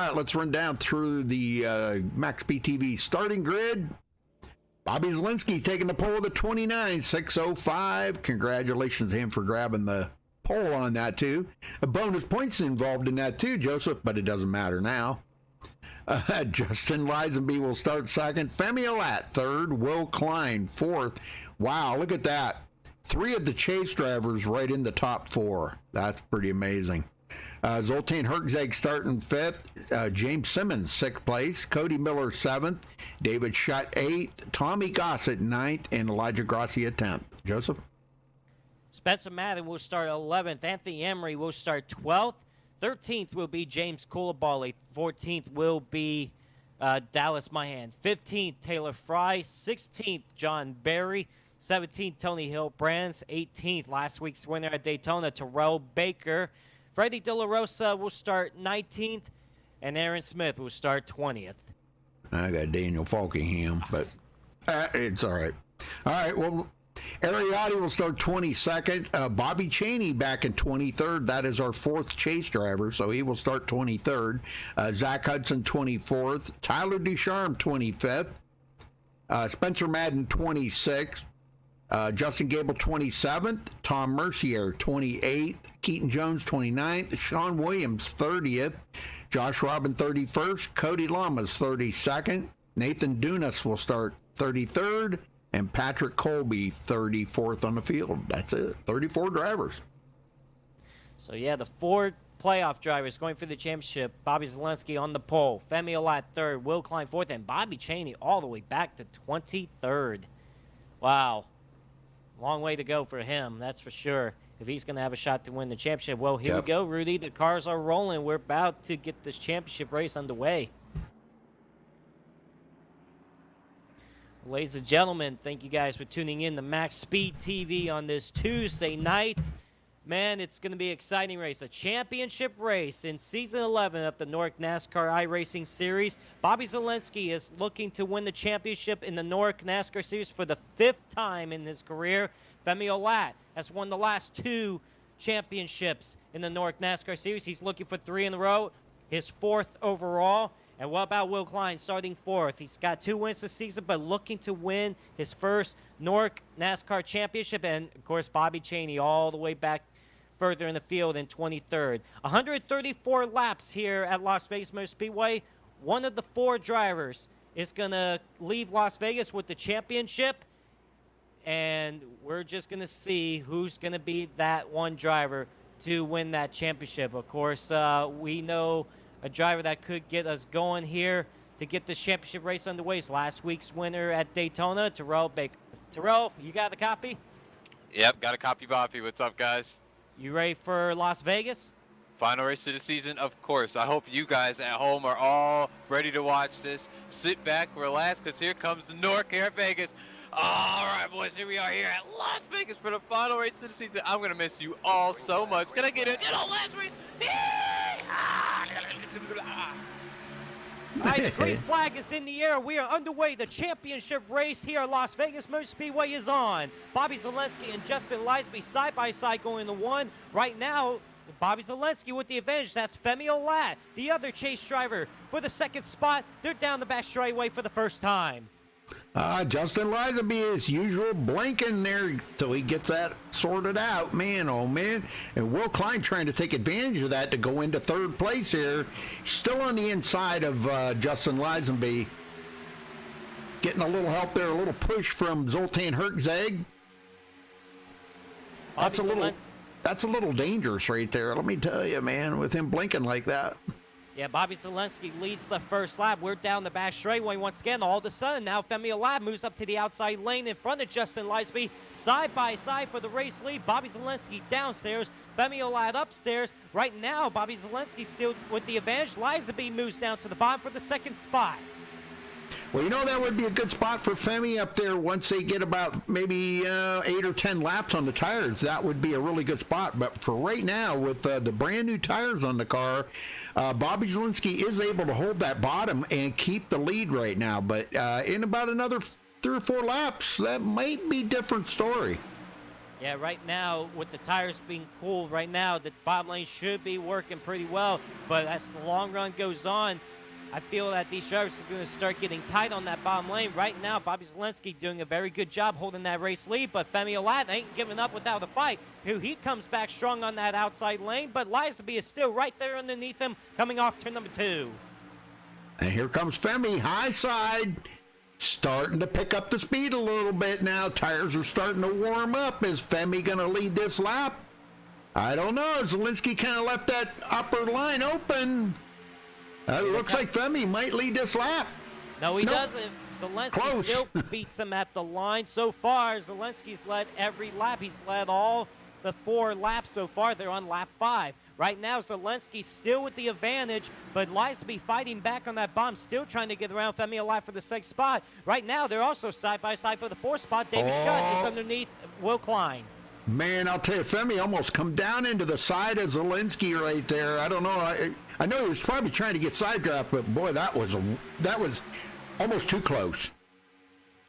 right, let's run down through the Max BTV starting grid. Bobby Zielinski taking the pole of the 29, 6:05. Congratulations to him for grabbing the pole on that, too. A bonus points involved in that, too, Joseph, but it doesn't matter now. Justin Lisenby will start second. Femi Olat third. Will Klein fourth. Wow, look at that. 3 of the chase drivers right in the top 4. That's pretty amazing. Zoltan Herczeg starting 5th. James Simmons 6th place. Cody Miller 7th. David Schutt 8th. Tommy Gossett 9th. And Elijah Grassi 10th. Joseph? Spencer Madden will start 11th. Anthony Emery will start 12th. 13th will be James Coulibaly. 14th will be Dallas Mahan. 15th, Taylor Fry. 16th, John Barry. 17th, Tony Hill-Brands. 18th, last week's winner at Daytona, Terrell Baker. Freddie De La Rosa will start 19th, and Aaron Smith will start 20th. I got Daniel Falkingham, but it's all right. All right, well, Ariotti will start 22nd. Bobby Chaney back in 23rd. That is our 4th chase driver, so he will start 23rd. Zach Hudson 24th. Tyler Ducharme 25th. Spencer Madden 26th. Justin Gable 27th. Tom Mercier 28th. Keaton Jones 29th. Sean Williams 30th. Josh Robin 31st. Cody Lamas 32nd. Nathan Dunas will start 33rd. And Patrick Colby 34th on the field. That's it. 34 drivers. So, yeah, the 4 playoff drivers going for the championship. Bobby Zielinski on the pole. Femi Olat 3rd. Will Klein 4th. And Bobby Chaney all the way back to 23rd. Wow. Long way to go for him, that's for sure. If he's going to have a shot to win the championship. Well, here we go, Rudy. The cars are rolling. We're about to get this championship race underway. Ladies and gentlemen, thank you guys for tuning in to Max Speed TV on this Tuesday night. Man, it's going to be an exciting race. A championship race in Season 11 of the NORC NASCAR iRacing Series. Bobby Zielinski is looking to win the championship in the NORC NASCAR Series for the 5th time in his career. Femi Olat has won the last 2 championships in the NORC NASCAR Series. He's looking for 3 in a row, his 4th overall. And what about Will Klein starting 4th? He's got 2 wins this season, but looking to win his first NORC NASCAR championship. And, of course, Bobby Chaney all the way back further in the field in 23rd. 134 laps here at Las Vegas Motor Speedway. One of the 4 drivers is going to leave Las Vegas with the championship. And we're just going to see who's going to be that one driver to win that championship. Of course, we know a driver that could get us going here to get this championship race underway is last week's winner at Daytona, Terrell Baker. Terrell, you got the copy? Yep, got a copy, Boppy. What's up, guys? You ready for Las Vegas? Final race of the season, of course. I hope you guys at home are all ready to watch this. Sit back, relax, because here comes the NORC here at Vegas. All right, boys, here we are here at Las Vegas for the final race of the season. I'm going to miss you all so much. Can I get it? Last race. All right, the green flag is in the air. We are underway. The championship race here at Las Vegas Motor Speedway is on. Bobby Zielinski and Justin Lisenby side by side going to 1. Right now, Bobby Zielinski with the advantage. That's Femi Olat, the other chase driver for the 2nd spot. They're down the back straightaway for the first time. Justin Lisenby, as usual, blinking there till he gets that sorted out. Man, oh man. And Will Klein trying to take advantage of that to go into 3rd place here. Still on the inside of Justin Lisenby. Getting a little help there, a little push from Zoltan Herczeg. That's a little dangerous right there, let me tell you, man, with him blinking like that. Yeah, Bobby Zielinski leads the first lap. We're down the back straightaway once again. All of a sudden, now Femi Olat moves up to the outside lane in front of Justin Lisenby. Side by side for the race lead. Bobby Zielinski downstairs. Femi Olat upstairs. Right now, Bobby Zielinski still with the advantage. Lisenby moves down to the bottom for the 2nd spot. Well, you know, that would be a good spot for Femi up there once they get about maybe 8 or 10 laps on the tires. That would be a really good spot. But for right now, with the brand new tires on the car, Bobby Zielinski is able to hold that bottom and keep the lead right now. But in about another 3 or 4 laps, that might be a different story. Yeah, right now, with the tires being cool right now, the bottom lane should be working pretty well. But as the long run goes on, I feel that these drivers are going to start getting tight on that bottom lane. Right now, Bobby Zalenski doing a very good job holding that race lead, but Femi Olat ain't giving up without a fight. He comes back strong on that outside lane, but Lizaby is still right there underneath him, coming off turn number 2. And here comes Femi, high side, starting to pick up the speed a little bit now. Tires are starting to warm up. Is Femi going to lead this lap? I don't know. Zalenski kind of left that upper line open. It looks like Femi might lead this lap. No, he doesn't. Zelensky still beats him at the line. So far, Zelensky's led every lap. He's led all the 4 laps so far. They're on lap 5. Right now, Zelensky still with the advantage, but Lizaby fighting back on that bomb, still trying to get around Femi Olat for the 6th spot. Right now, they're also side by side for the 4th spot. David Shutt is underneath Will Klein. Man, I'll tell you, Femi almost come down into the side of Zelensky right there. I don't know. I know he was probably trying to get side draft, but boy, that was almost too close.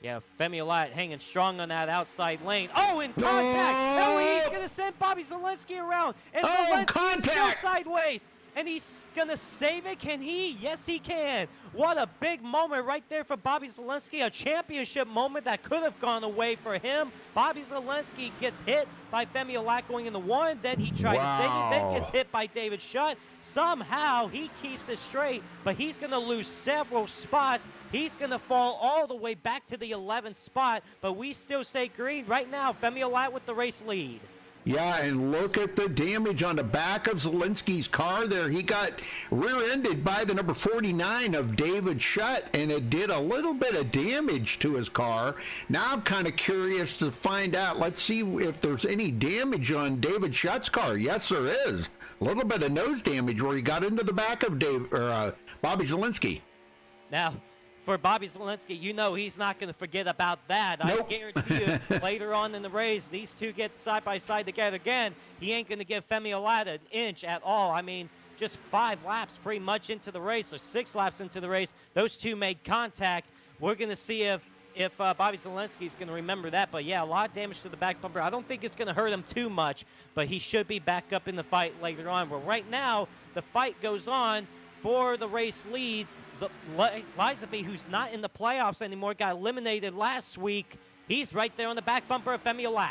Yeah, Femi Olat hanging strong on that outside lane. Oh, in contact! Oh, he's going to send Bobby Zalenski around. And Zelensky is still sideways. And he's going to save it. Can he? Yes, he can. What a big moment right there for Bobby Zalenski. A championship moment that could have gone away for him. Bobby Zalenski gets hit by Femi Olat going into 1. Then he tried to save it. Then gets hit by David Shutt. Somehow he keeps it straight, but he's going to lose several spots. He's going to fall all the way back to the 11th spot, but we still stay green. Right now, Femi Olat with the race lead. Yeah, and look at the damage on the back of Zelensky's car there. He got rear-ended by the number 49 of David Shutt, and it did a little bit of damage to his car. Now I'm kind of curious to find out. Let's see if there's any damage on David Shutt's car. Yes, there is. A little bit of nose damage where he got into the back of Bobby Zalenski. Now, for Bobby Zalenski, you know he's not going to forget about that. Nope. I guarantee you, later on in the race, these two get side by side together again. He ain't going to give Femi Olat an inch at all. I mean, just 5 laps pretty much into the race, or 6 laps into the race, those two made contact. We're going to see if Bobby Zalenski is going to remember that. But, yeah, a lot of damage to the back bumper. I don't think it's going to hurt him too much, but he should be back up in the fight later on. But right now, the fight goes on for the race lead. Lizaby, who's not in the playoffs anymore, got eliminated last week. He's right there on the back bumper of Femi Olat.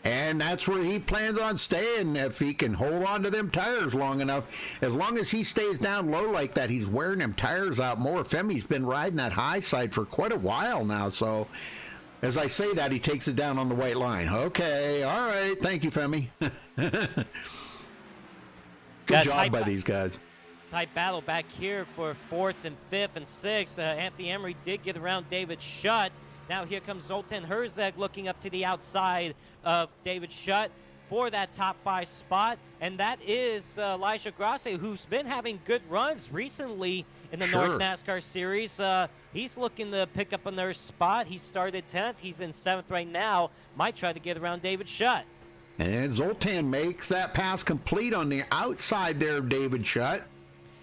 And that's where he plans on staying if he can hold on to them tires long enough. As long as he stays down low like that, he's wearing them tires out more. Femi's been riding that high side for quite a while now. So as I say that, he takes it down on the white line. Okay, all right. Thank you, Femi. Good job by these guys. Tight battle back here for 4th and 5th and 6th. Anthony Emery did get around David Shutt. Now here comes Zoltan Herzeg looking up to the outside of David Shutt for that top 5 spot. And that is Elijah Grasse, who's been having good runs recently in the North NASCAR Series. He's looking to pick up another spot. He started 10th. He's in 7th right now. Might try to get around David Shutt. And Zoltan makes that pass complete on the outside there of David Shutt.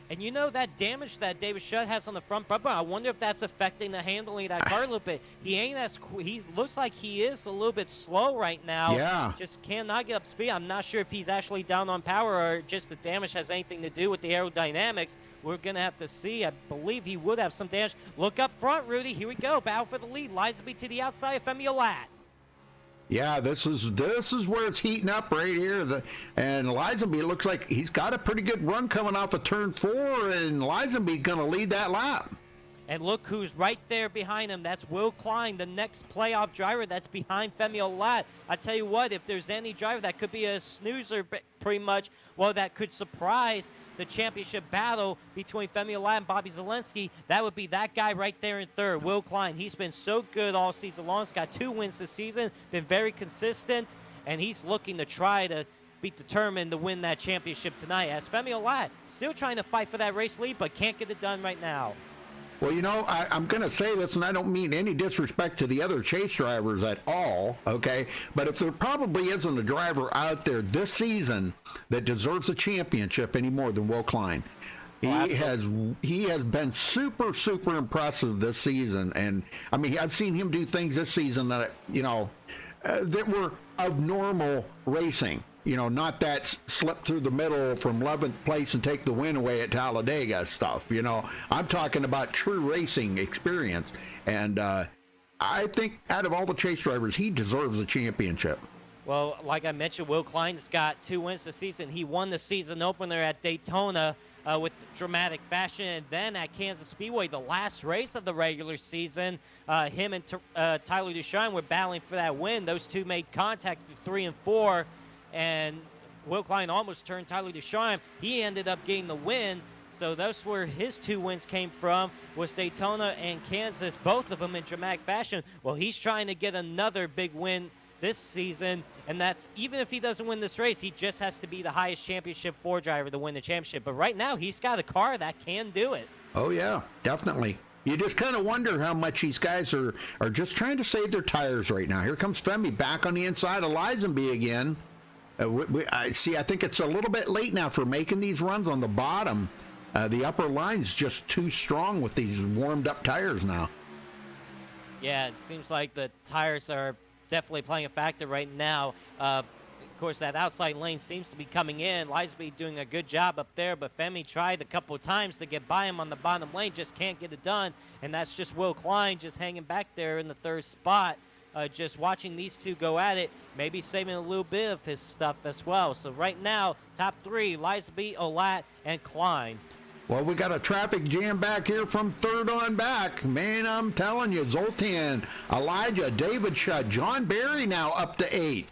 And you know that damage that David Shutt has on the front bumper, I wonder if that's affecting the handling of that car a little bit. He ain't as he looks like he is a little bit slow right now. Yeah. Just cannot get up speed. I'm not sure if he's actually down on power or just the damage has anything to do with the aerodynamics. We're going to have to see. I believe he would have some damage. Look up front, Rudy. Here we go. Battle for the lead. Lizaby to the outside of Femi Olat. Yeah, this is where it's heating up right here. And Lizaby looks like he's got a pretty good run coming off of turn 4, and Lizaby's going to lead that lap. And look who's right there behind him. That's Will Klein, the next playoff driver that's behind Femi Olat. I tell you what, if there's any driver that could be a snoozer pretty much, well, that could surprise the championship battle between Femi Olat and Bobby Zalenski, that would be that guy right there in 3rd, Will Klein. He's been so good all season long. He's got 2 wins this season, been very consistent, and he's looking to try to be determined to win that championship tonight. As Femi Olat still trying to fight for that race lead, but can't get it done right now. Well, you know, I'm going to say this, and I don't mean any disrespect to the other chase drivers at all, okay? But if there probably isn't a driver out there this season that deserves a championship any more than Will Klein. He has been super, super impressive this season. And, I mean, I've seen him do things this season that, you know, that were of normal racing. Not that slip through the middle from 11th place and take the win away at Talladega stuff. I'm talking about true racing experience. And I think out of all the chase drivers, he deserves a championship. Well, like I mentioned, Will Klein's got 2 wins this season. He won the season opener at Daytona with dramatic fashion. And then at Kansas Speedway, the last race of the regular season, him and Tyler Duchesne were battling for that win. Those two made contact at 3 and 4. And Will Klein almost turned Tyler Duchesne. He ended up getting the win. So that's where his 2 wins came from, was Daytona and Kansas, both of them in dramatic fashion. Well, he's trying to get another big win this season, and that's even if he doesn't win this race, he just has to be the highest championship 4 driver to win the championship. But right now, he's got a car that can do it. Oh, yeah, definitely. You just kind of wonder how much these guys are just trying to save their tires right now. Here comes Femi back on the inside of Lisenby again. I think it's a little bit late now for making these runs on the bottom. The upper line's just too strong with these warmed up tires now. Yeah, it seems like the tires are definitely playing a factor right now. Of course, that outside lane seems to be coming in. Lisenby doing a good job up there, but Femi tried a couple of times to get by him on the bottom lane, just can't get it done. And that's just Will Klein just hanging back there in the 3rd spot. Just watching these two go at it, maybe saving a little bit of his stuff as well. So right now, top 3, Lisenby, Olat, and Klein. Well, we got a traffic jam back here from 3rd on back. Man, I'm telling you, Zoltan, Elijah, David Shutt, John Barry now up to 8th.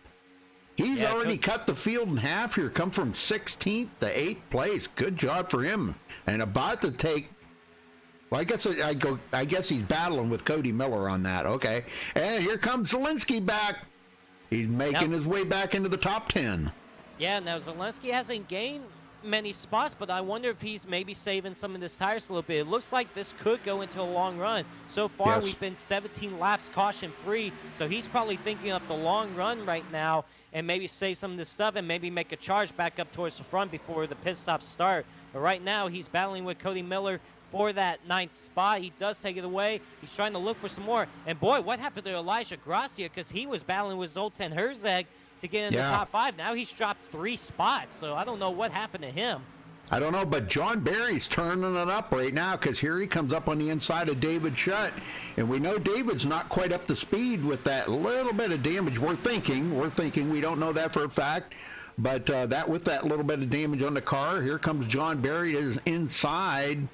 He's already cut the field in half here, come from 16th to 8th place. Good job for him. And about to take... Well, I guess he's battling with Cody Miller on that. Okay. And here comes Zelensky back. He's making his way back into the top 10. Yeah, now Zelensky hasn't gained many spots, but I wonder if he's maybe saving some of his tires a little bit. It looks like this could go into a long run. So far, we've been 17 laps caution-free, so he's probably thinking of the long run right now and maybe save some of this stuff and maybe make a charge back up towards the front before the pit stops start. But right now, he's battling with Cody Miller for that 9th spot. He does take it away. He's trying to look for some more. And boy, what happened to Elijah Gracia? Because he was battling with Zoltan Herzeg to get in the top 5. Now he's dropped 3 spots. So I don't know what happened to him. I don't know, but John Barry's turning it up right now because here he comes up on the inside of David Shutt. And we know David's not quite up to speed with that little bit of damage. We're thinking. We don't know that for a fact. But that with that little bit of damage on the car, here comes John Barry is inside.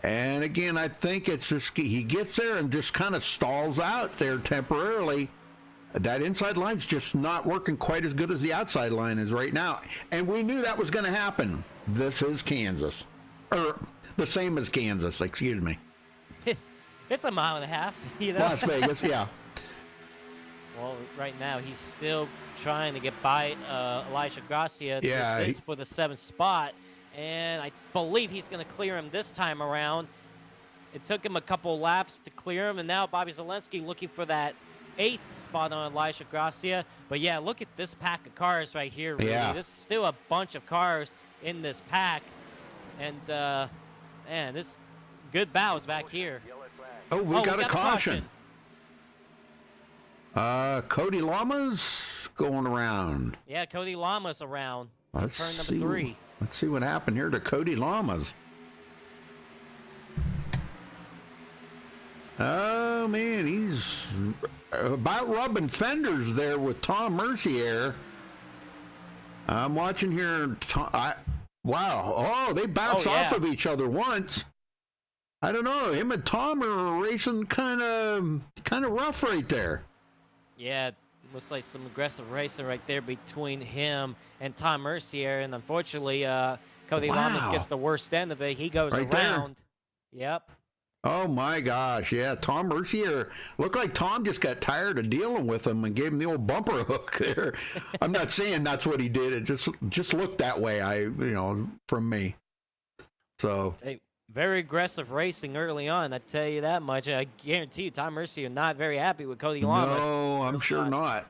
And again, I think it's just he gets there and just kind of stalls out there temporarily. That inside line's just not working quite as good as the outside line is right now. And we knew that was going to happen. This is Kansas. Or the same as Kansas, excuse me. It's a mile and a half, you know? Las Vegas, yeah. Well, right now he's still trying to get by Elijah Gracia for the 7th spot. And I believe he's going to clear him this time around. It took him a couple laps to clear him, and now Bobby Zelensky looking for that 8th spot on Elijah Gracia. But yeah, look at this pack of cars right here, really. Yeah. There's still a bunch of cars in this pack. And, man, this good bows back here. Oh, we got a caution. Cody Lama's going around. Yeah, Cody Lama's around. Turn number 3. Let's see what happened here to Cody Lamas. Oh, man, he's about rubbing fenders there with Tom Mercier. I'm watching here. Wow. Oh, they bounce off of each other once. I don't know. Him and Tom are racing kind of rough right there. Yeah, looks like some aggressive racing right there between him and Tom Mercier. And unfortunately, Cody Lamas gets the worst end of it. He goes right around. There. Yep. Oh, my gosh. Yeah, Tom Mercier. Looked like Tom just got tired of dealing with him and gave him the old bumper hook there. I'm not saying that's what he did. It just looked that way, from me. So. Hey, very aggressive racing early on, I tell you that much. I guarantee you, Tom Mercier not very happy with Cody Lamas. No, I'm sure not.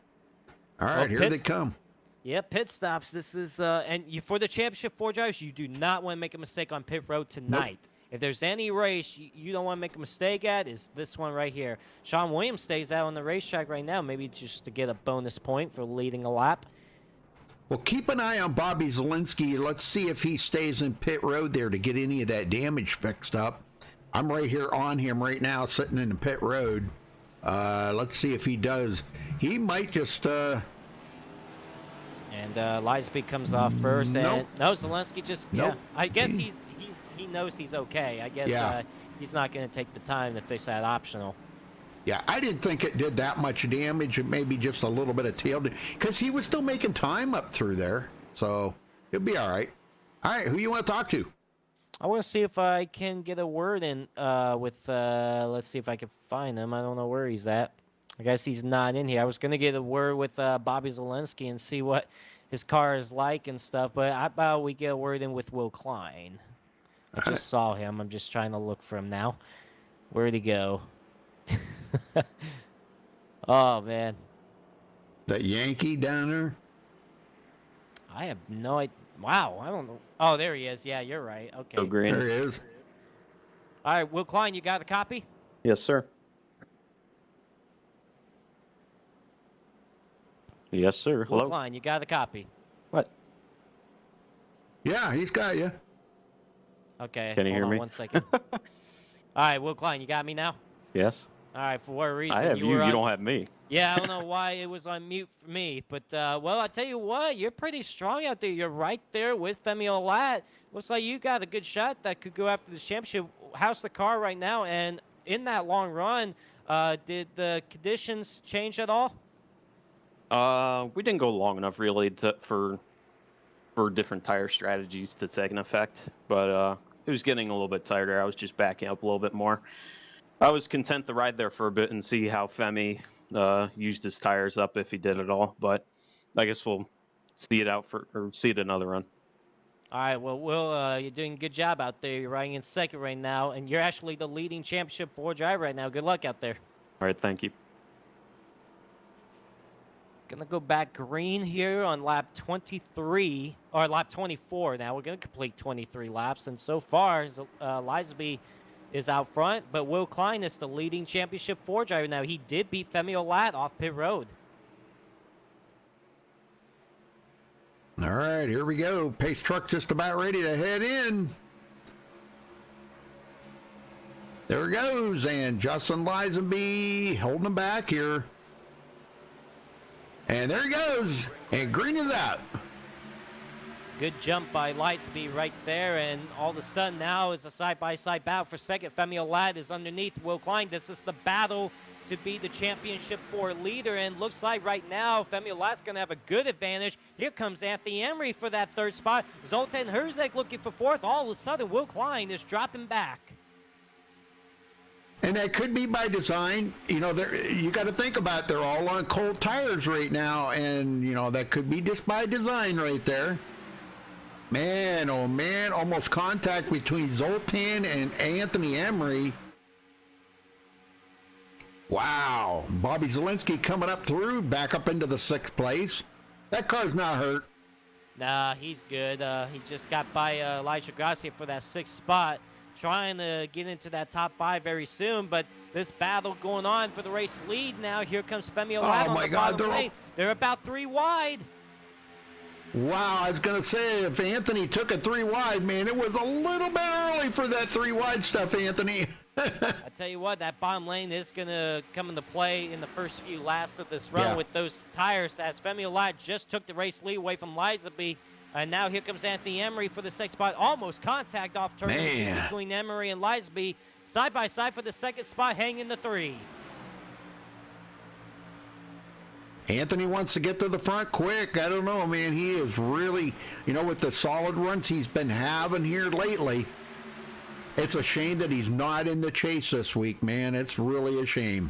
All right, here they come. Yeah, pit stops. This is, and for the championship 4 drivers, you do not want to make a mistake on pit road tonight. Nope. If there's any race you don't want to make a mistake at, is this one right here. Sean Williams stays out on the racetrack right now, maybe just to get a bonus point for leading a lap. Well, keep an eye on Bobby Zielinski. Let's see if he stays in pit road there to get any of that damage fixed up. I'm right here on him right now, sitting in the pit road. Let's see if he does. He might just... And Lisby comes off first, and Nope. no, Zielinski just Nope. I guess he knows he's okay. I guess he's not going to take the time to fix that optional. Yeah, I didn't think it did that much damage. It maybe just a little bit of tail, because he was still making time up through there. So he'll be all right. All right, who you want to talk to? I want to see if I can get a word in with, let's see if I can find him. I don't know where he's at. I guess he's not in here. I was going to get a word with Bobby Zielinski and see what his car is like and stuff, but how about we get a word in with Will Klein? I just saw him. I'm just trying to look for him now. Where'd he go? Oh, man. That Yankee down there? I have no idea. Wow, I don't know. Oh, there he is. Yeah, you're right. Okay. Go green. There he is. All right, Will Klein, you got a copy? Yes, sir. Yes, sir. Will Hello. Klein, you got a copy? What? Yeah, he's got you. Okay. Can you hear hold on me? 1 second. All right, Will Klein, you got me now? Yes. All right, for what reason? I have you. were You on- don't have me. Yeah, I don't know why it was on mute for me, but well, I tell you what, you're pretty strong out there. You're right there with Femi Olat. Looks like you got a good shot that could go after the championship. How's the car right now? And in that long run, did the conditions change at all? We didn't go long enough really for different tire strategies to take an effect, but it was getting a little bit tighter. I was just backing up a little bit more. I was content to ride there for a bit and see how Femi used his tires up, if he did at all. But I guess we'll see it another run. All right, well, Will, you're doing a good job out there. You're riding in second right now, and you're actually the leading championship Ford driver right now. Good luck out there. All right, thank you. Gonna go back green here on lap 23, or lap 24 now. We're gonna complete 23 laps, and so far, Lisby is out front, but Will Klein is the leading championship Ford driver now. He did beat Femi Olat off pit road. All right, here we go. Pace truck just about ready to head in. There it goes, and Justin Lisenby holding him back here. And there he goes, and green is out. Good jump by Lisby right there, and all of a sudden now is a side-by-side battle for second. Femi Olat is underneath Will Klein. This is the battle to be the championship Ford leader, and looks like right now Femi Olat's going to have a good advantage. Here comes Anthony Emery for that third spot. Zoltan Herzeg looking for fourth. All of a sudden, Will Klein is dropping back. And that could be by design. You know, you got to think about it. They're all on cold tires right now, and, you know, that could be just by design right there. Man, oh man, almost contact between Zoltan and Anthony Emery. Wow. Bobby Zielinski coming up through, back up into the 6th place. That car's not hurt. Nah, he's good. He just got by Elijah Gracia for that 6th spot, trying to get into that top 5 very soon, but this battle going on for the race lead now. Here comes Femi Olat on my the God, bottom lane. They're about 3 wide. Wow, I was going to say, if Anthony took a 3 wide, man, it was a little bit early for that 3 wide stuff, Anthony. I tell you what, that bottom lane is going to come into play in the first few laps of this run with those tires, as Femi Olat just took the race lead away from Lisenby. And now here comes Anthony Emery for the 6th spot. Almost contact off turn 2 between Emery and Lisenby. Side by side for the 2nd spot, hanging the 3. Anthony wants to get to the front quick. I don't know, man. He is really, you know, with the solid runs he's been having here lately, it's a shame that he's not in the chase this week, man. It's really a shame.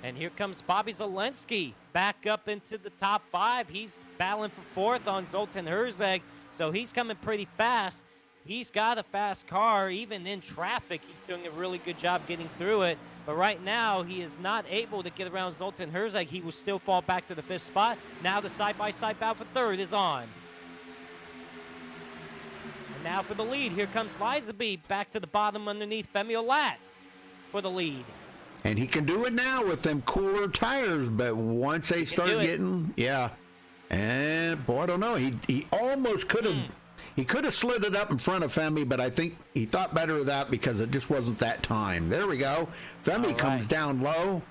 And here comes Bobby Zielinski back up into the top 5. He's battling for 4th on Zoltan Herzeg, so he's coming pretty fast. He's got a fast car. Even in traffic, he's doing a really good job getting through it. But right now, he is not able to get around Zoltan Herzeg. He will still fall back to the 5th spot. Now the side-by-side battle for 3rd is on. And now for the lead. Here comes Lizaby back to the bottom underneath Femi Olat for the lead. And he can do it now with them cooler tires, but once they start getting, and boy, I don't know. He almost could have, he could have slid it up in front of Femi, but I think he thought better of that because it just wasn't that time. There we go. Femi comes down low.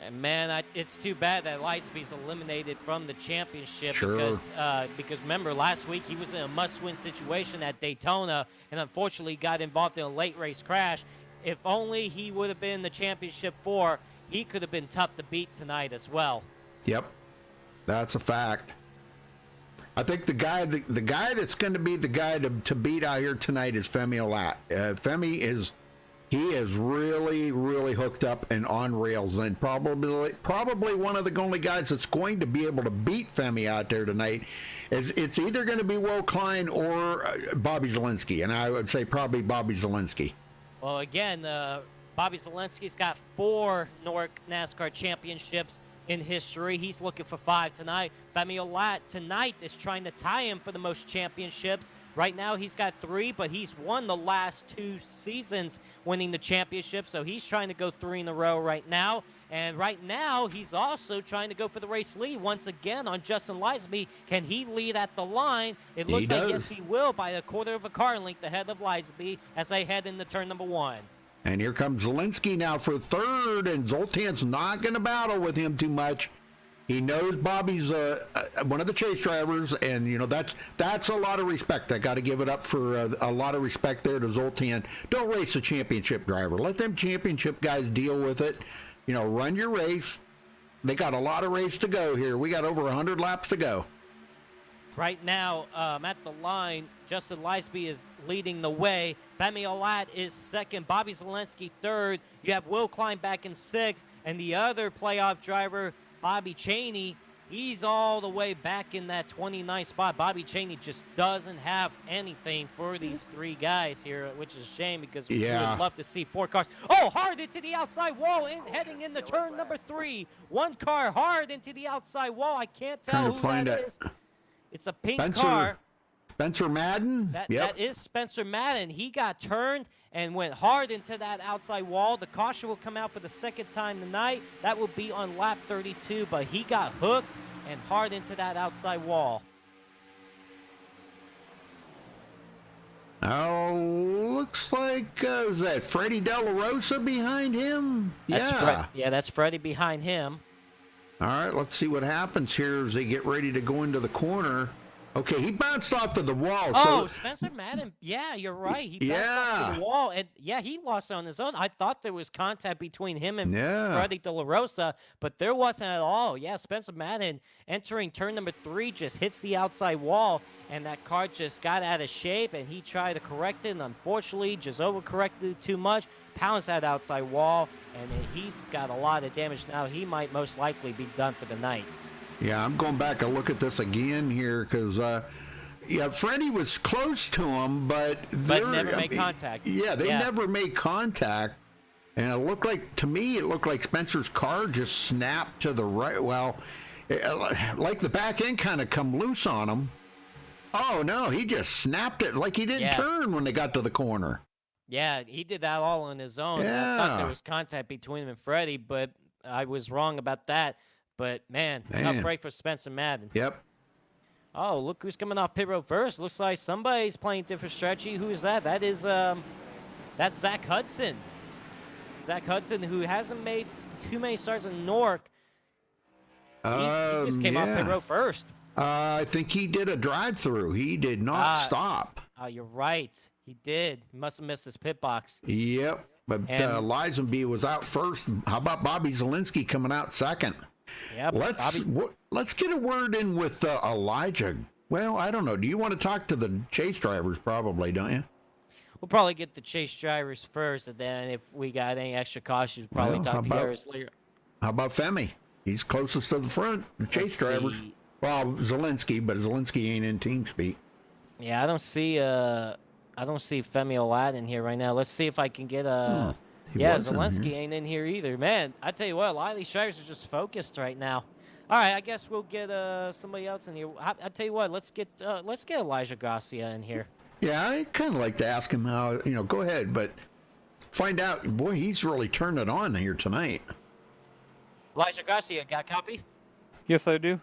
And man, it's too bad that Lizaby's eliminated from the championship because remember last week he was in a must-win situation at Daytona and unfortunately got involved in a late race crash. If only he would have been in the championship 4, he could have been tough to beat tonight as well. Yep, that's a fact. I think the guy that's going to be the guy to beat out here tonight is Femi Olat. Femi is really, really hooked up and on rails, and probably one of the only guys that's going to be able to beat Femi out there tonight. It's either going to be Will Klein or Bobby Zalenski, and I would say probably Bobby Zalenski. Well, again, Bobby Zalenski's got 4 NORC NASCAR championships in history. He's looking for 5 tonight. Femi Olat tonight is trying to tie him for the most championships. Right now he's got 3, but he's won the last 2 seasons winning the championship, so he's trying to go 3 in a row right now. And right now he's also trying to go for the race lead once again on Justin Lizaby. Can he lead at the line? It looks like yes, he will, by a quarter of a car length ahead of Lizaby as they head into turn number 1. And here comes Zalenski now for 3rd, and Zoltan's not going to battle with him too much. He knows Bobby's one of the chase drivers, and you know that's a lot of respect. I got to give it up for a lot of respect there to Zoltan. Don't race a championship driver. Let them championship guys deal with it. You know, run your race. They got a lot of race to go here. We got over 100 laps to go. Right now, at the line, Justin Lizaby is leading the way. Femi Olat is 2nd. Bobby Zalenski 3rd. You have Will Klein back in 6th. And the other playoff driver, Bobby Cheney, he's all the way back in that 29th spot. Bobby Cheney just doesn't have anything for these 3 guys here, which is a shame because we would love to see 4 cars. Oh, hard into the outside wall and heading into turn number 3. 1 car hard into the outside wall. I can't tell who that is. It's a pink car. Spencer Madden? That is Spencer Madden. He got turned and went hard into that outside wall. The caution will come out for the 2nd time tonight. That will be on lap 32, but he got hooked and hard into that outside wall. Oh, looks like, is that Freddie De La Rosa behind him? That's Freddie behind him. All right, let's see what happens here as they get ready to go into the corner. Okay, he bounced off to the wall. Oh, Spencer Madden. Yeah, you're right. He bounced off to the wall. And, he lost on his own. I thought there was contact between him and Freddie De La Rosa, but there wasn't at all. Yeah, Spencer Madden entering turn number 3 just hits the outside wall, and that car just got out of shape, and he tried to correct it, and unfortunately just overcorrected too much, pounds that outside wall, and he's got a lot of damage now. He might most likely be done for the night. Yeah, I'm going back and look at this again here because, Freddie was close to him, but never made contact. Yeah, they never made contact. And to me, it looked like Spencer's car just snapped to the right. Well, like the back end kind of come loose on him. Oh, no, he just snapped it like he didn't turn when they got to the corner. Yeah, he did that all on his own. Yeah. I thought there was contact between him and Freddie, but I was wrong about that. But, man, tough break for Spencer Madden. Yep. Oh, look who's coming off pit road first. Looks like somebody's playing different strategy. Who is that? That is, that's Zach Hudson. Zach Hudson, who hasn't made too many starts in NORC. He just came off pit road first. I think he did a drive-through. He did not stop. Oh, you're right. He did. He must have missed his pit box. Yep. But Lizenby was out first. How about Bobby Zalenski coming out second? Yeah, let's get a word in with Elijah. Well, I don't know. Do you want to talk to the chase drivers? Probably, don't you? We'll probably get the chase drivers first, and then if we got any extra cautions, we'll probably talk to Garris later. How about Femi? He's closest to the front. The chase drivers. Well, Zalenski, but Zalenski ain't in team speak. Yeah, I don't see Femi Olat in here right now. Let's see if I can get Zalenski ain't in here either. Man, I tell you what, a lot of these drivers are just focused right now. All right, I guess we'll get somebody else in here. I tell you what, let's get Elijah Garcia in here. Yeah, I kind of like to ask him how. Go ahead, but find out. Boy, he's really turned it on here tonight. Elijah Garcia, got a copy? Yes, I do.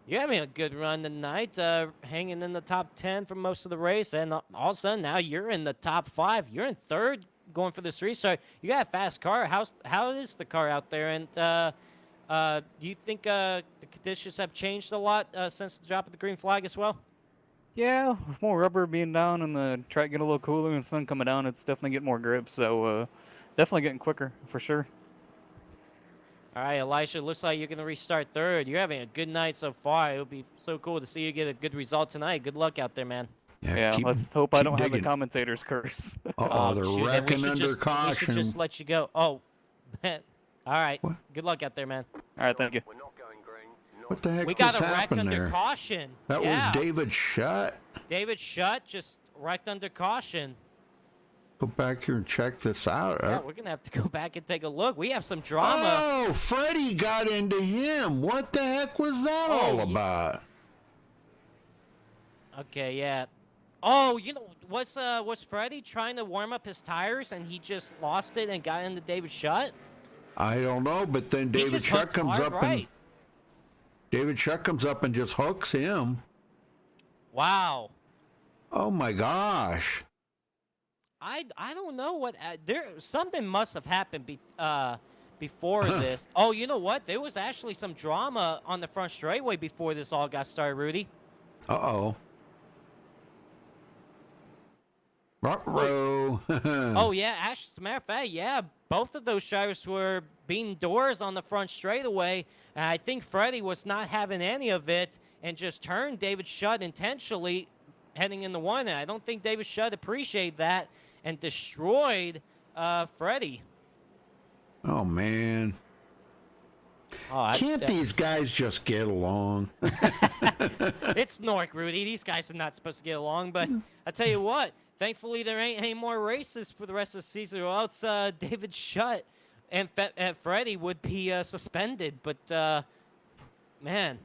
You're having a good run tonight, hanging in the top 10 for most of the race, and all of a sudden now you're in the top 5. You're in third going for this restart. You got a fast car. How is the car out there? And do you think the conditions have changed a lot since the drop of the green flag as well? Yeah, with more rubber being down and the track getting a little cooler and sun coming down, it's definitely getting more grip. So definitely getting quicker for sure. All right, Elisha, looks like you're going to restart third. You're having a good night so far. It'll be so cool to see you get a good result tonight. Good luck out there, man. Yeah, let's hope I don't have the commentator's curse. They're shoot, wrecking under We should caution. just let you go. Oh, man. All right. What? Good luck out there, man. All right, thank you. What the heck We was got a wreck happening under there? caution. That Yeah. was David Shutt. David Shutt just wrecked under caution. Go back here and check this out. Yeah, we're going to have to go back and take a look. We have some drama. Oh, Freddie got into him. What the heck was that all about? Okay, yeah. Oh, was Freddie trying to warm up his tires and he just lost it and got into David Shutt? I don't know, but then David Shutt comes up and David Shutt comes up and just hooks him. Wow. Oh my gosh. I don't know what something must have happened before this. Oh, you know what? There was actually some drama on the front straightaway before this all got started, Rudy. Uh-oh. Ruh-roh. Oh yeah, as a matter of fact, yeah, both of those drivers were being doors on the front straightaway, and I think Freddie was not having any of it and just turned David Shutt intentionally heading into one. And I don't think David Shutt appreciated that and destroyed Oh man. Oh, Can't these guys just get along? It's NORC, Rudy. These guys are not supposed to get along, but I tell you what, thankfully there ain't any more races for the rest of the season, or else David Shutt and Freddie would be suspended. But man.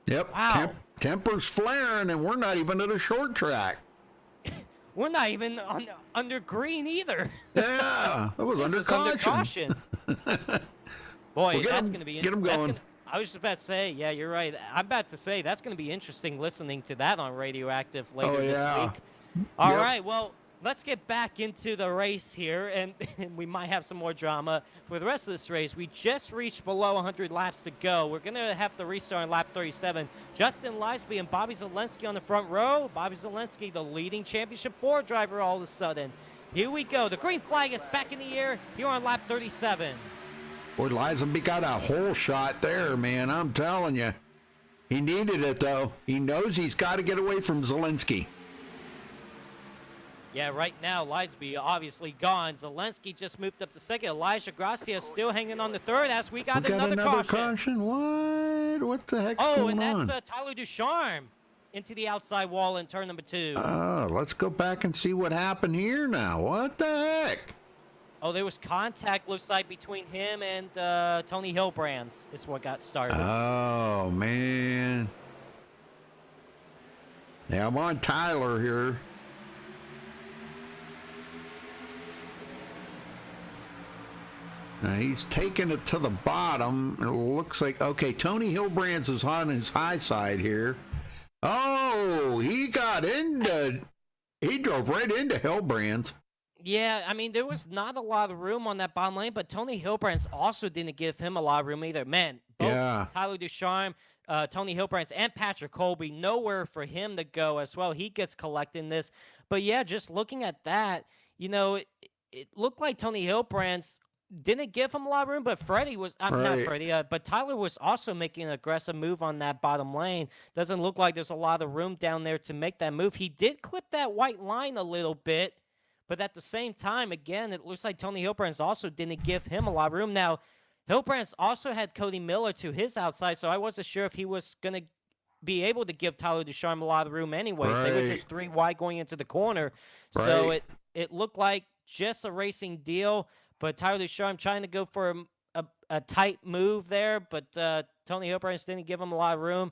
Yep. Wow. Temper's flaring, and we're not even at a short track. We're not even under green either. Yeah, that was under caution. Boy, that's going to be get them going. I was just about to say, yeah, you're right. I'm about to say that's going to be interesting listening to that on Radioactive later this week. All right, well, let's get back into the race here, and we might have some more drama for the rest of this race. We just reached below 100 laps to go. We're going to have to restart on lap 37. Justin Lisby and Bobby Zelensky on the front row. Bobby Zelensky, the leading Championship 4 driver all of a sudden. Here we go. The green flag is back in the air here on lap 37. Boy, Lisenby got a whole shot there, man. I'm telling you. He needed it, though. He knows he's got to get away from Zelensky. Yeah, right now, Lisby obviously gone. Zelensky just moved up to second. Elijah Gracia still hanging on the third as we got another caution. What? What the heck's going on? Oh, and that's Tyler Ducharme into the outside wall in turn number 2. Let's go back and see what happened here now. What the heck? Oh, there was contact, looks like, between him and Tony Hillbrands is what got started. Oh, man. Yeah, I'm on Tyler here. Now he's taking it to the bottom. It looks like, okay, Tony Hillbrands is on his high side here. Oh, he drove right into Hillbrands. Yeah, I mean, there was not a lot of room on that bottom lane, but Tony Hillbrands also didn't give him a lot of room either. Man, both Tyler Ducharme, Tony Hillbrands, and Patrick Colby, nowhere for him to go as well. He gets collecting this. But yeah, just looking at that, it looked like Tony Hillbrands didn't give him a lot of room, but Freddie was, not Freddie, but Tyler was also making an aggressive move on that bottom lane. Doesn't look like there's a lot of room down there to make that move. He did clip that white line a little bit, but at the same time, again, it looks like Tony Hillbrands also didn't give him a lot of room. Now, Hillbrands also had Cody Miller to his outside, so I wasn't sure if he was going to be able to give Tyler Ducharme a lot of room anyways. They were just 3 wide going into the corner. So it looked like just a racing deal. But Tyler Ducharme trying to go for a tight move there, but Tony Hilbrand didn't give him a lot of room.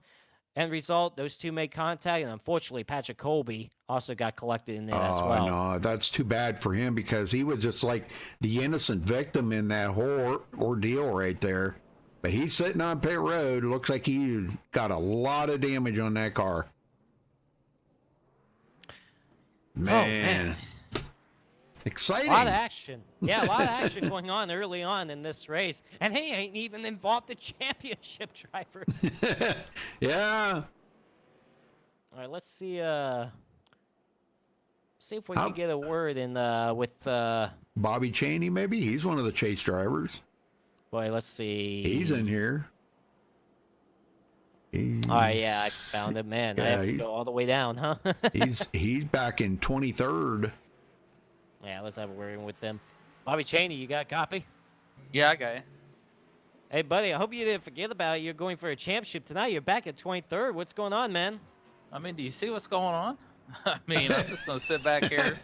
End result, those two made contact, and unfortunately, Patrick Colby also got collected in there as well. No, that's too bad for him because he was just like the innocent victim in that whole ordeal right there. But he's sitting on pit road. Looks like he got a lot of damage on that car. Man. Exciting. A lot of action. Yeah, a lot of action going on early on in this race. And he ain't even involved the championship driver. Yeah. All right, let's see if we can get a word in with Bobby Cheney, maybe? He's one of the chase drivers. boy, let's see. He's in here. All right, yeah, I found him. Man, Yeah, I have to go all the way down, huh? he's back in 23rd. Yeah, let's have a word with them. Bobby Cheney, you got a copy? Yeah, I got it. Hey, buddy, I hope you didn't forget about it. You're going for a championship tonight. You're back at 23rd. What's going on, man? I mean, do you see what's going on? I mean, I'm just going to sit back here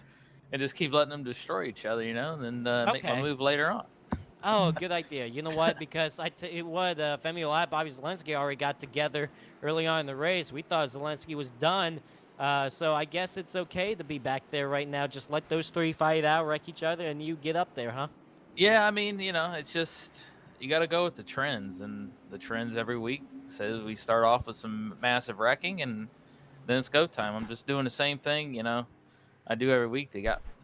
and just keep letting them destroy each other, and then make my Okay. move later on. Oh, good idea. You know what? Because I tell you what, Femi Olad, Bobby Zelensky already got together early on in the race. We thought Zelensky was done. So I guess it's okay to be back there right now. Just let those three fight out, wreck each other, and you get up there, huh? Yeah, I mean, it's just you got to go with the trends, and the trends every week says we start off with some massive wrecking, and then it's go time. I'm just doing the same thing, I do every week.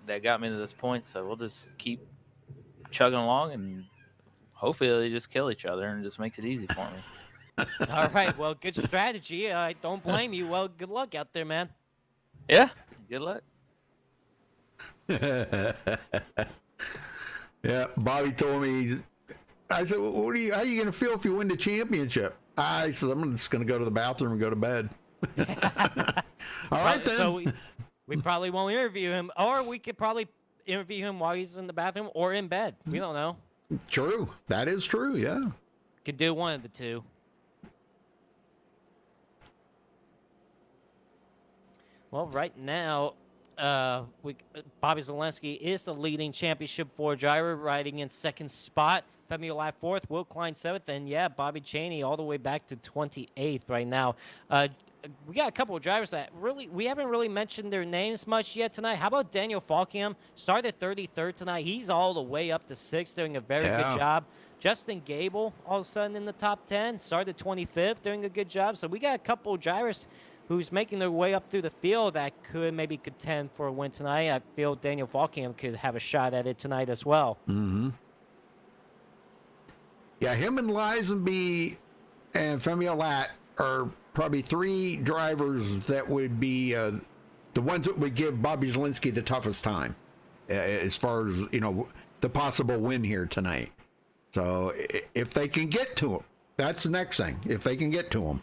That got me to this point, so we'll just keep chugging along, and hopefully they just kill each other, and it just makes it easy for me. All right. Well, good strategy. I don't blame you. Well, good luck out there, man. Yeah, good luck. Yeah, Bobby told me. I said, "How are you going to feel if you win the championship?" I said, "I'm just going to go to the bathroom and go to bed." All right, then. So we probably won't interview him, or we could probably interview him while he's in the bathroom or in bed. We don't know. True. That is true. Yeah. Could do one of the two. Well, right now, Bobby Zelensky is the leading championship 4 driver, riding in second spot. Femi Olad 4th, Will Klein 7th, and yeah, Bobby Cheney all the way back to 28th right now. We got a couple of drivers that we haven't really mentioned their names much yet tonight. How about Daniel Falkingham? Started 33rd tonight. He's all the way up to 6th, doing a very good job. Justin Gable, all of a sudden in the top 10, started 25th, doing a good job. So we got a couple of drivers who's making their way up through the field that could maybe contend for a win tonight. I feel Daniel Falkingham could have a shot at it tonight as well. Mm-hmm. Yeah, him and Lisenby and Femi Olad are probably 3 drivers that would be the ones that would give Bobby Zelensky the toughest time as far as, the possible win here tonight. So if they can get to him, that's the next thing, if they can get to him.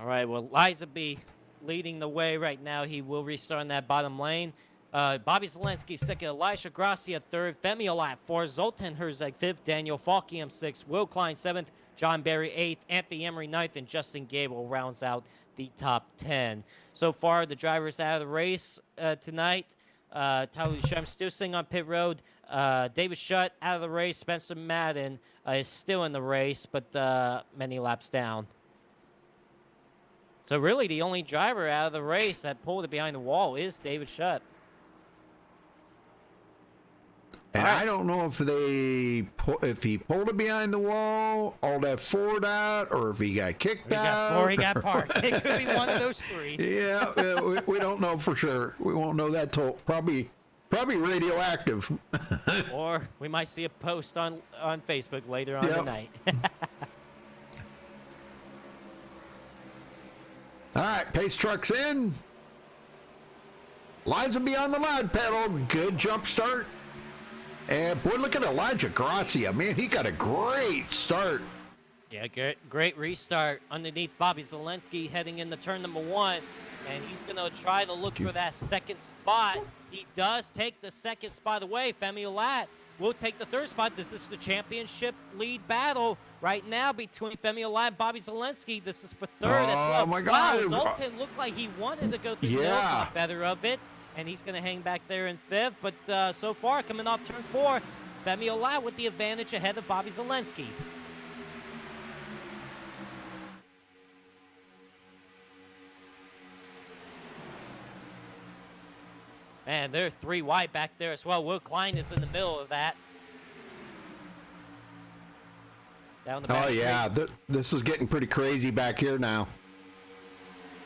All right, well, Lisenby leading the way right now. He will restart in that bottom lane. Bobby Zelensky 2nd, Elisha Gracia 3rd, Femi Olad 4th, Zoltan Herzeg 5th, Daniel Falkingham 6th, Will Klein 7th, John Barry 8th, Anthony Emery 9th, and Justin Gable rounds out the top 10. So far, the drivers out of the race tonight. Tyler Shem still sitting on pit road. David Shutt out of the race. Spencer Madden is still in the race, but many laps down. So really, the only driver out of the race that pulled it behind the wall is David Shutt. And I don't know if he pulled it behind the wall, all that Ford out, or if he got kicked out. Or he got parked. It could be one of those 3. Yeah, we don't know for sure. We won't know that till probably radioactive. Or we might see a post on Facebook later on tonight. All right, pace truck's in. Lisenby on the loud pedal. Good jump start. And boy, look at Elijah Gracia. Man, he got a great start. Yeah, great restart underneath Bobby Zelensky heading into turn number 1. And he's going to try to look for that second spot. He does take the second spot away. Femi Olad will take the 3rd spot. This is the championship lead battle right now between Femi Olad and Bobby Zelensky. This is for 3rd as well. Oh, my God. Wow, Zoltan looked like he wanted to go through the middle, got better of it. And he's going to hang back there in 5th. But so far, coming off turn 4, Femi Olat with the advantage ahead of Bobby Zelensky. Man, they're 3 wide back there as well. Will Klein is in the middle of that. Down the back Oh, yeah. This is getting pretty crazy back here now.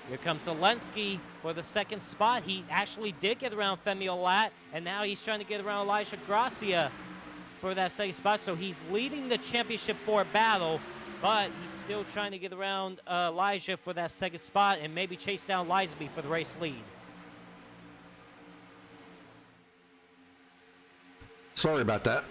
Here comes Zelensky for the second spot. He actually did get around Femi Olat, and now he's trying to get around Elijah Gracia for that second spot. So he's leading the championship 4 battle, but he's still trying to get around Elijah for that second spot and maybe chase down Lizaby for the race lead. Sorry about that.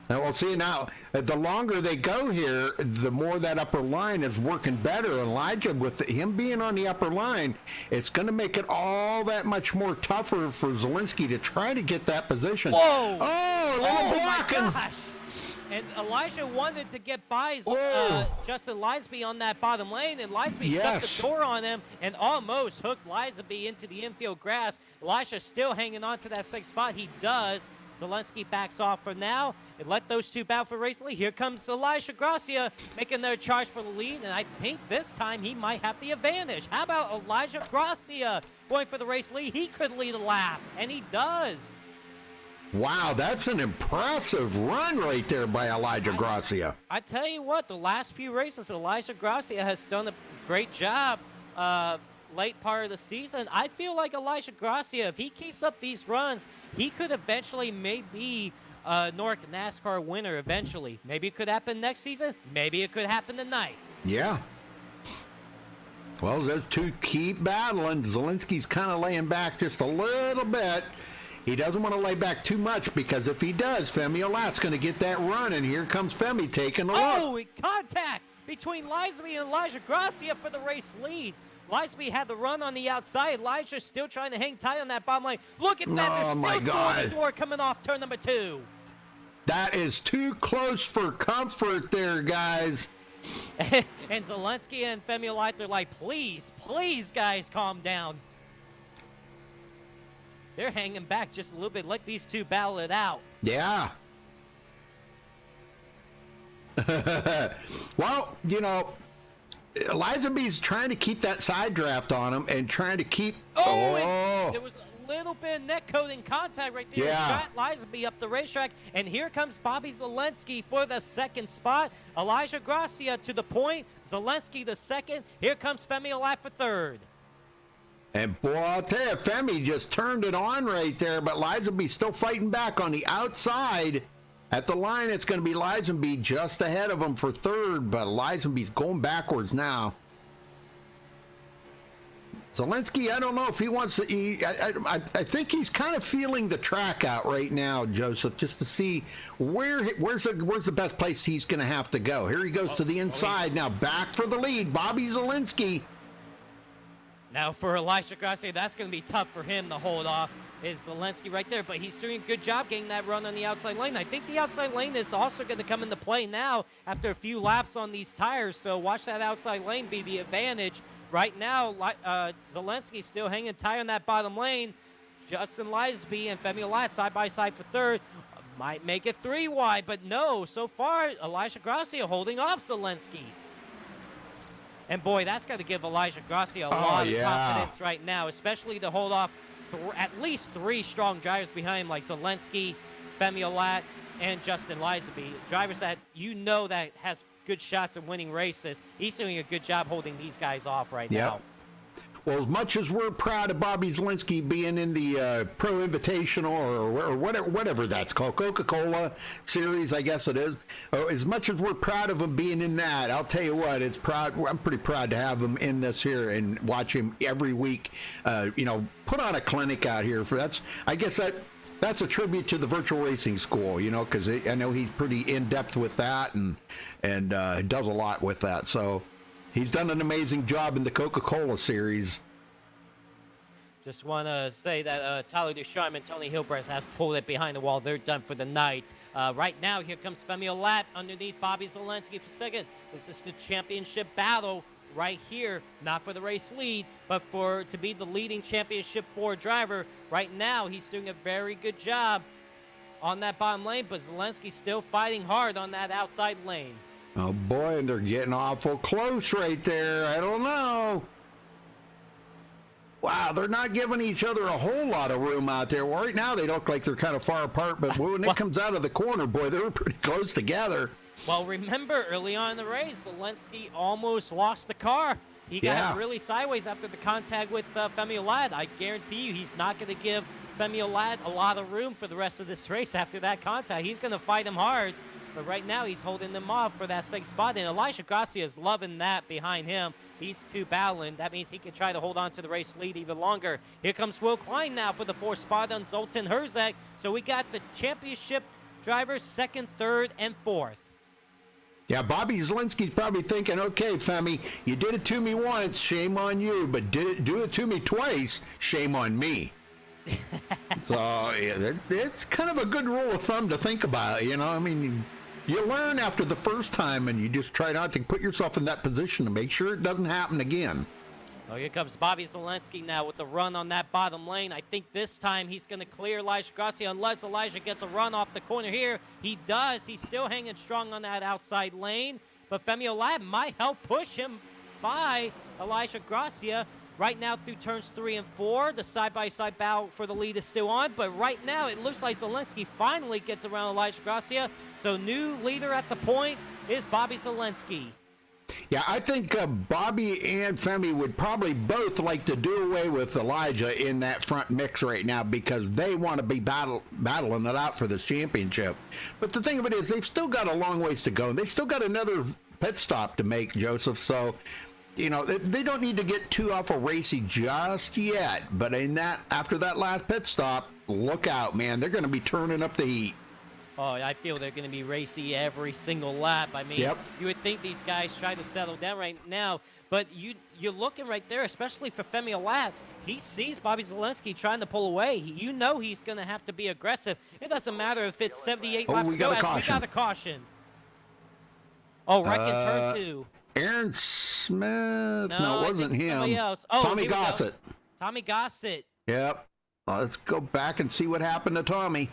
Well, see, now, the longer they go here, the more that upper line is working better. Elijah, with him being on the upper line, it's going to make it all that much more tougher for Zelensky to try to get that position. Whoa! Oh, a little blocking. My gosh! And Elijah wanted to get by Justin Lizaby on that bottom lane, and Lizaby shut the door on him and almost hooked Lizaby into the infield grass. Elijah still hanging on to that second spot. He does. Zelensky backs off for now and let those two battle for race lead. Here comes Elijah Gracia making their charge for the lead, and I think this time he might have the advantage. How about Elijah Gracia going for the race lead? He could lead a lap, and he does. Wow, that's an impressive run right there by Elijah Gracia. I tell you what, the last few races, Elijah Gracia has done a great job late part of the season. I feel like Elijah Gracia, if he keeps up these runs, he could eventually maybe NORC NASCAR winner eventually. Maybe it could happen next season. Maybe it could happen tonight. Yeah. Well, those two keep battling. Zelensky's kind of laying back just a little bit. He doesn't want to lay back too much because if he does, Femi Olat's going to get that run, and here comes Femi taking a look. Oh, contact between Lizaby and Elijah Gracia for the race lead. Lizaby had the run on the outside. Elijah's still trying to hang tight on that bottom lane. Look at that. Oh, There's my still God. the door coming off turn number 2. That is too close for comfort there, guys. And Zelensky and Femi Olat, they're like, please, please, guys, calm down. They're hanging back just a little bit. Let these two battle it out. Yeah. Well, you know, Lizaby's trying to keep that side draft on him and trying to keep... And there was a little bit of net coating contact right there. Yeah. Got Lizaby up the racetrack. And here comes Bobby Zelensky for the second spot. Elijah Gracia to the point. Zelensky the second. Here comes Femi Olat for third. And boy, I'll tell you, Femi just turned it on right there, but Lizaby's still fighting back on the outside. At the line, it's going to be Lizaby just ahead of him for third, but Lizaby's going backwards now. Zelensky, I don't know if he wants to... I think he's kind of feeling the track out right now, Joseph, just to see where's the best place he's going to have to go. Here he goes to the inside. Now back for the lead, Bobby Zelensky. Now for Elijah Gracia, that's going to be tough for him to hold off. Is Zelensky right there, but he's doing a good job getting that run on the outside lane. I think the outside lane is also going to come into play now after a few laps on these tires, so watch that outside lane be the advantage. Right now, Zelensky still hanging tight on that bottom lane. Justin Lizaby and Femi Olat side by side for third. Might make it 3 wide, but no, so far, Elijah Gracia holding off Zelensky. And boy, that's got to give Elijah Gracia a lot of confidence right now, especially to hold off at least 3 strong drivers behind him, like Zelensky, Femi Olat, and Justin Lizaby. Drivers that you know that has good shots at winning races. He's doing a good job holding these guys off right now. Well, as much as we're proud of Bobby Zelensky being in the Pro Invitational or whatever that's called, Coca-Cola Series, I guess it is. As much as we're proud of him being in that, I'll tell you what, I'm pretty proud to have him in this here and watch him every week. Put on a clinic out here I guess that's a tribute to the virtual racing school, because I know he's pretty in depth with that and does a lot with that. So. He's done an amazing job in the Coca-Cola Series. Just want to say that Tyler Ducharme and Tony Hilbrez have pulled it behind the wall. They're done for the night. Right now, here comes Femi Olat underneath Bobby Zelensky for second. This is the championship battle right here. Not for the race lead, but to be the leading championship 4 driver. Right now, he's doing a very good job on that bottom lane, but Zelensky's still fighting hard on that outside lane. Oh boy, and they're getting awful close right there. I don't know. Wow, they're not giving each other a whole lot of room out there. Well, right now they look like they're kind of far apart, but when it comes out of the corner, boy, they were pretty close together. Well, remember, early on in the race, Zelensky almost lost the car. He got really sideways after the contact with Femi Olad. I guarantee you he's not going to give Femi Olad a lot of room for the rest of this race after that contact. He's going to fight him hard, but right now he's holding them off for that 6th spot, and Elijah Gracia is loving that behind him. He's 2 battling. That means he can try to hold on to the race lead even longer. Here comes Will Klein now for the 4th spot on Zoltan Herzeg. So we got the championship drivers 2nd, 3rd, and 4th. Yeah, Bobby Zelensky's probably thinking, okay, Femi, you did it to me once, shame on you, but do it to me twice, shame on me. So yeah, it's kind of a good rule of thumb to think about, you know. I mean, you learn after the first time, and you just try not to put yourself in that position to make sure it doesn't happen again. Oh, here comes Bobby Zelensky now with the run on that bottom lane. I think this time he's going to clear Elijah Gracia unless Elijah gets a run off the corner here. He does. He's still hanging strong on that outside lane, but Femi Olad might help push him by Elijah Gracia. Right now through turns 3 and 4, the side-by-side battle for the lead is still on, but right now it looks like Zelensky finally gets around Elijah Gracia. So new leader at the point is Bobby Zelensky. Yeah, I think Bobby and Femi would probably both like to do away with Elijah in that front mix right now because they want to be battling it out for this championship. But the thing of it is, they've still got a long ways to go. They've still got another pit stop to make, Joseph. So, you know, they don't need to get too awful racy just yet. But after that last pit stop, look out, man. They're going to be turning up the heat. Oh, I feel they're going to be racy every single lap. I mean, you would think these guys try to settle down right now, but you're looking right there, especially for Femi Olad. He sees Bobby Zelensky trying to pull away. You know he's going to have to be aggressive. It doesn't matter if it's 78 laps to go. We got a caution. Oh, right in turn 2. Aaron Smith. No, it wasn't him. Somebody else. Oh, Tommy Gossett. Tommy Gossett. Yep. Let's go back and see what happened to Tommy.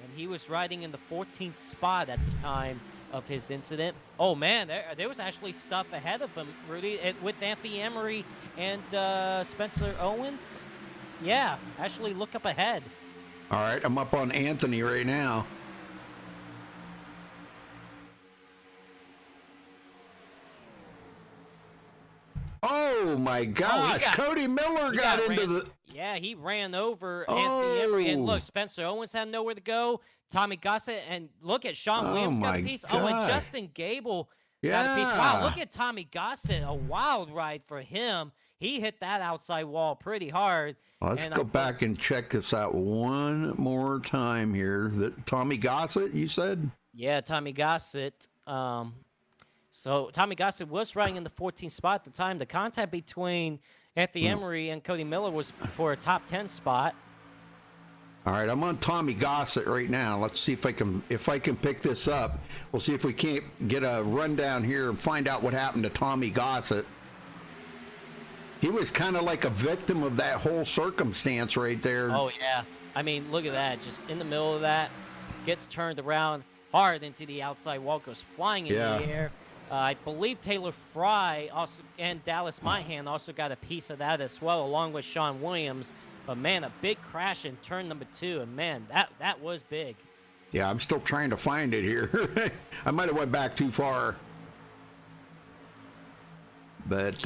And he was riding in the 14th spot at the time of his incident. Oh, man, there was actually stuff ahead of him, Rudy, with Anthony Emery and Spencer Owens. Yeah, actually look up ahead. All right, I'm up on Anthony right now. Oh, my gosh. Cody Miller got into the... Yeah, he ran over Anthony Emery. And look, Spencer Owens had nowhere to go. Tommy Gossett, and look at Sean Williams got a piece. God. Oh, and Justin Gable got a piece. Wow, look at Tommy Gossett. A wild ride for him. He hit that outside wall pretty hard. Let's go back and check this out one more time here. Tommy Gossett, you said? Yeah, Tommy Gossett. So Tommy Gossett was riding in the 14th spot at the time. The contact between Anthony Emery and Cody Miller was for a top 10 spot. All right, I'm on Tommy Gossett right now. Let's see if I can pick this up. We'll see if we can't get a rundown here and find out what happened to Tommy Gossett. He was kind of like a victim of that whole circumstance right there. Oh, yeah. I mean, look at that. Just in the middle of that, gets turned around hard into the outside wall, goes flying in the air. I believe Taylor Fry also and Dallas Myhan also got a piece of that as well, along with Sean Williams. But, man, a big crash in turn number 2, and, man, that was big. Yeah, I'm still trying to find it here. I might have went back too far. But,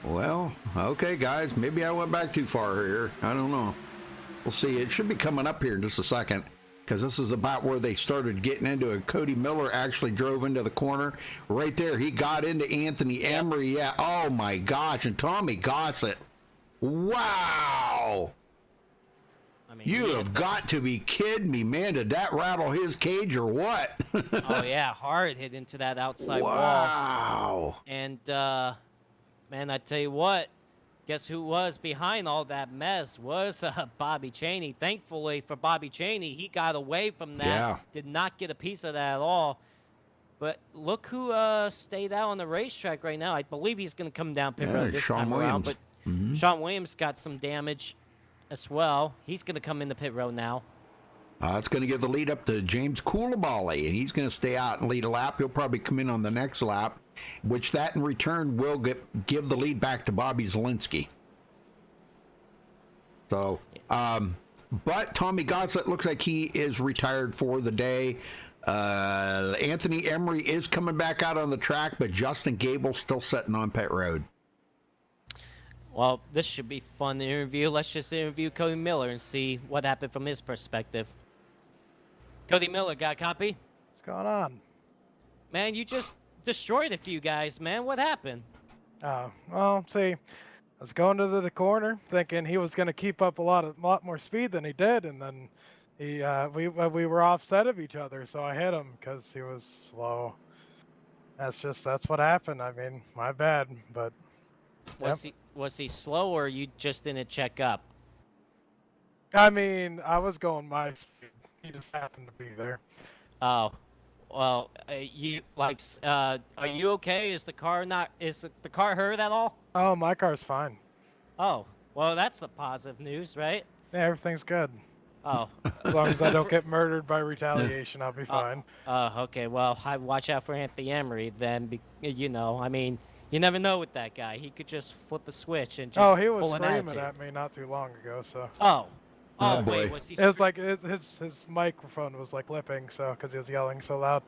well, okay, guys, maybe I went back too far here. I don't know. We'll see. It should be coming up here in just a second, because this is about where they started getting into it. Cody Miller actually drove into the corner. Right there, he got into Anthony Emery. Yeah, oh, my gosh, and Tommy Gossett. Wow. I mean, you have got to be kidding me, man. Did that rattle his cage or what? Oh, yeah, hard hit into that outside wall. Wow. And, man, I tell you what, guess who was behind all that mess was Bobby Chaney. Thankfully for Bobby Chaney, he got away from that. Yeah. Did not get a piece of that at all. But look who stayed out on the racetrack right now. I believe he's going to come down pit road this Sean time Williams. around. But Sean Williams got some damage as well. He's going to come in the pit road now. It's going to give the lead up to James Coulibaly, and he's going to stay out and lead a lap. He'll probably come in on the next lap, which that in return will give the lead back to Bobby Zielinski. So, but Tommy Gossett looks like he is retired for the day. Anthony Emery is coming back out on the track, but Justin Gable's still sitting on pit road. Well, this should be fun to interview. Let's just interview Cody Miller and see what happened from his perspective. Cody Miller, got a copy? What's going on? Man, you just destroyed a few guys, man. What happened? Well, see, I was going to the corner thinking he was going to keep up a lot more speed than he did, and then we were offset of each other, so I hit him because he was slow. That's what happened. I mean, my bad, but Was he slow, or you just didn't check up? I mean, I was going my speed. He just happened to be there. Oh, well, are you okay? Is the car hurt at all? Oh, my car's fine. Oh, well, that's the positive news, right? Yeah, everything's good. Oh. As long as I don't get murdered by retaliation, I'll be fine. Okay. Well, I watch out for Anthony Emery then. I mean, you never know with that guy. He could just flip a switch and just he was pull an screaming attitude. at me not too long ago, so. Oh, wait, boy. was he? It was like his microphone was like lipping, so because he was yelling so loud.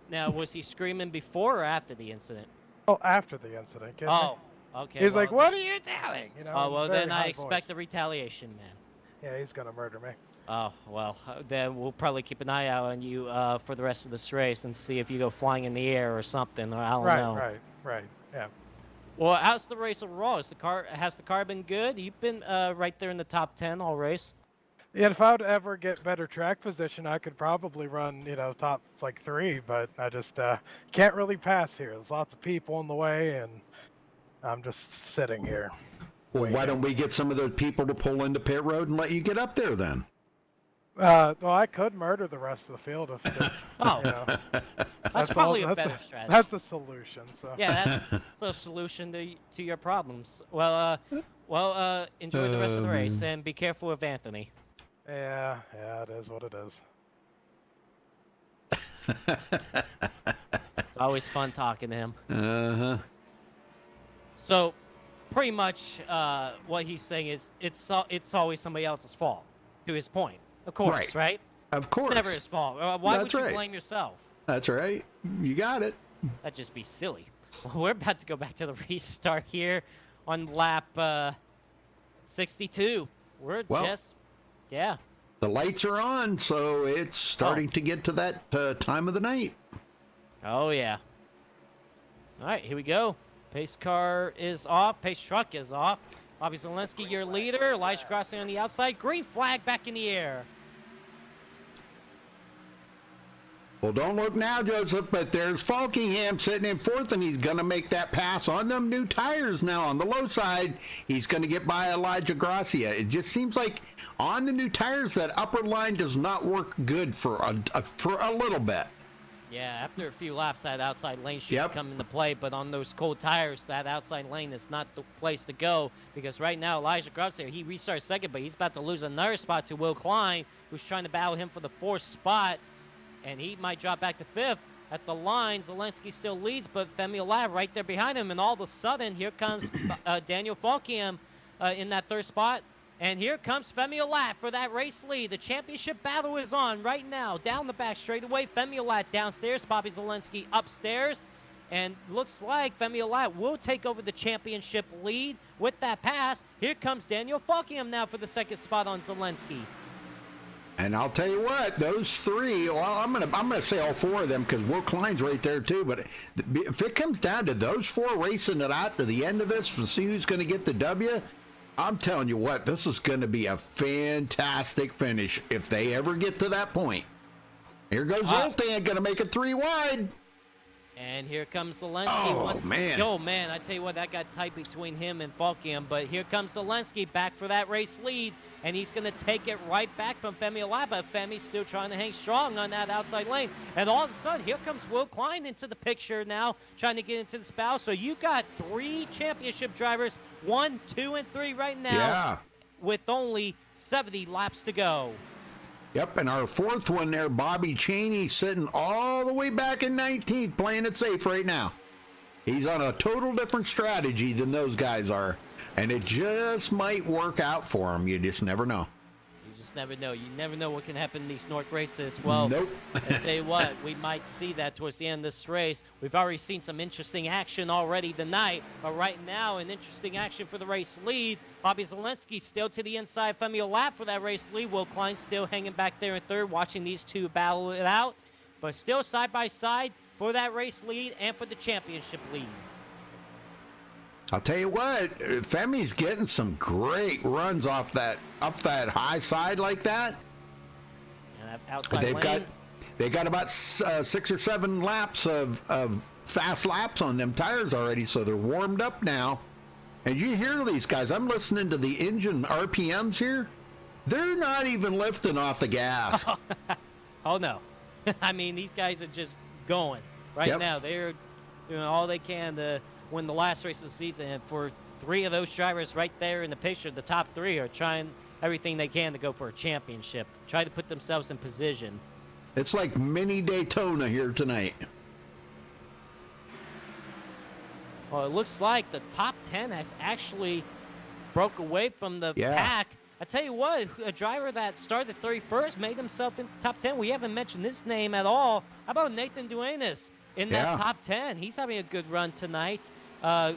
Now, was he screaming before or after the incident? Oh, after the incident. Kidding me? Okay. He's like, "What are you doing?" You know. Oh, well, very then I high expect voice. a retaliation, man. Yeah, he's gonna murder me. Oh, well, then we'll probably keep an eye out on you for the rest of this race and see if you go flying in the air or something, or I don't know. Right. Yeah. Well, how's the race overall? Has the car been good? You've been right there in the top 10 all race. Yeah, if I would ever get better track position, I could probably run, top like 3, but I just can't really pass here. There's lots of people in the way, and I'm just sitting here. Well, why don't we get some of those people to pull into pit road and let you get up there then? Well, I could murder the rest of the field if. Oh, that's probably a better strategy. That's a solution. So. Yeah, that's a solution to your problems. Well, enjoy the rest of the race and be careful with Anthony. Yeah, it is what it is. It's always fun talking to him. Uh-huh. So, pretty much, what he's saying is it's always somebody else's fault. To his point, of course, right? Of course. It's never his fault. Why would That's you right. blame yourself? That's right. You got it. That'd just be silly. Well, we're about to go back to the restart here on lap 62. Yeah. The lights are on, so it's starting to get to that time of the night. Oh, yeah. All right, here we go. Pace car is off. Pace truck is off. Bobby Zielinski, your leader. Elijah Grassi on the outside. Green flag back in the air. Well, don't look now, Joseph, but there's Falkingham sitting in fourth, and he's going to make that pass on them new tires now on the low side. He's going to get by Elijah Gracia. It just seems like on the new tires, that upper line does not work good for a little bit. Yeah, after a few laps, that outside lane should come into play, but on those cold tires, that outside lane is not the place to go, because right now, Elijah Gracia, he restarts second, but he's about to lose another spot to Will Klein, who's trying to battle him for the fourth spot. And he might drop back to fifth. At the line, Zielinski still leads, but Femi Olave right there behind him. And all of a sudden, here comes Daniel Falkingham in that third spot. And here comes Femi Olave for that race lead. The championship battle is on right now. Down the back straightaway, Femi Olave downstairs, Bobby Zielinski upstairs. And looks like Femi Olave will take over the championship lead with that pass. Here comes Daniel Falkingham now for the second spot on Zielinski. And I'll tell you what, those three, well, I'm gonna say all four of them because Will Klein's right there too. But if it comes down to those four racing it out to the end of this to see who's going to get the W, I'm telling you what, this is going to be a fantastic finish if they ever get to that point. Here goes Zoltan, going to make it 3 wide. And here comes Zielinski. Oh, man. Oh, man, I tell you what, that got tight between him and Falkingham. But here comes Zielinski back for that race lead. And he's going to take it right back from Femi Olave. But Femi's still trying to hang strong on that outside lane. And all of a sudden, here comes Will Klein into the picture now, trying to get into the spout. So you got 3 championship drivers, 1, 2, and 3 right now. Yeah. with only 70 laps to go. Yep, and our fourth one there, Bobby Cheney, sitting all the way back in 19th, playing it safe right now. He's on a total different strategy than those guys are, and it just might work out for him. You just never know. You just never know. You never know what can happen in these NORC races. Well, Nope. I tell you what, we might see that towards the end of this race. We've already seen some interesting action already tonight, but right now, an interesting action for the race lead. Bobby Zelensky still to the inside, Femi lap for that race lead. Will Klein still hanging back there in third, watching these two battle it out, but still side by side for that race lead and for the championship lead. I'll tell you what, Femi's getting some great runs off that up that high side like that. And that outside They got about 6 or 7 laps of fast laps on them tires already, so they're warmed up now. And you hear these guys, I'm listening to the engine RPMs here. They're not even lifting off the gas. Oh no. I mean, these guys are just going right now. They're doing all they can to win the last race of the season. And for 3 of those drivers right there in the picture, the top 3 are trying everything they can to go for a championship, try to put themselves in position. It's like mini Daytona here tonight. Well, it looks like the top 10 has actually broke away from the pack. I tell you what, a driver that started 31st made himself in top 10. We haven't mentioned this name at all. How about Nathan Duenas in that top 10? He's having a good run tonight.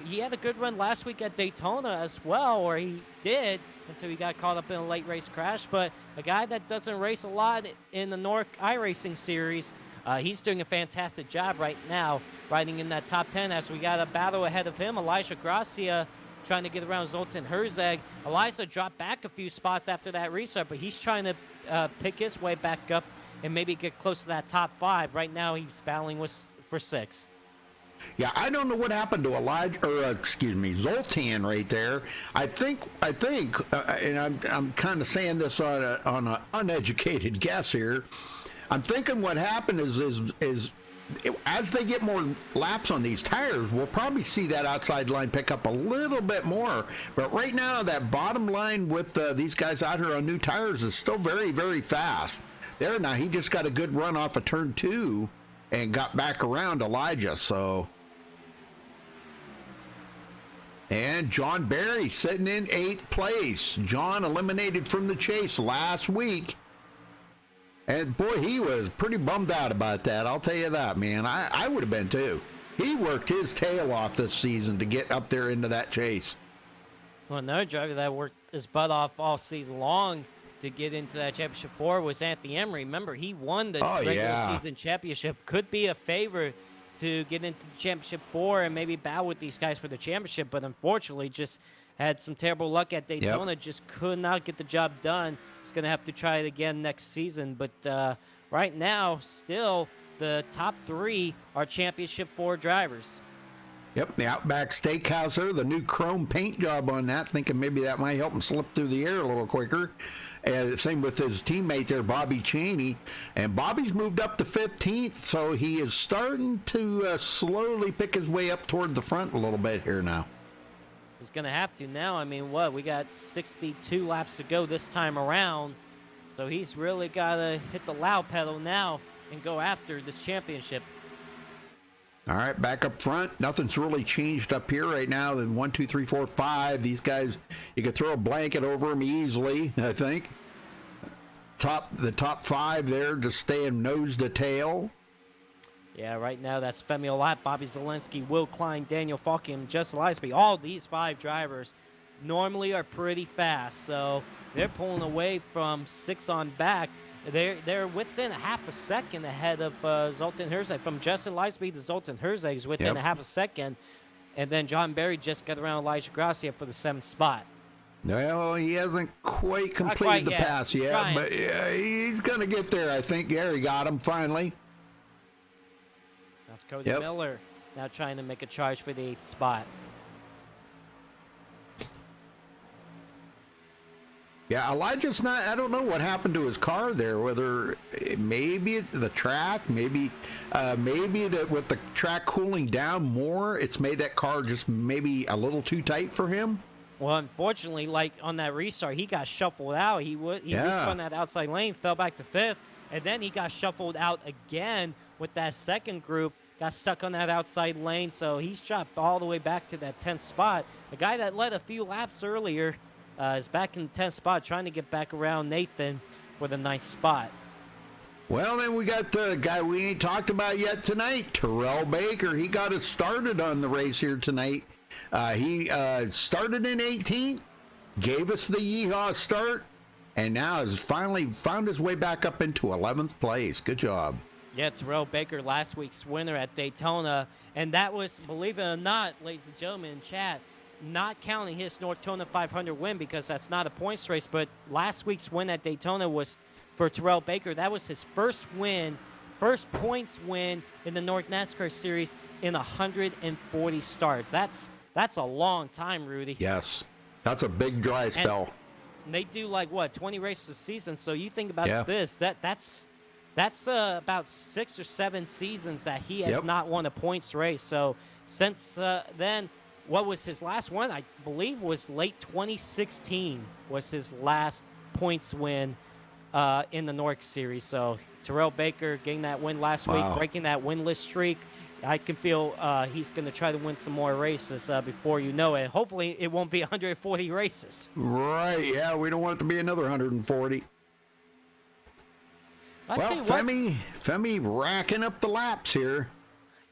He had a good run last week at Daytona as well, or he did until he got caught up in a late race crash. But a guy that doesn't race a lot in the NORC iRacing series, he's doing a fantastic job right now, riding in that top 10 as we got a battle ahead of him. Elijah Gracia trying to get around Zoltan Herzeg. Elijah dropped back a few spots after that restart, but he's trying to pick his way back up and maybe get close to that top 5. Right now, he's battling for 6. Yeah, I don't know what happened to Zoltan right there. I think, and I'm kind of saying this on an uneducated guess here. I'm thinking what happened is as they get more laps on these tires, we'll probably see that outside line pick up a little bit more. But right now, that bottom line with these guys out here on new tires is still very, very fast. There now, he just got a good run off of turn 2 and got back around Elijah. So, and John Barry sitting in 8th place. John eliminated from the chase last week. And boy, he was pretty bummed out about that. I'll tell you that, man. I would have been too. He worked his tail off this season to get up there into that chase. Well, another driver that worked his butt off all season long to get into that championship 4 was Anthony Emery. Remember, he won the regular season championship. Could be a favorite to get into the championship 4 and maybe battle with these guys for the championship, but unfortunately just had some terrible luck at Daytona. Just could not get the job done. He's going to have to try it again next season. But right now, still, the top 3 are championship 4 drivers. Yep, the Outback Steakhouser, the new chrome paint job on that, thinking maybe that might help him slip through the air a little quicker. Same with his teammate there, Bobby Cheney. And Bobby's moved up to 15th, so he is starting to slowly pick his way up toward the front a little bit here now. He's going to have to now. I mean, we got 62 laps to go this time around. So he's really got to hit the loud pedal now and go after this championship. All right, back up front. Nothing's really changed up here right now. Then 1, 2, 3, 4, 5. These guys, you could throw a blanket over them easily, I think. The top 5 there just staying nose to tail. Yeah, right now that's Femi Olat, Bobby Zelensky, Will Klein, Daniel Falky, and Justin Lisby. All these 5 drivers normally are pretty fast, so they're pulling away from 6 on back. They're within a half a second ahead of Zoltan Herzeg. From Justin Lisby to Zoltan Herzeg is within a half a second, and then John Barry just got around Elijah Gracia for the 7th spot. Well, he hasn't quite completed the pass yet, but he's going to get there, I think. There, he got him finally. That's Cody Miller now trying to make a charge for the 8th spot. Yeah, Elijah's not, I don't know what happened to his car there, whether maybe it's the track, maybe that with the track cooling down more, it's made that car just maybe a little too tight for him. Well, unfortunately, like on that restart, he got shuffled out. He Yeah. spun that outside lane, fell back to 5th, and then he got shuffled out again with that second group. Got stuck on that outside lane, so he's dropped all the way back to that 10th spot. The guy that led a few laps earlier is back in the 10th spot, trying to get back around Nathan for the 9th spot. Well, then we got the guy we ain't talked about yet tonight, Terrell Baker. He got us started on the race here tonight. He started in 18th, gave us the yeehaw start, and now has finally found his way back up into 11th place. Good job. Yeah, Terrell Baker, last week's winner at Daytona, and that was, believe it or not, ladies and gentlemen in chat, not counting his Nortona 500 win because that's not a points race, but last week's win at Daytona was for Terrell Baker. That was his first win, first points win in the North NASCAR Series in 140 starts. That's a long time, Rudy. Yes, that's a big dry spell. And they do like what 20 races a season. So you think about Yeah. this. That's about 6 or 7 seasons that he has not won a points race. So since then, what was his last one? I believe was late 2016 was his last points win in the NORC Series. So Terrell Baker getting that win last week, breaking that winless streak. I can feel he's going to try to win some more races before you know it. Hopefully, it won't be 140 races. Right, yeah, we don't want it to be another 140. Well, Femi racking up the laps here.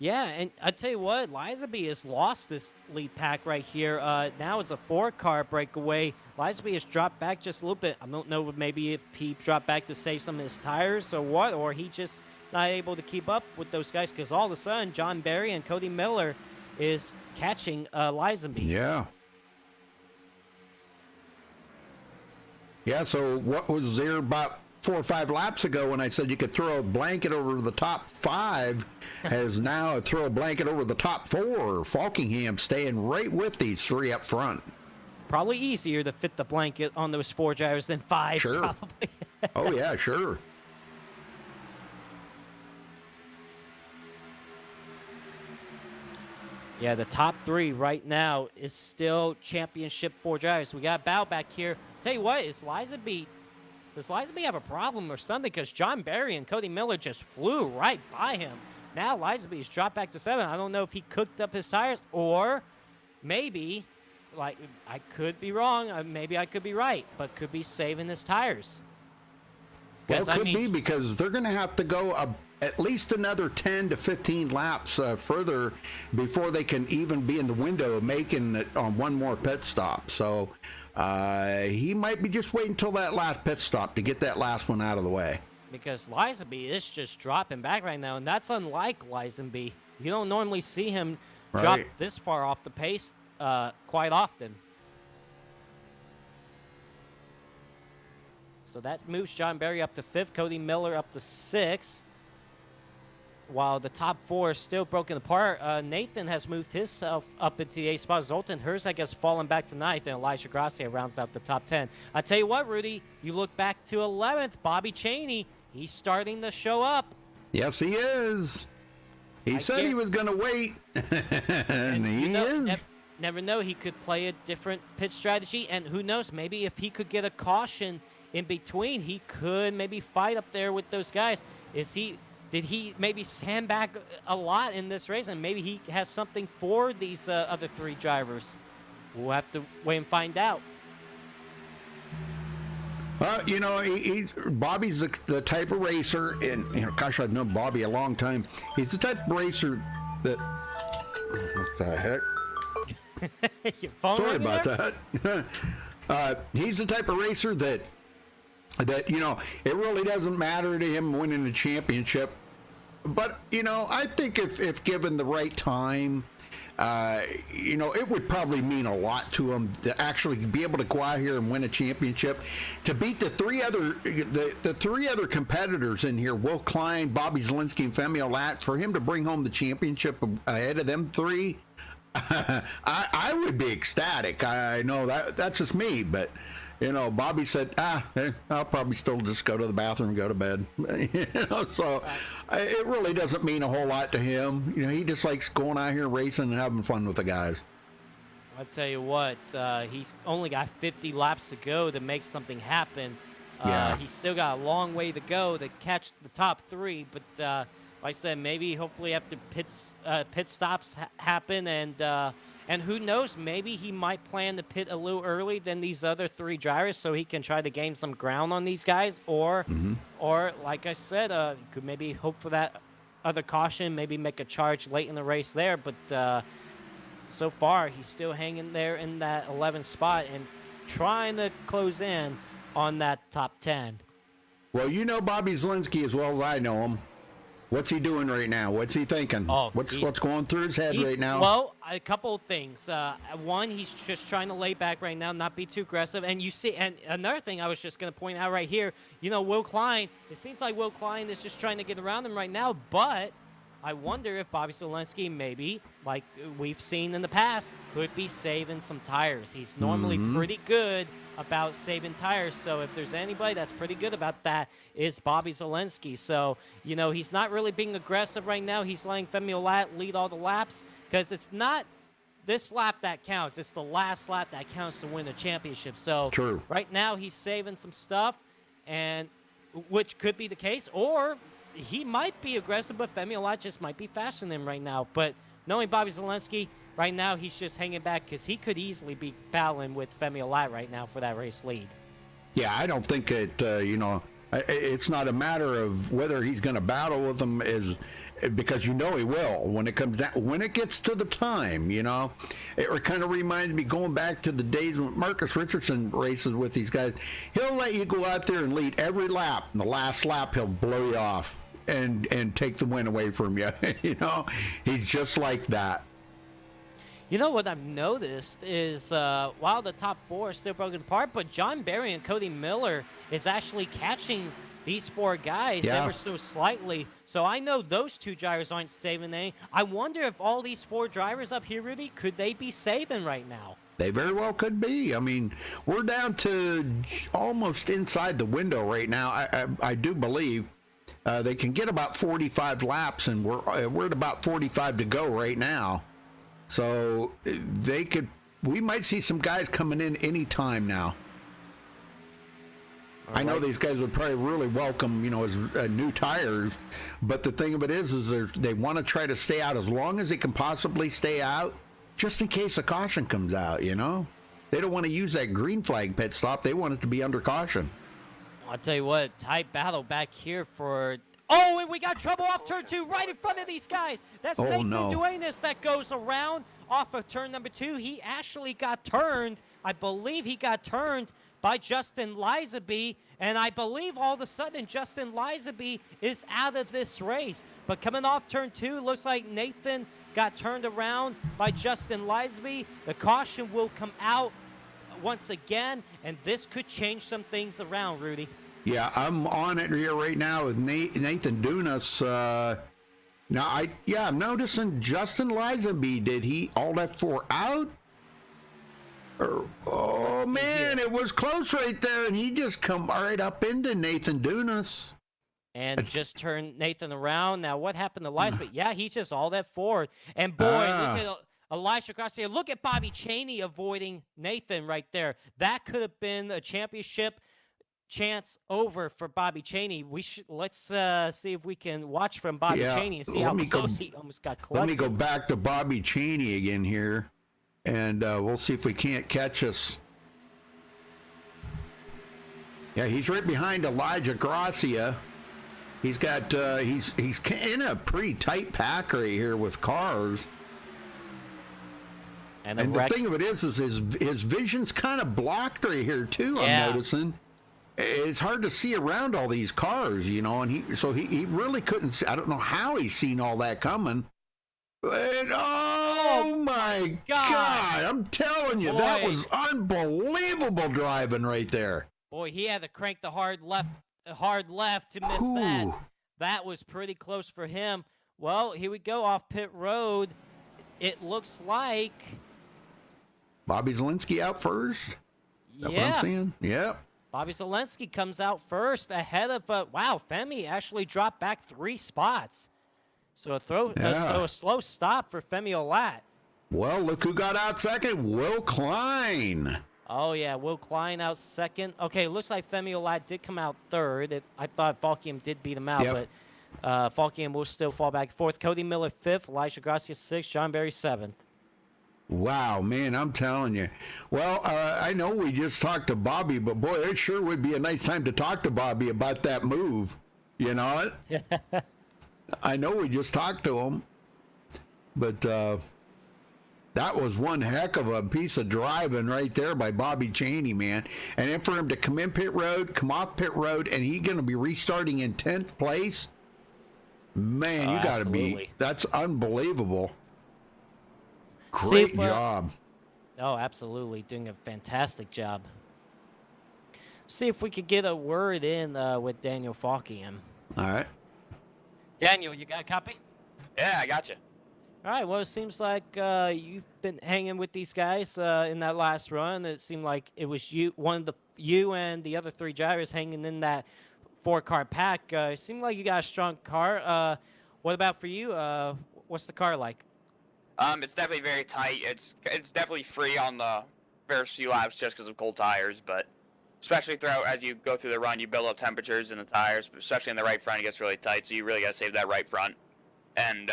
Yeah, and I tell you what, Lizaby has lost this lead pack right here. Now it's a 4-car breakaway. Lizaby has dropped back just a little bit. I don't know maybe if he dropped back to save some of his tires or what, or he just not able to keep up with those guys because all of a sudden John Barry and Cody Miller is catching Lizaby. Yeah. Yeah, so what was there about 4 or 5 laps ago when I said you could throw a blanket over the top 5 has now throw a blanket over the top 4. Falkingham staying right with these 3 up front. Probably easier to fit the blanket on those 4 drivers than 5. Sure. Probably. Oh, yeah, sure. Yeah, the top 3 right now is still championship 4 drivers. We got Bow back here. Tell you what, does Lizaby have a problem or something? Because John Barry and Cody Miller just flew right by him. Now Lizaby's dropped back to 7. I don't know if he cooked up his tires or maybe, like, I could be wrong. Maybe I could be right, but could be saving his tires. Well, it could be because they're going to have to go at least another 10 to 15 laps further before they can even be in the window of making it on one more pit stop. So he might be just waiting until that last pit stop to get that last one out of the way. Because Lizaby is just dropping back right now, and that's unlike Lizaby. You don't normally see him drop this far off the pace quite often. So that moves John Barry up to 5th, Cody Miller up to 6th. While the top 4 is still broken apart, Nathan has moved himself up into the 8th spot. Zoltan Hurst, I guess, falling back to 9th, and Elijah Gracia rounds out the top 10. I tell you what, Rudy, you look back to 11th, Bobby Chaney, he's starting to show up. Yes, he is. He said he was going to wait, and he is. Never know, he could play a different pit strategy, and who knows, maybe if he could get a caution in between, he could maybe fight up there with those guys. Did he maybe sandbag a lot in this race, and maybe he has something for these other 3 drivers? We'll have to wait and find out. You know, Bobby's the type of racer, and gosh, I've known Bobby a long time. He's the type of racer that. What the heck? Your phone Sorry about there? that. He's the type of racer that it really doesn't matter to him winning a championship. But I think if given the right time, it would probably mean a lot to him to actually be able to go out here and win a championship, to beat the 3 other competitors in here, Will Klein, Bobby Zielinski, and Femi Olat, for him to bring home the championship ahead of them 3. I would be ecstatic. I know that's just me, but Bobby said, I'll probably still just go to the bathroom and go to bed. So it really doesn't mean a whole lot to him. He just likes going out here racing and having fun with the guys. I'll tell you what, he's only got 50 laps to go to make something happen. Yeah. He's still got a long way to go to catch the top 3, but like I said, maybe hopefully after pit stops happen, and who knows, maybe he might plan to pit a little early than these other 3 drivers so he can try to gain some ground on these guys, or like I said, could maybe hope for that other caution, maybe make a charge late in the race there, but so far he's still hanging there in that 11th spot and trying to close in on that top 10. Well, you know Bobby Zielinski as well as I know him. What's he doing right now? What's he thinking? Oh, what's going through his head right now? Well, a couple of things. One, he's just trying to lay back right now, not be too aggressive. And you see, and another thing I was just going to point out right here, Will Klein, it seems like Will Klein is just trying to get around him right now, but I wonder if Bobby Zielinski maybe, like we've seen in the past, could be saving some tires. He's normally pretty good about saving tires. So if there's anybody that's pretty good about that, is Bobby Zielinski. So, he's not really being aggressive right now. He's letting Femi Olat lead all the laps because it's not this lap that counts. It's the last lap that counts to win the championship. So True. Right now he's saving some stuff, and which could be the case, or he might be aggressive, but Femi Olat just might be faster than him right now. But knowing Bobby Zielinski, right now he's just hanging back because he could easily be battling with Femi Olat right now for that race lead. Yeah, I don't think it's not a matter of whether he's going to battle with him because he will when it comes down, when it gets to the time. It kind of reminds me going back to the days when Marcus Richardson races with these guys. He'll let you go out there and lead every lap, and the last lap he'll blow you off and take the win away from you. He's just like that. What I've noticed is while the top 4 are still broken apart, but John Barry and Cody Miller is actually catching these 4 guys ever so slightly. So I know those 2 drivers aren't saving any. I wonder if all these 4 drivers up here, Rudy, could they be saving right now? They very well could be. I mean, we're down to almost inside the window right now. I do believe they can get about 45 laps, and we're at about 45 to go right now. So we might see some guys coming in any time now. I know these guys would probably really welcome, as new tires, but the thing of it is they want to try to stay out as long as they can possibly stay out, just in case a caution comes out. They don't want to use that green flag pit stop. They want it to be under caution. I'll tell you what, tight battle back here for. Oh, and we got trouble off turn 2 right in front of these guys. That's Nathan Duenas that goes around off of turn number 2. He actually got turned. I believe he got turned by Justin Lizaby, and I believe all of a sudden Justin Lizaby is out of this race. But coming off turn 2, looks like Nathan got turned around by Justin Lizaby. The caution will come out once again, and this could change some things around, Rudy. Yeah, I'm on it here right now with Nathan Dunas. I'm noticing Justin Lizaby. Did he all that 4 out? Oh man, it was close right there, and he just come right up into Nathan Dunas. And just turned Nathan around. Now, what happened to Lizaby? Yeah, he's just all that forward. And boy, look at Elisha Garcia. Look at Bobby Chaney avoiding Nathan right there. That could have been a championship chance over for Bobby Chaney. Let's see if we can watch from Bobby Chaney and see how close he almost got collected. Let me go back to Bobby Chaney again here, and we'll see if we can't catch us. Yeah, he's right behind Elijah Gracia. He's got he's in a pretty tight pack right here with cars. And the thing of it is his vision's kind of blocked right here too. I'm noticing. It's hard to see around all these cars, and he really couldn't see. I don't know how he's seen all that coming. And, oh my God! I'm telling you, that was unbelievable driving right there. Boy, he had to crank the hard left to miss that. That was pretty close for him. Well, here we go off pit road. It looks like Bobby Zielinski out first. That's what I'm seeing. Yep. Bobby Zielinski comes out first ahead of, Femi actually dropped back 3 spots. So a slow stop for Femi Olat. Well, look who got out second. Will Klein. Oh, yeah, Will Klein out second. Okay, it looks like Femi Olat did come out third. I thought Falkium did beat him out, Yep. but Falkium will still fall back fourth. Cody Miller fifth, Elijah Gracia sixth, John Berry seventh. Wow, man, I'm telling you. Well, I know we just talked to Bobby, but boy, it sure would be a nice time to talk to Bobby about that move. You know it? I know we just talked to him, but that was one heck of a piece of driving right there by Bobby Cheney, man. And then for him to come in pit road, come off pit road, and he's going to be restarting in 10th place, man, you got to be, that's unbelievable. Great job. Oh, absolutely. Doing a fantastic job. See if we could get a word in with Daniel Falkiam. All right. Daniel, you got a copy? Yeah, I got you. All right. Well, it seems like you've been hanging with these guys in that last run. It seemed like it was you and the other three drivers hanging in that 4-car pack. It seemed like you got a strong car. What about for you? What's the car like? It's definitely very tight. It's definitely free on the first few laps just because of cold tires, but especially throughout as you go through the run, you build up temperatures in the tires, especially in the right front, it gets really tight, so you really got to save that right front. And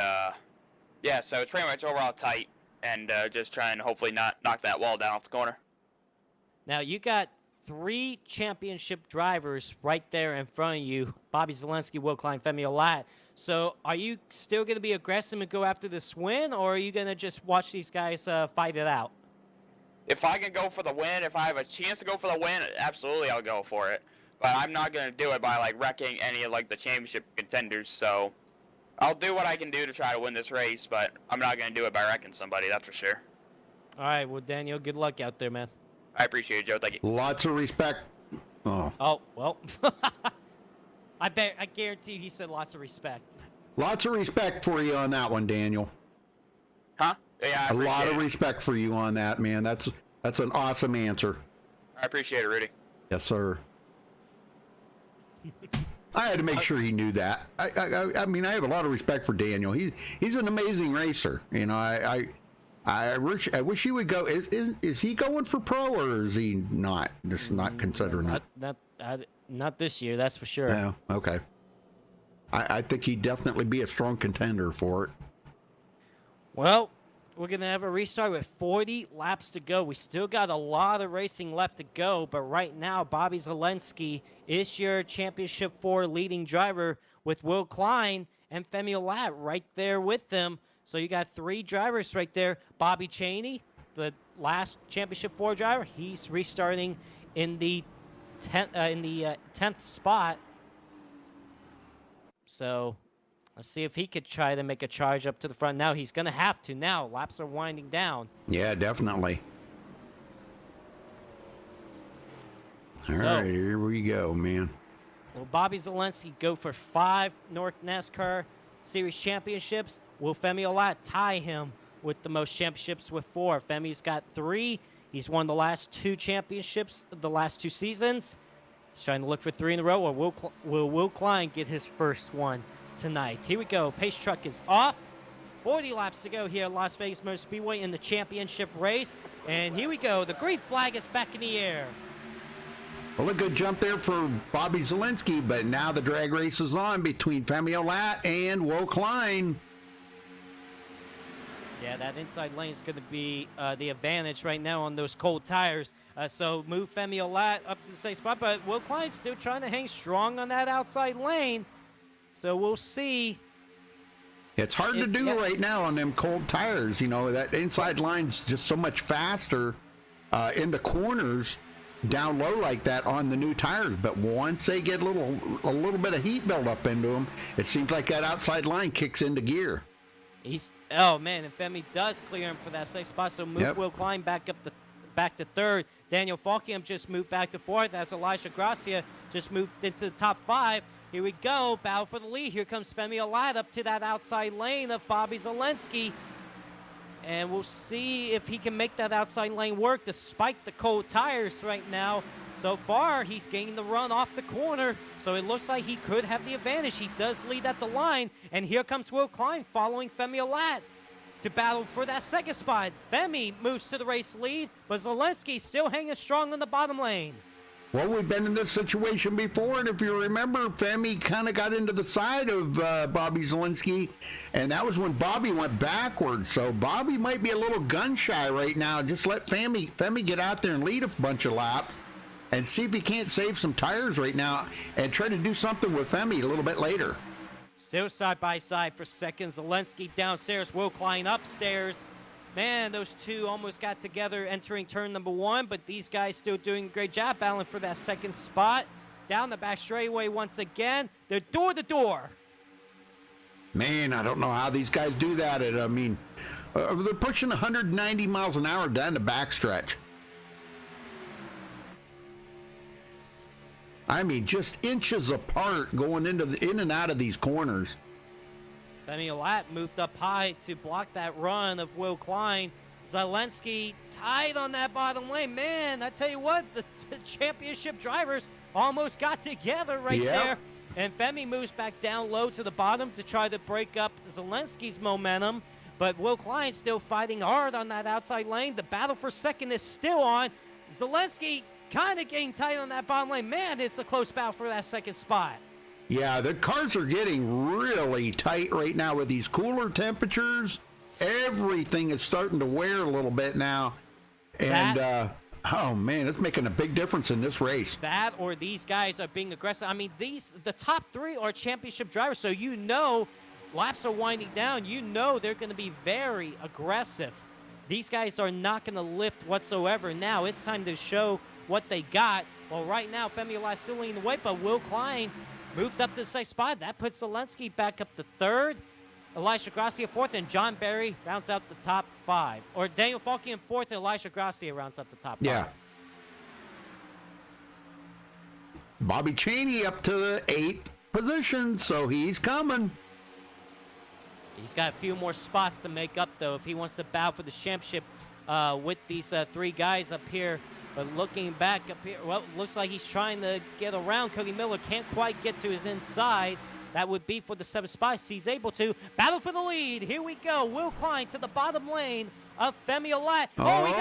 yeah, so it's pretty much overall tight, and just trying to hopefully not knock that wall down off the corner. Now, you got 3 championship drivers right there in front of you, Bobby Zelensky, Will Klein, Femi Olat. So are you still going to be aggressive and go after this win, or are you going to just watch these guys fight it out? If I can go for the win, if I have a chance to go for the win, absolutely I'll go for it. But I'm not going to do it by, like, wrecking any of, like, the championship contenders, so I'll do what I can do to try to win this race, but I'm not going to do it by wrecking somebody, that's for sure. All right, well, Daniel, good luck out there, man. I appreciate it, Joe. Thank you. Lots of respect. Oh, well. I guarantee you he said lots of respect. Lots of respect for you on that one, Daniel. Huh? Yeah, I A lot appreciate of it. respect for you on that, man. That's an awesome answer. I appreciate it, Rudy. Yes, sir. I had to make sure he knew that. I mean, I have a lot of respect for Daniel. He's an amazing racer. You know, I wish he would go. Is he going for pro, or is he not? Just not considering it. Not this year, that's for sure. Yeah. Okay. I think he'd definitely be a strong contender for it. Well, we're going to have a restart with 40 laps to go. We still got a lot of racing left to go, but right now, Bobby Zelensky is your Championship 4 leading driver with Will Klein and Femi Olat right there with them. So you got 3 drivers right there. Bobby Cheney, the last Championship 4 driver, he's restarting in the 10th spot. So let's see if he could try to make a charge up to the front. Now he's going to have to. Now laps are winding down. Yeah, definitely. All right, here we go, man. Will Bobby Zelensky go for 5 NORC NASCAR Series championships? Will Femi Olat tie him with the most championships with 4? Femi's got 3. He's won the last 2 championships the last 2 seasons. He's trying to look for 3 in a row. Or will Will Klein get his first one tonight? Here we go. Pace truck is off. 40 laps to go here at Las Vegas Motor Speedway in the championship race. And here we go. The green flag is back in the air. Well, a good jump there for Bobby Zelensky, but now the drag race is on between Femi Olat and Will Klein. Yeah, that inside lane is going to be the advantage right now on those cold tires. So move Femi Olat up to the safe spot, but Will Klein's still trying to hang strong on that outside lane. So we'll see. It's hard to do right now on them cold tires. You know, that inside line's just so much faster in the corners down low like that on the new tires. But once they get a little bit of heat built up into them, it seems like that outside line kicks into gear. Oh man, and Femi does clear him for that safe spot. So move Will Klein back to 3rd. Daniel Falkiam just moved back to 4th as Elijah Gracia just moved into the top 5. Here we go, battle for the lead. Here comes Femi Olat up to that outside lane of Bobby Zelensky. And we'll see if he can make that outside lane work despite the cold tires right now. So far, he's gaining the run off the corner, so it looks like he could have the advantage. He does lead at the line, and here comes Will Klein following Femi Olat. to battle for that second spot. Femi moves to the race lead, but Zelensky still hanging strong in the bottom lane. Well, we've been in this situation before, and if you remember, Femi kind of got into the side of Bobby Zelensky, and that was when Bobby went backwards. So Bobby might be a little gun shy right now. Just let Femi get out there and lead a bunch of laps, and see if he can't save some tires right now, and try to do something with Femi a little bit later. Still side by side for second. Zelensky downstairs, Will Klein upstairs. Man, those two almost got together entering turn number 1, but these guys still doing a great job battling for that second spot. Down the back straightaway once again. They're door to door. Man, I don't know how these guys do that. They're pushing 190 miles an hour down the backstretch. I mean, just inches apart going in and out of these corners. Femi Olat moved up high to block that run of Will Klein. Zelensky tied on that bottom lane. Man, I tell you what, the championship drivers almost got together right there. And Femi moves back down low to the bottom to try to break up Zelensky's momentum. But Will Klein still fighting hard on that outside lane. The battle for second is still on. Zelensky kind of getting tight on that bottom lane. Man, it's a close battle for that second spot. Yeah, the cars are getting really tight right now with these cooler temperatures. Everything is starting to wear a little bit now. And, oh man, it's making a big difference in this race. That or these guys are being aggressive. I mean, the top 3 are championship drivers, so you know laps are winding down. You know they're going to be very aggressive. These guys are not going to lift whatsoever. Now it's time to show what they got. Well, right now, Femi Olat still leading the way, but Will Klein moved up to the 6th spot. That puts Zelensky back up to 3rd. Elisha Gracia 4th, and John Barry rounds out the top 5. Or Daniel Falky in 4th, and Elisha Gracia rounds up the top 5. Yeah. Bobby Cheney up to the 8th position, so he's coming. He's got a few more spots to make up, though, if he wants to battle for the championship with these 3 guys up here. But looking back up here, well, looks like he's trying to get around. Cody Miller can't quite get to his inside. That would be for the 7th spot. He's able to battle for the lead. Here we go. Will Klein to the bottom lane of Femi Olat. Oh, he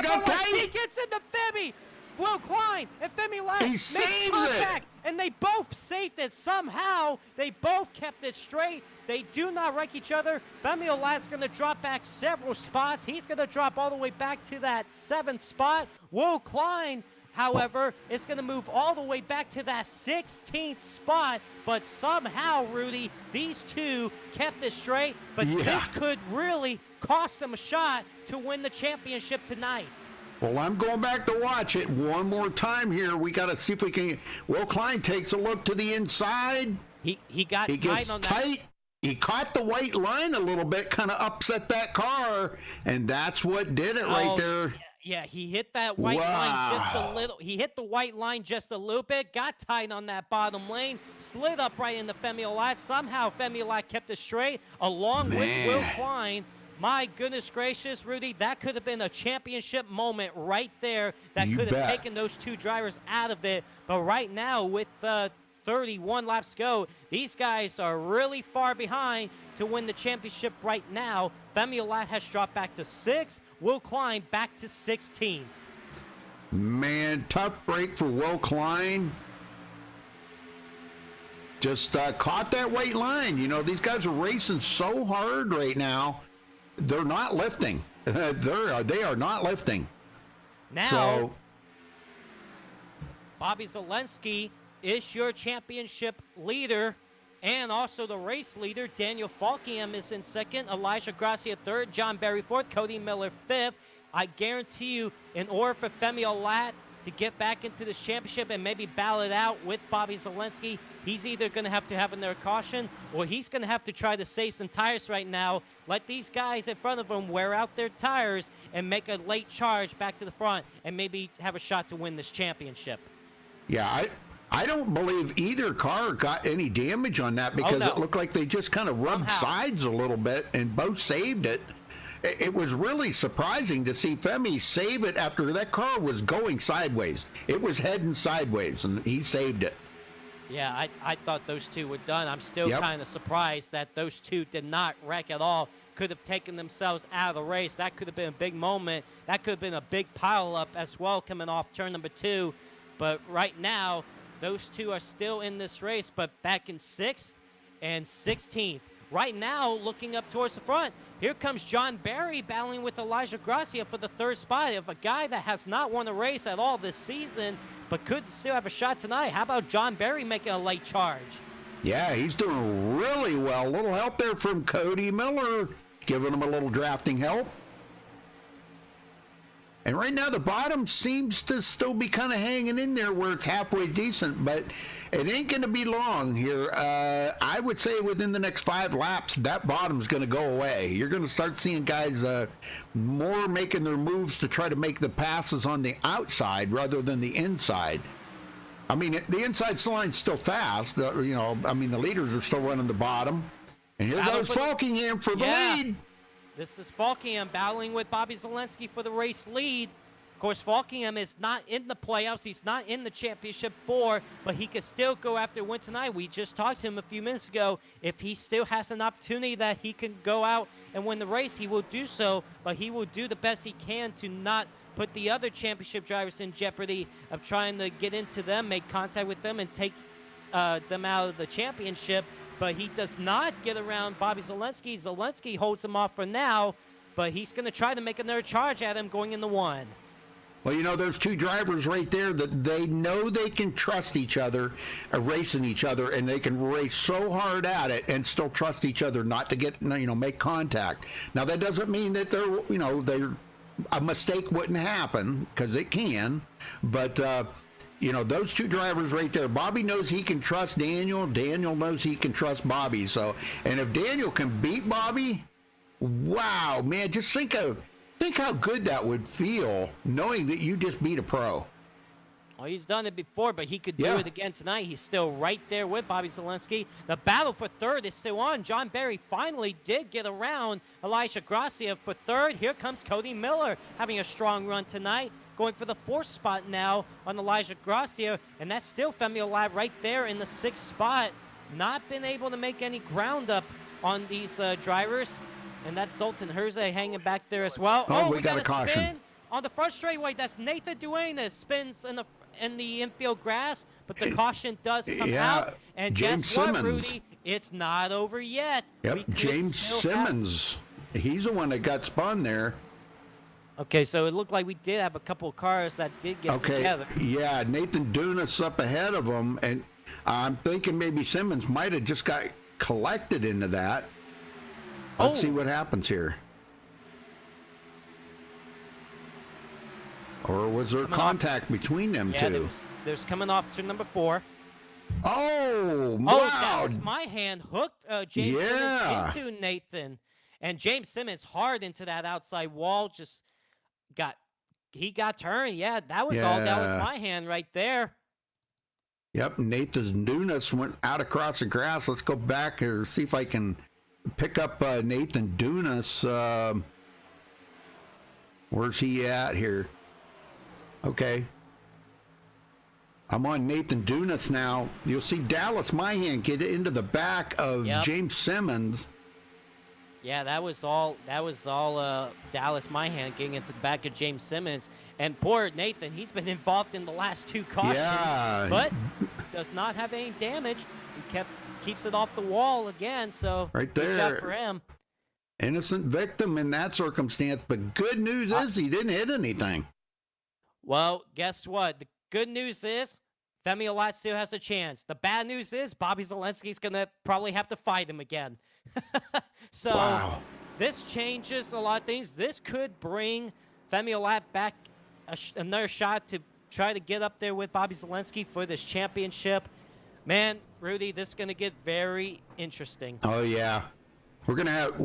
got tight. He gets into Femi. Will Klein and Femi Olat He make saves contact, it. and they both saved it somehow. They both kept it straight. They do not wreck each other. Femi Olat's going to drop back several spots. He's going to drop all the way back to that 7th spot. Will Klein, however, is going to move all the way back to that 16th spot. But somehow, Rudy, these two kept it straight. But this could really cost them a shot to win the championship tonight. Well, I'm going back to watch it one more time here. We got to see if we can. Will Klein takes a look to the inside. He got He tight gets on tight. that. He caught the white line a little bit, kind of upset that car, and that's what did it right there. Yeah, he hit that white line just a little. He hit the white line just a little bit, got tight on that bottom lane, slid up right into Femi Olat. Somehow Femi Olat kept it straight along with Will Klein. My goodness gracious, Rudy, that could have been a championship moment right there that could have taken those 2 drivers out of it. But right now, with 31 laps to go, these guys are really far behind to win the championship right now. Femi Olat has dropped back to 6. Will Klein back to 16. Man, tough break for Will Klein. Just caught that white line. You know, these guys are racing so hard right now. They're not lifting. They are not lifting. Now, Bobby Zelensky is your championship leader and also the race leader. Daniel Falkiam is in 2nd, Elijah Gracia 3rd, John Barry 4th, Cody Miller 5th. I guarantee you, in order for Femi Olat to get back into this championship and maybe battle it out with Bobby Zelensky, he's either going to have another caution, or he's going to have to try to save some tires right now. Let these guys in front of him wear out their tires and make a late charge back to the front and maybe have a shot to win this championship. Yeah, I don't believe either car got any damage on that because it looked like they just kind of rubbed sides a little bit and both saved it. It was really surprising to see Femi save it after that car was going sideways. It was heading sideways, and he saved it. Yeah, I thought those two were done. I'm still kind of surprised that those two did not wreck at all. could have taken themselves out of the race. That could have been a big moment. That could have been a big pile-up as well coming off turn number 2. But right now, those two are still in this race, but back in 6th and 16th. Right now, looking up towards the front, here comes John Barry battling with Elijah Gracia for the 3rd spot of a guy that has not won a race at all this season, but could still have a shot tonight. How about John Barry making a late charge? Yeah, he's doing really well. A little help there from Cody Miller, giving him a little drafting help. And right now, the bottom seems to still be kind of hanging in there where it's halfway decent, but it ain't going to be long here. I would say within the next 5 laps, that bottom's going to go away. You're going to start seeing guys more making their moves to try to make the passes on the outside rather than the inside. I mean, the inside line's still fast. The leaders are still running the bottom. And here goes Falkingham for the lead. This is Falkingham battling with Bobby Zelensky for the race lead. Of course, Falkingham is not in the playoffs. He's not in the championship 4, but he could still go after win tonight. We just talked to him a few minutes ago. If he still has an opportunity that he can go out and win the race, he will do so, but he will do the best he can to not put the other championship drivers in jeopardy of trying to get into them, make contact with them, and take them out of the championship. But he does not get around Bobby Zelensky. Zelensky holds him off for now, but he's going to try to make another charge at him going into 1. Well, there's 2 drivers right there that they know they can trust each other, racing each other, and they can race so hard at it and still trust each other not to get, make contact. Now, that doesn't mean that a mistake wouldn't happen, because it can, but those 2 drivers right there, Bobby knows he can trust Daniel. Daniel knows he can trust Bobby. So, and if Daniel can beat Bobby, wow, man, just think how good that would feel knowing that you just beat a pro. Well, he's done it before, but he could do it again tonight. He's still right there with Bobby Zelensky. The battle for 3rd is still on. John Barry finally did get around Elijah Gracia for 3rd. Here comes Cody Miller having a strong run tonight, going for the 4th spot now on Elijah Gracia, and that's still Femi Lab right there in the 6th spot. Not been able to make any ground up on these drivers, and that's Sultan Herzey hanging back there as well. We got a caution spin on the front straightaway. That's Nathan Duenas spins in the infield grass, but the caution does come out. And James guess what, Simmons. Rudy? It's not over yet. Yep, James Simmons. He's the one that got spun there. Okay, so it looked like we did have a couple of cars that did get together. Yeah, Nathan Dunas up ahead of him, and I'm thinking maybe Simmons might have just got collected into that. Let's see what happens here. Or was there contact between them 2? There's coming off to number 4. Oh, wow. wow. That was my hand hooked James Simmons into Nathan. And James Simmons hard into that outside wall, he got turned. Yeah, that was all. That was my hand right there. Yep, Nathan Dunas went out across the grass. Let's go back here, see if I can pick up Nathan Dunas. Where's he at here? Okay. I'm on Nathan Dunas now. You'll see Dallas Myhan get into the back of James Simmons. Yeah, that was all Dallas Myhan getting into the back of James Simmons. And poor Nathan, he's been involved in the last 2 cautions, but does not have any damage. He keeps it off the wall again, so right good there job for him. Innocent victim in that circumstance, but good news is he didn't hit anything. Well, guess what? The good news is Femi Alat still has a chance. The bad news is Bobby Zelensky's going to probably have to fight him again. So this changes a lot of things. This could bring Femi Alat back another shot to try to get up there with Bobby Zelensky for this championship. Man, Rudy, this is going to get very interesting. Oh, yeah. We're going to have,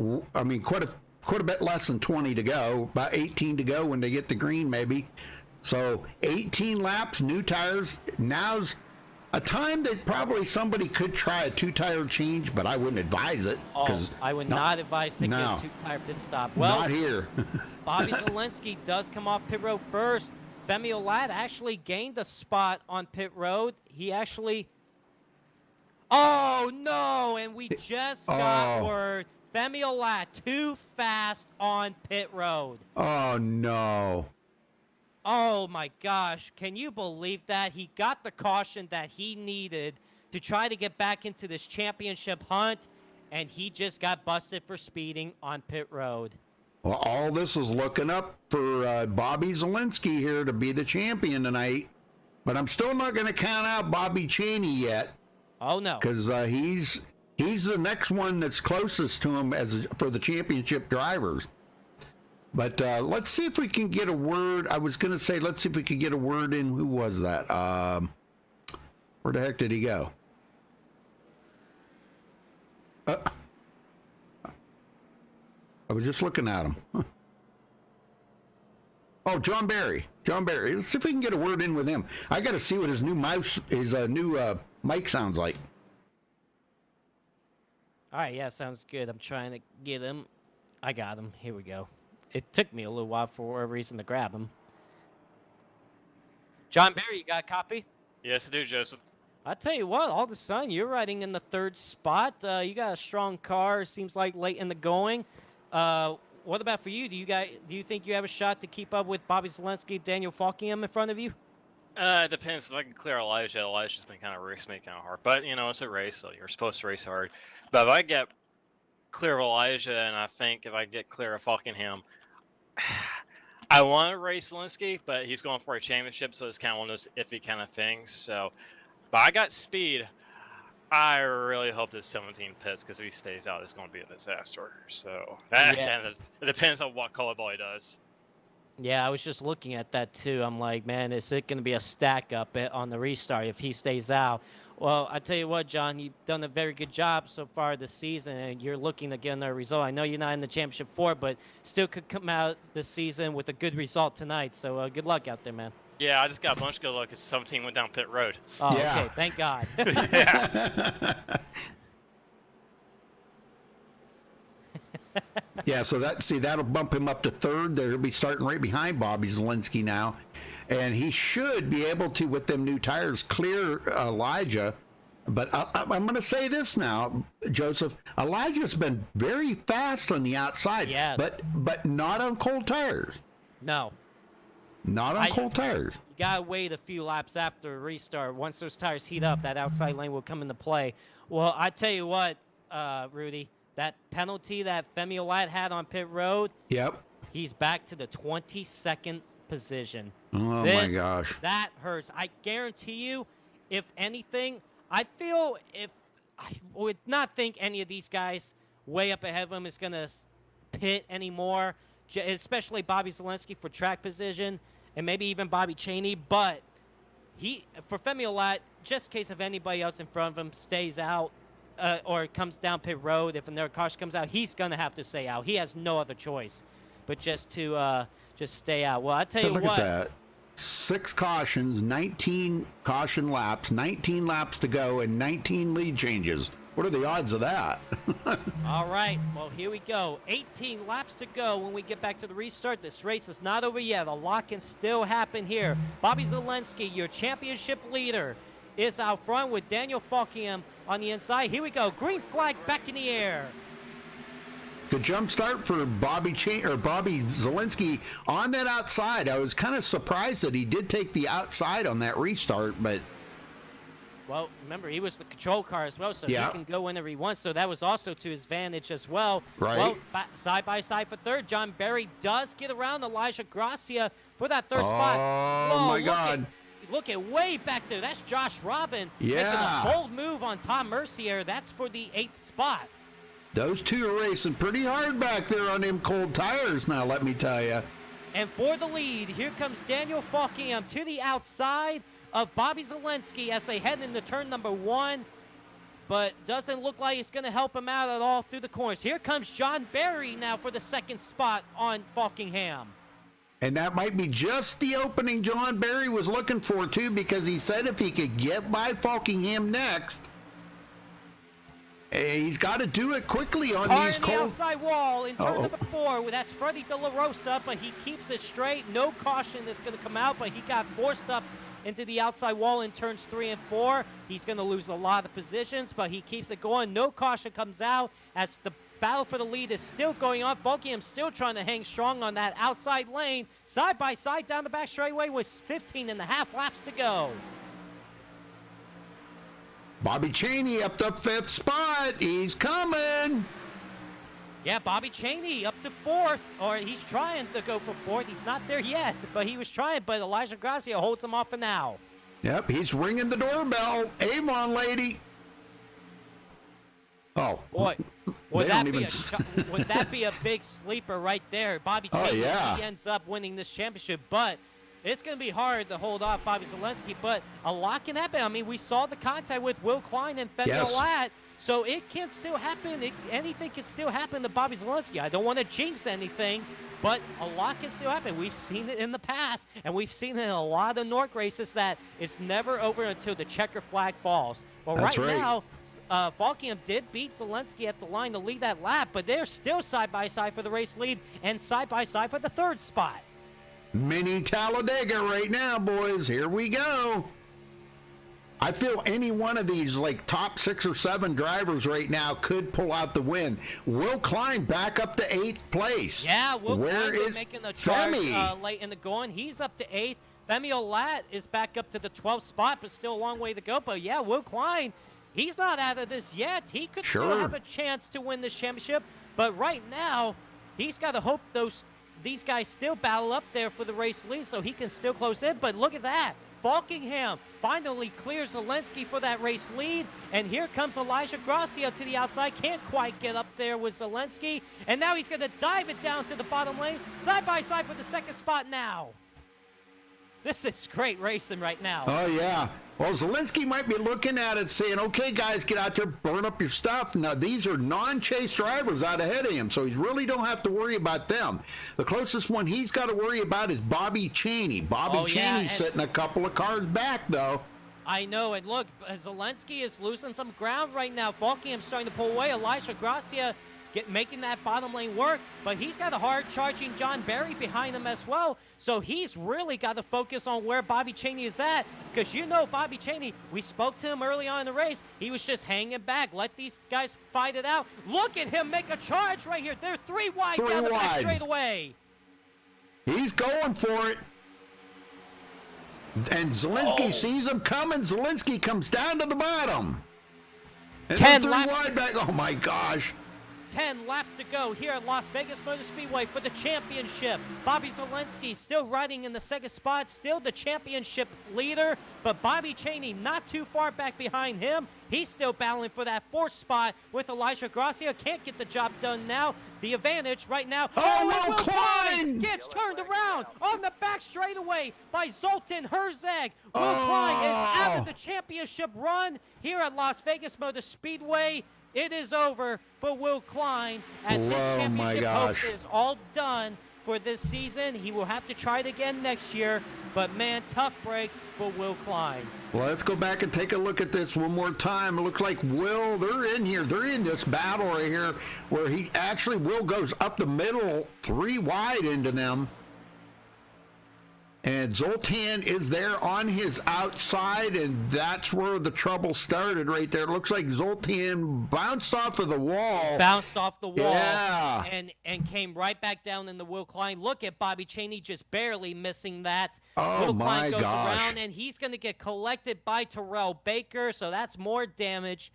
quite a bit less than 20 to go, about 18 to go when they get the green, maybe. So 18 laps, new tires. Now's a time that probably somebody could try a 2-tire change, but I wouldn't advise it. I would not advise taking a 2-tire pit stop. Well, not here. Bobby Zelensky does come off pit road first. Femi Alat actually gained a spot on pit road. He actually... Oh, no! And we just got word Femi too fast on pit road. Oh, no. Oh my gosh, can you believe that? He got the caution that he needed to try to get back into this championship hunt, and he just got busted for speeding on pit road. Well, all this is looking up for Bobby Zielinski here to be the champion tonight. But I'm still not going to count out Bobby Cheney yet. Oh no. Because he's the next one that's closest to him for the championship drivers. But let's see if we can get a word. I was going to say, let's see if we could get a word in. Who was that? Where the heck did he go? I was just looking at him. Oh, John Barry. John Barry. Let's see if we can get a word in with him. I got to see what his new mic sounds like. All right, yeah, sounds good. I'm trying to get him. I got him. Here we go. It took me a little while for a reason to grab him. John Barry, you got a copy? Yes, I do, Joseph. I tell you what, all of a sudden, you're riding in the third spot. You got a strong car. Seems like late in the going. What about for you? Do you think you have a shot to keep up with Bobby Zielinski, Daniel Falkingham in front of you? It depends. If I can clear Elijah, Elijah's been kind of racing me kind of hard. But, it's a race, so you're supposed to race hard. But if I get clear of Elijah, and I think if I get clear of Falkingham, I want to race Zielinski, but he's going for a championship, so it's kind of one of those iffy kind of things. So, but I got speed. I really hope this 17 pits, because if he stays out, it's going to be a disaster. So, again, it depends on what Color Boy does. Yeah, I was just looking at that too. I'm like, man, is it going to be a stack up on the restart if he stays out? Well, I tell you what, John, you've done a very good job so far this season, and you're looking to get another result. I know you're not in the championship 4, but still could come out this season with a good result tonight. So good luck out there, man. Yeah, I just got a bunch of good luck because 17 went down pit road. Oh, Yeah. okay, thank God. Yeah. Yeah, so that'll bump him up to third. They'll be starting right behind Bobby Zielinski now. And he should be able to, with them new tires, clear Elijah. But I'm going to say this now, Joseph. Elijah's been very fast on the outside, Yes. but not on cold tires. No. Not on cold tires. You got to wait a few laps after a restart. Once those tires heat up, that outside lane will come into play. Well, I tell you what, Rudy, that penalty that Femi Olat had on pit road, Yep. he's back to the 22nd position. Oh, my gosh. That hurts. I guarantee you, if anything, I would not think any of these guys way up ahead of him is going to pit anymore, especially Bobby Zielinski for track position and maybe even Bobby Cheney. But for Femi Olat, just in case if anybody else in front of him stays out or comes down pit road, if another caution comes out, he's going to have to stay out. He has no other choice but just to just stay out. Well, I tell you Look what. at that. 6 cautions, 19 caution laps, 19 laps to go, and 19 lead changes. What are the odds of that? All right, well, here we go. 18 laps to go when we get back to the restart. This race is not over yet. A lot can still happen here. Bobby Zielinski, your championship leader, is out front with Daniel Falkingham on the inside. Here we go. Green flag back in the air. Good jump start for Bobby Zielinski on that outside. I was kind of surprised that he did take the outside on that restart, but well, remember, he was the control car as well, so Yeah. he can go whenever he wants. So that was also to his advantage as well. Right. Well, side by side for third. John Barry does get around Elijah Gracia for that third spot. Oh, Whoa, my God. Look at way back there. That's Josh Robin making Yeah. a bold move on Tom Mercier. That's for the 8th spot. those two are racing pretty hard back there on them cold tires now, let me tell you. And for the lead, here comes Daniel Falkingham to the outside of Bobby Zielinski as they head into turn number 1. But doesn't look like it's going to help him out at all through the corners. Here comes John Barry now for the 2nd spot on Falkingham. And that might be just the opening John Barry was looking for, too, because he said if he could get by Falkingham next, he's got to do it quickly on Car these in the cold... outside wall in turn Uh-oh. number 4. That's Freddie De La Rosa, but he keeps it straight. No caution that's going to come out, but he got forced up into the outside wall in turns 3 and 4. He's going to lose a lot of positions, but he keeps it going. No caution comes out as the battle for the lead is still going on. Volkingham still trying to hang strong on that outside lane. Side by side down the back straightaway with 15 and a half laps to go. Bobby Cheney up to 5th spot. He's coming. Yeah, Bobby Cheney up to 4th, or he's trying to go for 4th. He's not there yet, but he was trying, but Elijah Gracia holds him off for now. Yep, he's ringing the doorbell. Avon lady. Oh. Boy, would They that, don't be even- would that be a big sleeper right there? Bobby Oh, Cheney yeah. he ends up winning this championship, but it's going to be hard to hold off Bobby Zelensky, but a lot can happen. I mean, we saw the contact with Will Klein and Femi Yes. Olat, so it can still happen. Anything can still happen to Bobby Zelensky. I don't want to jinx anything, but a lot can still happen. We've seen it in the past, and we've seen it in a lot of NORC races that it's never over until the checker flag falls. Well, That's right. now, Volkingham did beat Zelensky at the line to lead that lap, but they're still side-by-side for the race lead and side-by-side for the 3rd spot. Mini Talladega right now, boys. Here we go. I feel any one of these like top 6 or 7 drivers right now could pull out the win. Will Klein back up to 8th place. Yeah, Will Where Klein's been is making a charge Femi? late in the going. He's up to 8th. Femi Olat is back up to the 12th spot, but still a long way to go. But yeah, Will Klein, he's not out of this yet. He could still Sure. have a chance to win this championship. But right now, he's got to hope these guys still battle up there for the race lead so he can still close in. But look at that. Volkingham finally clears Zelensky for that race lead. And here comes Elijah Gracia to the outside. Can't quite get up there with Zelensky. And now he's going to dive it down to the bottom lane. Side by side for the 2nd spot now. This is great racing right now. Oh, yeah. Well, Zelensky might be looking at it saying, okay, guys, get out there, burn up your stuff. Now, these are non-chase drivers out ahead of him, so he really don't have to worry about them. The closest one he's got to worry about is Bobby Cheney. Bobby Oh, yeah, Cheney's and- sitting a couple of cars back, though. I know, and look, Zelensky is losing some ground right now. Volkingham's starting to pull away. Elijah Gracia making that bottom lane work, but he's got a hard-charging John Barry behind him as well, so he's really got to focus on where Bobby Cheney is at, because you know Bobby Cheney, we spoke to him early on in the race, he was just hanging back, let these guys fight it out. Look at him make a charge right here. They're 3 wide down the back straightaway. He's going for it. And Zelensky sees him coming. Zelensky comes down to the bottom. And 10 3 laps. wide back. Oh, my gosh. 10 laps to go here at Las Vegas Motor Speedway for the championship. Bobby Zelensky still riding in the 2nd spot, still the championship leader, but Bobby Cheney not too far back behind him. He's still battling for that 4th spot with Elijah Gracia. Can't get the job done now. The advantage right now. Oh, and Will Will Klein! gets turned around on the back straightaway by Zoltan Herzeg. Will Klein is out of the championship run here at Las Vegas Motor Speedway. It is over for Will Klein as his Oh, my championship hopes gosh. is all done for this season. He will have to try it again next year, but man, tough break for Will Klein. Well, let's go back and take a look at this one more time. It looks like Will, they're in here. They're in this battle right here where Will goes up the middle, 3 wide into them. And Zoltan is there on his outside, and that's where the trouble started right there. It looks like Zoltan bounced off of the wall. Bounced off the wall Yeah. and came right back down into Will Klein. Look at Bobby Cheney just barely missing that. Oh, Will my Klein goes gosh. around, and he's going to get collected by Terrell Baker, so that's more damage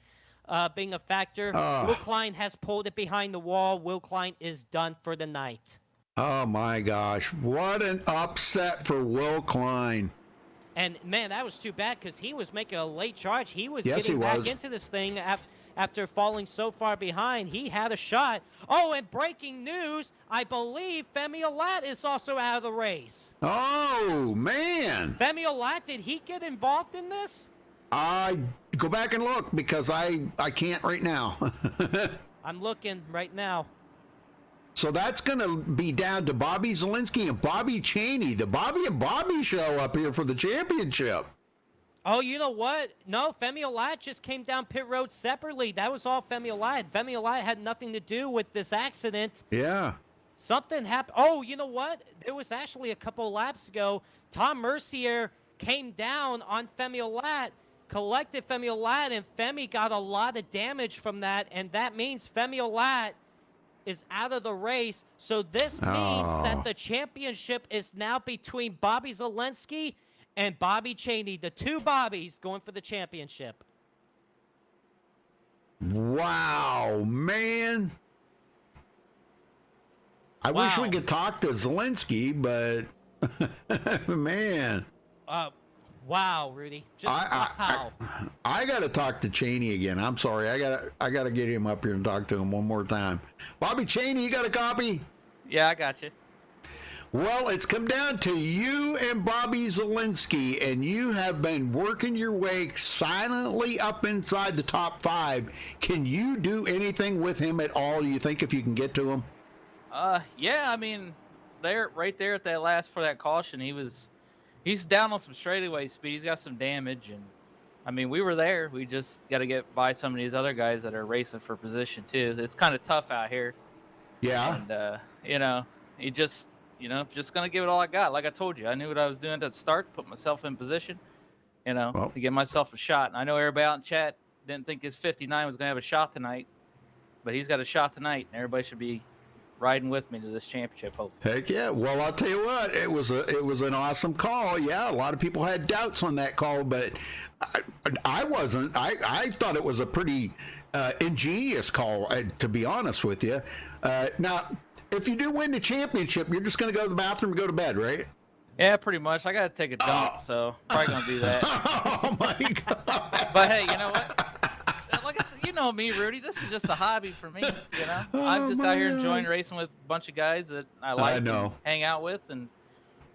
being a factor. Will Klein has pulled it behind the wall. Will Klein is done for the night. Oh, my gosh. What an upset for Will Klein. And, man, that was too bad because he was making a late charge. He was Yes, getting he back was. into this thing after falling so far behind. He had a shot. Oh, and breaking news, I believe Femi Olat is also out of the race. Oh, man. Femi Olat, did he get involved in this? Go back and look because I can't right now. I'm looking right now. So that's going to be down to Bobby Zelensky and Bobby Cheney. The Bobby and Bobby show up here for the championship. Oh, you know what? No, Femi Olat just came down pit road separately. That was all Femi Olat. Femi Olat had nothing to do with this accident. Yeah. Something happened. Oh, you know what? There was actually a couple laps ago. Tom Mercier came down on Femi Olat, collected Femi Olat, and Femi got a lot of damage from that. And that means Femi Olat is out of the race. So this means that the championship is now between Bobby Zelensky and Bobby Cheney, the two Bobbies going for the championship. Wow, man. I wish we could talk to Zelensky, but man. Wow, Rudy. Just wow. I got to talk to Cheney again. I'm sorry. I got to get him up here and talk to him one more time. Bobby Cheney, you got a copy? Yeah, I got you. Well, it's come down to you and Bobby Zelensky, and you have been working your way silently up inside the top 5. Can you do anything with him at all, you think, if you can get to him? Yeah, I mean, right there at that last for that caution, he's down on some straightaway speed. He's got some damage, and I mean, we were there. We just got to get by some of these other guys that are racing for position too. It's kind of tough out here. Yeah. And just gonna give it all I got. Like I told you, I knew what I was doing at the start to put myself in position, to get myself a shot. And I know everybody out in chat didn't think his 59 was gonna have a shot tonight, but he's got a shot tonight, and everybody should be riding with me to this championship, hopefully. Heck yeah. Well, I'll tell you what, it was an awesome call. Yeah, a lot of people had doubts on that call, but I wasn't. I thought it was a pretty ingenious call, to be honest with you. Now, if you do win the championship, you're just going to go to the bathroom and go to bed, right? Yeah, pretty much. I got to take a dump, so probably going to do that. Oh, my God. But hey, you know what? Like I said, you know me, Rudy. This is just a hobby for me, I'm just out here enjoying racing with a bunch of guys that I like to hang out with. And,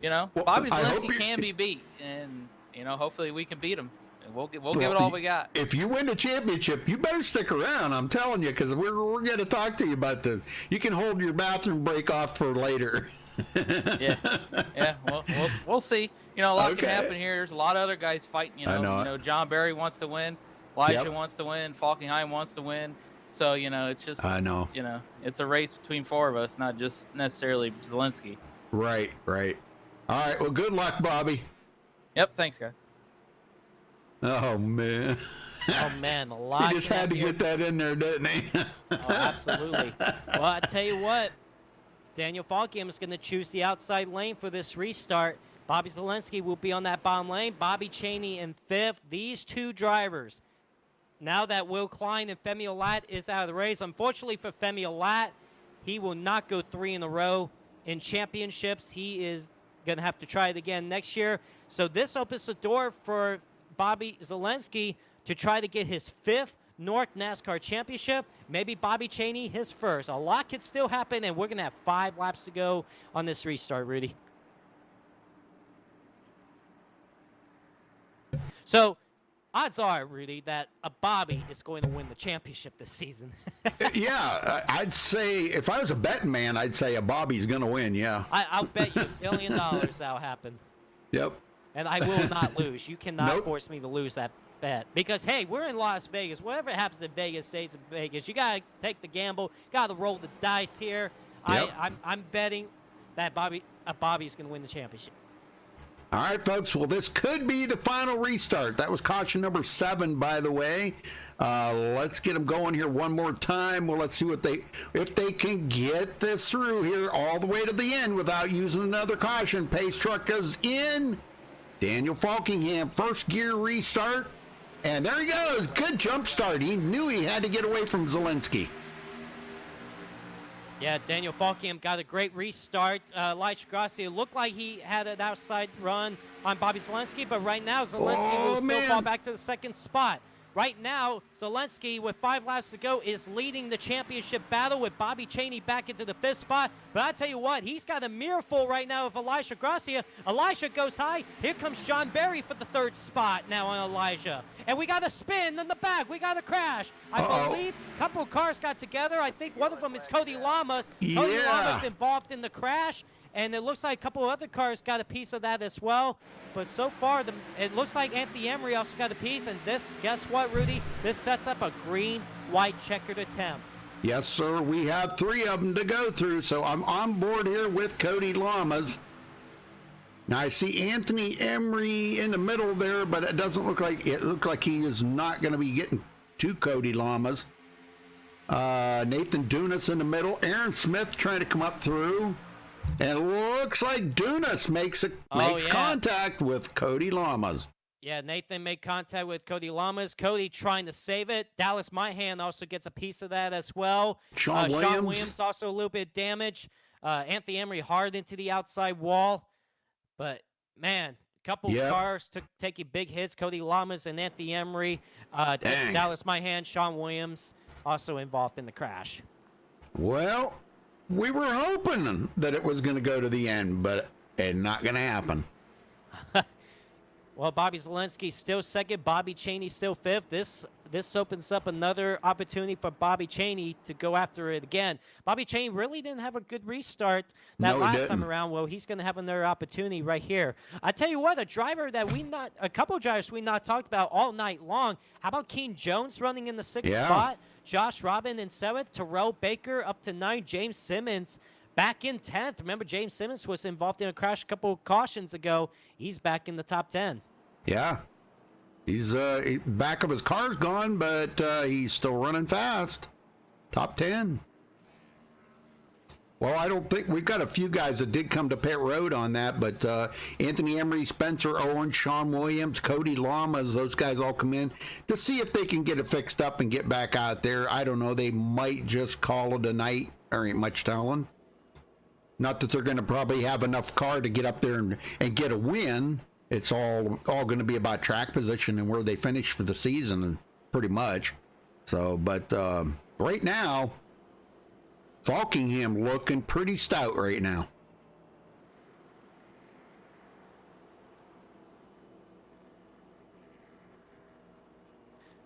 well, Bobby Zelensky can be beat. And, hopefully we can beat him. And we'll give it all we got. If you win the championship, you better stick around. I'm telling you, because we're going to talk to you about this. You can hold your bathroom break off for later. Yeah. Well, we'll see. A lot can happen here. There's a lot of other guys fighting. John Barry wants to win. Elijah wants to win. Falkenheim wants to win. So it's just. I know. It's a race between 4 of us, not just necessarily Zelensky. Right. All right. Well, good luck, Bobby. Yep. Thanks, guys. Oh man. A lot. He just had to get that in there, didn't he? Oh, absolutely. Well, I tell you what, Daniel Falkham is going to choose the outside lane for this restart. Bobby Zelensky will be on that bottom lane. Bobby Cheney in 5th. These two drivers. Now that Will Klein and Femi Olat is out of the race, unfortunately for Femi Olat, he will not go 3 in a row in championships. He is going to have to try it again next year. So this opens the door for Bobby Zelensky to try to get his 5th NORC NASCAR championship. Maybe Bobby Cheney his 1st. A lot could still happen, and we're going to have 5 laps to go on this restart, Rudy. So odds are, Rudy, that a Bobby is going to win the championship this season. Yeah, I'd say, if I was a betting man, I'd say a Bobby's going to win, yeah. I'll bet you $1 billion that'll happen. Yep. And I will not lose. You cannot force me to lose that bet. Because, hey, we're in Las Vegas. Whatever happens in Vegas stays in Vegas. You got to take the gamble. Got to roll the dice here. Yep. I'm betting that Bobby's going to win the championship. All right, folks. Well, this could be the final restart. That was caution number 7, by the way. Let's get them going here one more time. Well, let's see if they can get this through here all the way to the end without using another caution. Pace truck goes in. Daniel Falkingham, first gear restart. And there he goes. Good jump start. He knew he had to get away from Zelensky. Yeah, Daniel Falkham got a great restart. Elijah Gracia looked like he had an outside run on Bobby Zelensky, but right now Zelensky will still fall back to the 2nd spot. Right now, Zelensky, with 5 laps to go, is leading the championship battle with Bobby Cheney back into the 5th spot. But I tell you what, he's got a mirror full right now of Elijah Gracia. Elijah goes high. Here comes John Barry for the 3rd spot now on Elijah. And we got a spin in the back. We got a crash. I believe a couple of cars got together. I think one of them is Cody Lamas. Yeah. Cody Lamas involved in the crash. And it looks like a couple of other cars got a piece of that as well. But so far, it looks like Anthony Emery also got a piece. And this, guess what, Rudy? This sets up a green-white checkered attempt. Yes, sir. We have 3 of them to go through. So I'm on board here with Cody Lamas. Now I see Anthony Emery in the middle there, but it doesn't look like he is not going to be getting to Cody Lamas. Nathan Dunas in the middle. Aaron Smith trying to come up through. And it looks like Dunas makes contact with Cody Lamas. Yeah, Nathan made contact with Cody Lamas. Cody trying to save it. Dallas Myhan also gets a piece of that as well. Sean Williams also a little bit of damage. Anthony Emery hard into the outside wall. But, man, a couple cars taking big hits. Cody Lamas and Anthony Emery. Dallas Myhan, Sean Williams also involved in the crash. Well, we were hoping that it was going to go to the end, but it's not going to happen. Well, Bobby Zelensky still second. Bobby Cheney still fifth. This opens up another opportunity for Bobby Cheney to go after it again. Bobby Cheney really didn't have a good restart last time around. Well, he's going to have another opportunity right here. I tell you what, a couple of drivers we not talked about all night long. How about Keen Jones running in the 6th spot? Josh Robin in 7th. Terrell Baker up to 9th. James Simmons back in 10th. Remember, James Simmons was involved in a crash a couple of cautions ago. He's back in the top 10. Yeah. He's back of his car's gone, but he's still running fast. Top 10. Well, I don't think we've got a few guys that did come to pit road on that, but Anthony Emery, Spencer Owen, Sean Williams, Cody Lamas, those guys all come in to see if they can get it fixed up and get back out there. I don't know. They might just call it a night. There ain't much telling. Not that they're going to probably have enough car to get up there and get a win. It's all going to be about track position and where they finish for the season, pretty much. So, but right now, Falkingham looking pretty stout right now.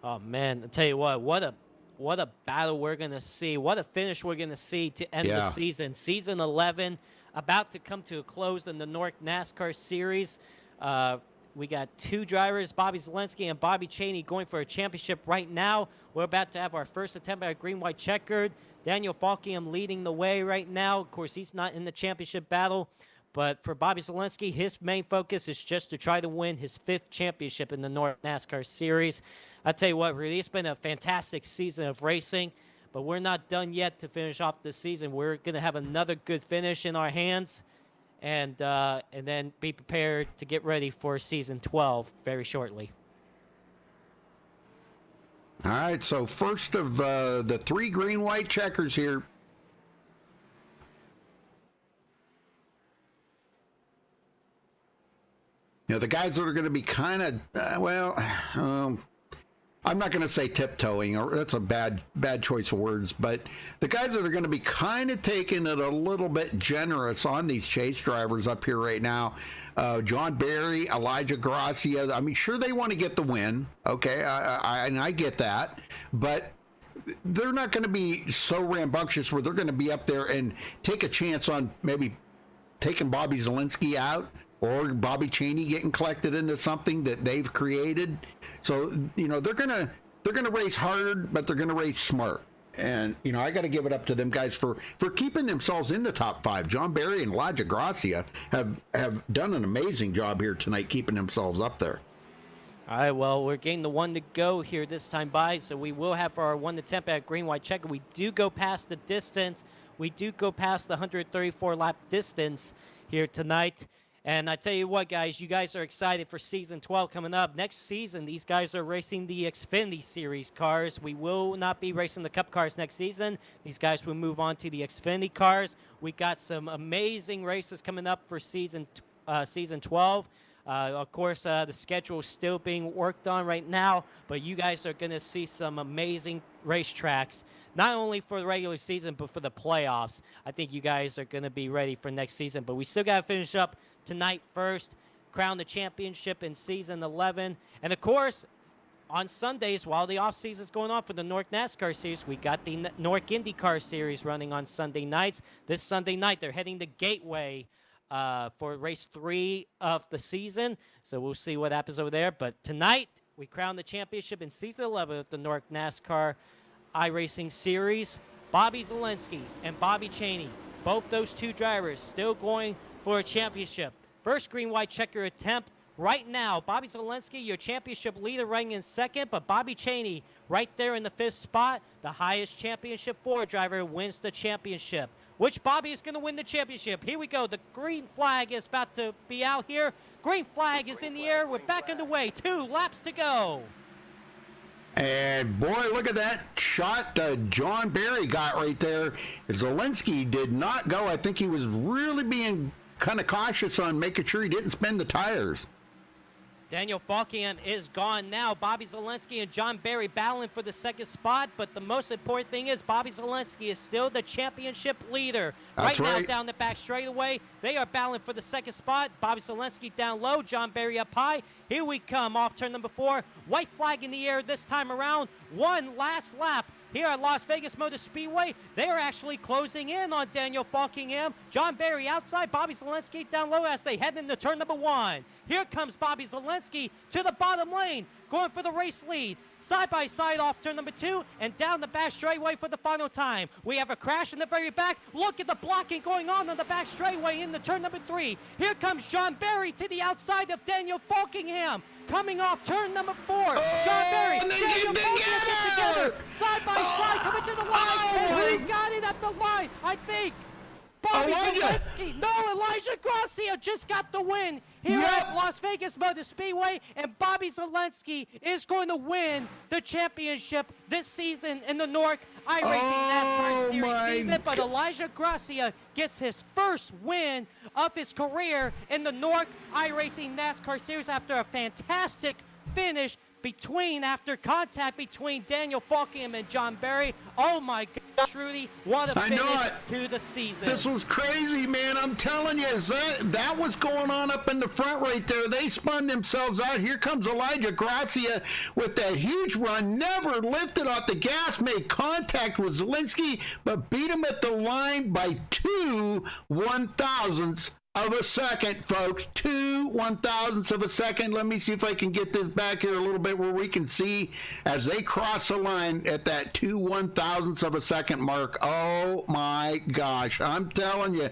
Oh man, I tell you what a battle we're gonna see. What a finish we're gonna see to end the season. Season 11 about to come to a close in the NORC NASCAR Series. We got two drivers, Bobby Zelensky and Bobby Cheney, going for a championship right now. We're about to have our first attempt at green-white checkered. Daniel Falkingham leading the way right now. Of course, he's not in the championship battle. But for Bobby Zelensky, his main focus is just to try to win his 5th championship in the NORC NASCAR Series. I tell you what, really, it's been a fantastic season of racing. But we're not done yet to finish off this season. We're going to have another good finish in our hands. And then be prepared to get ready for season 12 very shortly. All right, so first of the 3 green-white checkers here. You know, the guys that are going to be kind of, I'm not going to say tiptoeing, or that's a bad choice of words, but the guys that are going to be kind of taking it a little bit generous on these chase drivers up here right now, John Barry, Elijah Gracia, I mean, sure, they want to get the win, okay, and I get that, but they're not going to be so rambunctious where they're going to be up there and take a chance on maybe taking Bobby Zelensky out or Bobby Cheney getting collected into something that they've created. So, you know, they're gonna race hard, but they're gonna race smart. And, you know, I got to give it up to them guys for keeping themselves in the top 5. John Barry and Elijah Gracia have done an amazing job here tonight, keeping themselves up there. All right, well, we're getting the 1 to go here this time by, so we will have our 1 to 10 at green-white checker. We do go past the distance. We do go past the 134-lap distance here tonight. And I tell you what, guys, you guys are excited for Season 12 coming up. Next season, these guys are racing the Xfinity Series cars. We will not be racing the Cup cars next season. These guys will move on to the Xfinity cars. We got some amazing races coming up for Season 12. Of course, the schedule is still being worked on right now, but you guys are going to see some amazing racetracks, not only for the regular season, but for the playoffs. I think you guys are going to be ready for next season, but we still got to finish up tonight first, crown the championship in Season 11. And, of course, on Sundays, while the off-season is going on for the NORC NASCAR Series, we got the NORC IndyCar Series running on Sunday nights. This Sunday night, they're heading to Gateway for race 3 of the season. So we'll see what happens over there. But tonight, we crown the championship in Season 11 of the NORC NASCAR iRacing Series. Bobby Zelensky and Bobby Cheney, both those two drivers still going for a championship. First green-white checker attempt right now. Bobby Zelensky, your championship leader, running in second, but Bobby Cheney right there in the 5th spot. The highest championship 4 driver wins the championship. Which Bobby is going to win the championship? Here we go. The green flag is about to be out here. Green flag is in the air. We're back underway. 2 laps to go. And boy, look at that shot John Barry got right there. Zelensky did not go. I think he was really being kind of cautious on making sure he didn't spin the tires. Daniel Falkingham is gone now. Bobby Zelensky and John Barry battling for the 2nd spot, but the most important thing is Bobby Zelensky is still the championship leader. That's right now down the back straightaway, they are battling for the 2nd spot. Bobby Zelensky down low, John Barry up high. Here we come off turn number 4. White flag in the air this time around. One last lap. Here at Las Vegas Motor Speedway, they are actually closing in on Daniel Falkingham. John Barry outside, Bobby Zelensky down low as they head into turn number 1. Here comes Bobby Zelensky to the bottom lane, going for the race lead. Side by side off turn number 2 and down the back straightaway for the final time. We have a crash in the very back. Look at the blocking going on the back straightaway in the turn number 3. Here comes John Barry to the outside of Daniel Falkingham. Coming off turn number 4. John Barry, Daniel Falkingham get together. Side by side coming to the line. And who got it at the line? I think Bobby Zelensky. No, Elijah Gracia just got the win here at Las Vegas Motor Speedway, and Bobby Zelensky is going to win the championship this season in the NORC iRacing NASCAR Series season. But Elijah Gracia gets his first win of his career in the NORC iRacing NASCAR Series after a fantastic finish after contact between Daniel Falkingham and John Barry. Oh my gosh, Rudy, what a finish to the season. This was crazy, man. I'm telling you, that was going on up in the front right there. They spun themselves out. Here comes Elijah Gracia with that huge run, never lifted off the gas, made contact with Zelensky, but beat him at the line by 2 1,000ths of a second, folks. 2 1,000ths of a second. Let me see if I can get this back here a little bit where we can see as they cross the line at that 2 1,000ths of a second mark. Oh my gosh. I'm telling you,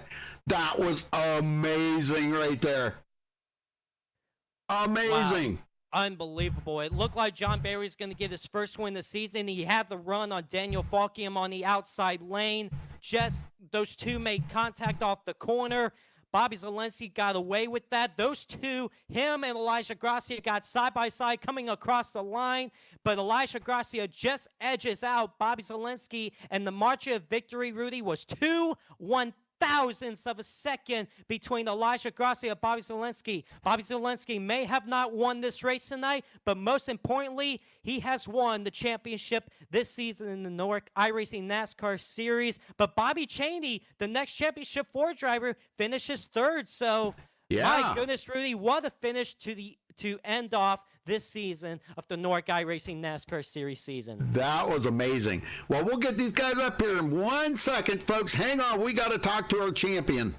that was amazing right there. Amazing. Wow. Unbelievable. It looked like John Barry's going to get his first win this season. He had the run on Daniel Falkingham on the outside lane. Just those two made contact off the corner. Bobby Zelensky got away with that. Those two, him and Elijah Gracia, got side by side coming across the line, but Elijah Gracia just edges out Bobby Zelensky, and the margin of victory, Rudy, was 2 1,000ths of a second between Elijah Gracia and Bobby Zelensky. Bobby Zelensky may have not won this race tonight, but most importantly, he has won the championship this season in the NORC iRacing NASCAR Series. But Bobby Cheney, the next championship 4 driver, finishes 3rd. So, my goodness, Rudy, what a finish to end off this season of the NORC iRacing NASCAR Series season. That was amazing. Well, we'll get these guys up here in 1 second, folks. Hang on. We got to talk to our champion.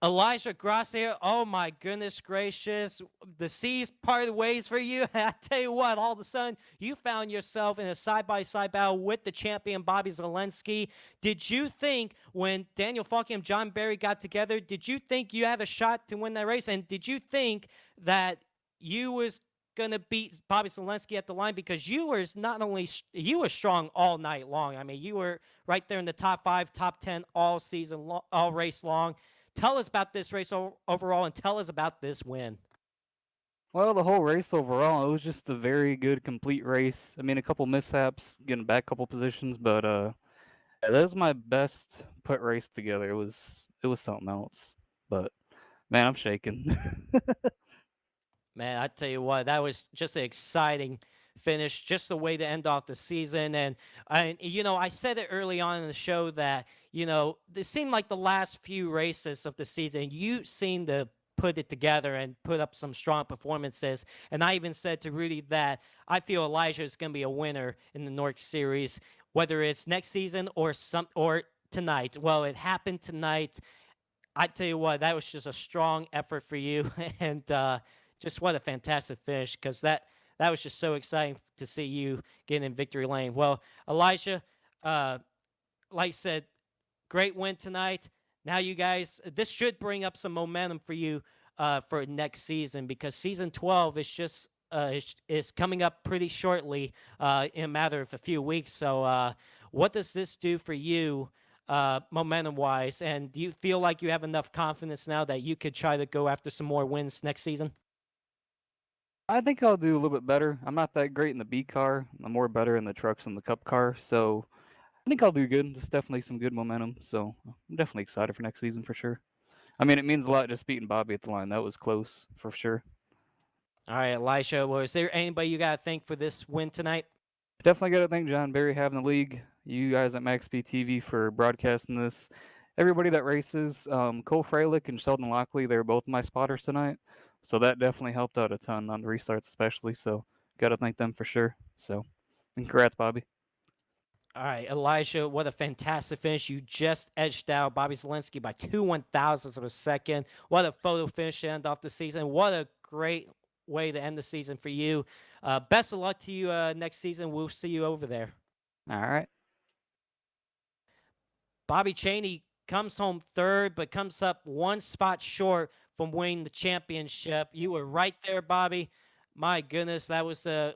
Elijah Gracia, oh my goodness gracious, the seas parted ways for you. I tell you what, all of a sudden, you found yourself in a side-by-side battle with the champion, Bobby Zelensky. Did you think when Daniel Falkingham and John Barry got together, did you think you had a shot to win that race? And did you think that you was going to beat Bobby Zelensky at the line? Because you were you were strong all night long. I mean, you were right there in the top 5, top 10 all season, all race long. Tell us about this race overall and tell us about this win. Well, the whole race overall, it was just a very good, complete race. I mean, a couple mishaps, getting back a couple positions, but yeah, that was my best put race together. It was something else. But man, I'm shaking. Man, I tell you what, that was just an exciting finish, just a way to end off the season. And I said it early on in the show that it seemed like the last few races of the season, you seemed to put it together and put up some strong performances. And I even said to Rudy that I feel Elijah is going to be a winner in the NORC series, whether it's next season or tonight. Well, it happened tonight. I tell you what, that was just a strong effort for you, and just what a fantastic finish, because that was just so exciting to see you getting in victory lane. Well, Elijah, uh, like I said, great win tonight. Now, you guys, this should bring up some momentum for you for next season, because season 12 is just is coming up pretty shortly, in a matter of a few weeks. So, what does this do for you, momentum wise? And do you feel like you have enough confidence now that you could try to go after some more wins next season? I think I'll do a little bit better. I'm not that great in the B car. I'm more better in the trucks and the cup car. So I think I'll do good. There's definitely some good momentum. So I'm definitely excited for next season for sure. I mean, it means a lot just beating Bobby at the line. That was close for sure. All right, Elisha. Well, is there anybody you got to thank for this win tonight? Definitely got to thank John Barry having the league. You guys at MaxB TV for broadcasting this. Everybody that races, Cole Freilich and Sheldon Lockley, they were both my spotters tonight. So that definitely helped out a ton on the restarts, especially. So got to thank them for sure. So, and congrats, Bobby. All right, Elijah, what a fantastic finish. You just edged out Bobby Zelensky by 2/1000ths of a second. What a photo finish to end off the season. What a great way to end the season for you. Best of luck to you next season. We'll see you over there. All right. Bobby Cheney comes home third, but comes up one spot short from winning the championship. You were right there, Bobby. My goodness, that was a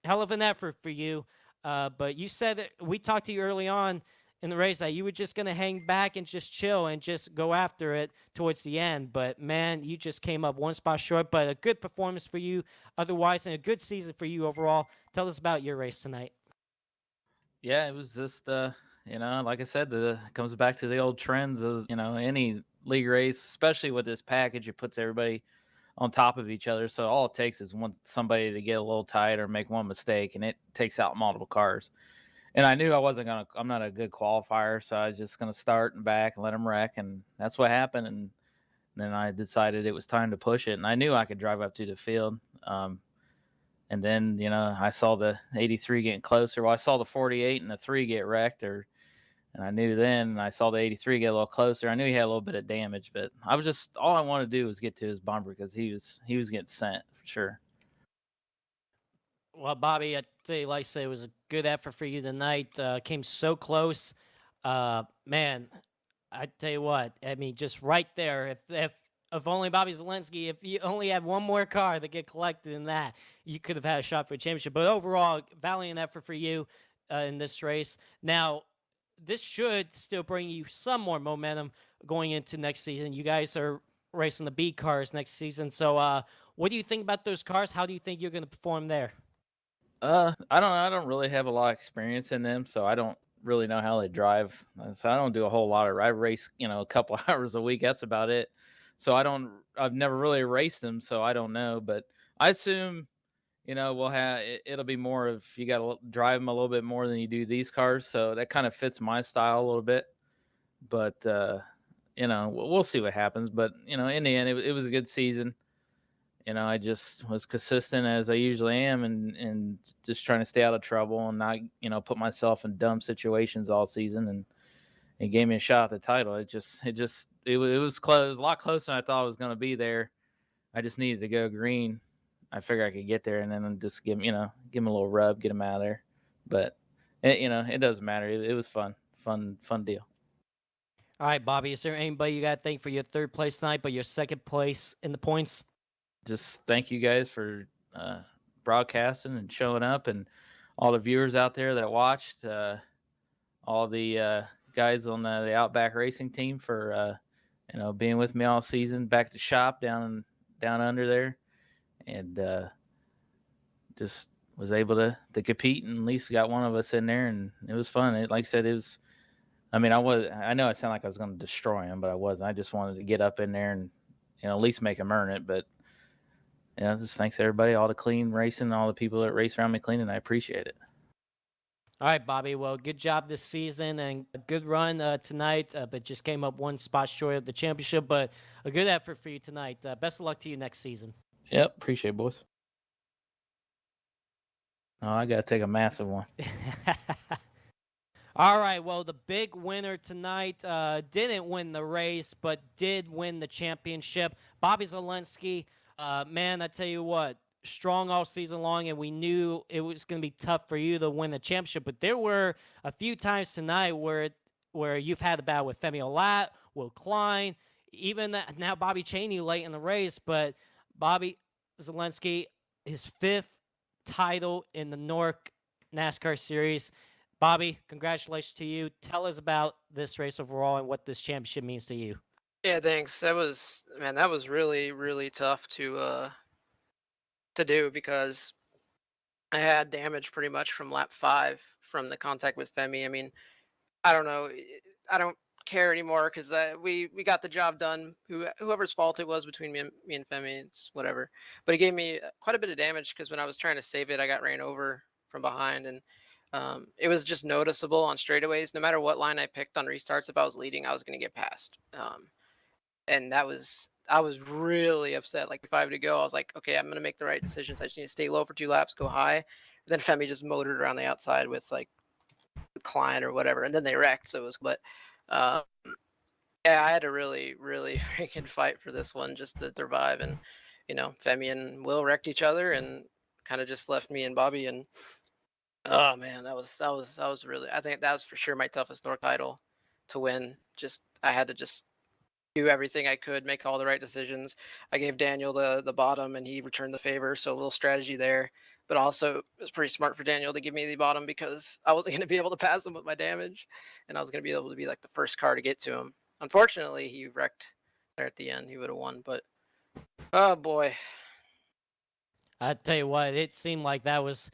hell of an effort for you. But you said that we talked to you early on in the race that you were just going to hang back and just chill and just go after it towards the end. But man, you just came up one spot short. But a good performance for you otherwise, and a good season for you overall. Tell us about your race tonight. Yeah, it was just like I said, it comes back to the old trends of any league race, especially with this package, it puts everybody on top of each other. So all it takes is one somebody to get a little tight or make one mistake, and it takes out multiple cars. And I knew I wasn't gonna. I'm not a good qualifier, so I was just gonna start and back and let them wreck, and that's what happened. And then I decided it was time to push it, and I knew I could drive up to the field. And then I saw the 83 getting closer. Well, I saw the 48 and the 3 get wrecked, and I knew then. And I saw the 83 get a little closer. I knew he had a little bit of damage, but I was just all I wanted to do was get to his bumper because he was getting sent for sure. Well, Bobby, I tell you, like I say, it was a good effort for you tonight. Came so close. Man, I tell you what, I mean, just right there. If only Bobby Zelensky, if you only had one more car that get collected in that, you could have had a shot for a championship. But overall, valiant effort for you in this race. Now, this should still bring you some more momentum going into next season. You guys are racing the B cars next season. So, what do you think about those cars? How do you think you're going to perform there? I don't really have a lot of experience in them, so I don't really know how they drive. So I don't do a whole lot of. I race, a couple hours a week. That's about it. So I've never really raced them, so I don't know. But I assume, we'll have. It'll be more of you got to drive them a little bit more than you do these cars. So that kind of fits my style a little bit. But we'll see what happens. But in the end, it was a good season. I just was consistent as I usually am, and just trying to stay out of trouble and not put myself in dumb situations all season, and it gave me a shot at the title. It was close, it was a lot closer than I thought it was going to be there. I just needed to go green. I figured I could get there, and then just give him a little rub, get him out of there. But it doesn't matter. It was fun deal. All right, Bobby, is there anybody you got to thank for your third place tonight, but your second place in the points? Just thank you guys for broadcasting and showing up, and all the viewers out there that watched. All the guys on the Outback Racing team for being with me all season. Back to shop down under there, and just was able to compete, and at least got one of us in there, and it was fun. Like I said, it was. I mean, I know it sounded like I was going to destroy him, but I wasn't. I just wanted to get up in there and at least make him earn it. But just thanks to everybody, all the clean racing, all the people that race around me clean, and I appreciate it. All right, Bobby. Well, good job this season and a good run tonight, but just came up one spot short of the championship. But a good effort for you tonight. Best of luck to you next season. Yep, appreciate it, boys. Oh, I got to take a massive one. All right. Well, the big winner tonight didn't win the race, but did win the championship. Bobby Zelensky, man, I tell you what, strong all season long, and we knew it was going to be tough for you to win the championship. But there were a few times tonight where you've had a battle with Femi Olat, Will Klein, even now Bobby Cheney late in the race. But Bobby Zelensky, his fifth title in the NORC NASCAR series. Bobby, congratulations to you. Tell us about this race overall and what this championship means to you. Yeah, thanks. That was really, really tough to do because I had damage pretty much from lap 5 from the contact with Femi. I mean, I don't know. I don't care anymore because we got the job done. Whoever's fault it was between me and Femi, it's whatever. But he gave me quite a bit of damage because when I was trying to save it, I got ran over from behind, and it was just noticeable on straightaways. No matter what line I picked on restarts, if I was leading, I was going to get passed. And I was really upset. Like 5 to go, I was like, okay, I'm going to make the right decisions. I just need to stay low for 2 laps, go high. Then Femi just motored around the outside with like Klein or whatever, and then they wrecked. So it was, but yeah, I had to really, really freaking fight for this one just to survive. And Femi and Will wrecked each other and kind of just left me and Bobby. And oh man, that was really. I think that was for sure my toughest NORC title to win. Just I had to just do everything I could, make all the right decisions. I gave Daniel the bottom, and he returned the favor. So a little strategy there. But also, it was pretty smart for Daniel to give me the bottom because I wasn't going to be able to pass him with my damage, and I was going to be able to be like the first car to get to him. Unfortunately, he wrecked there at the end. He would have won, but oh boy. I tell you what, it seemed like that was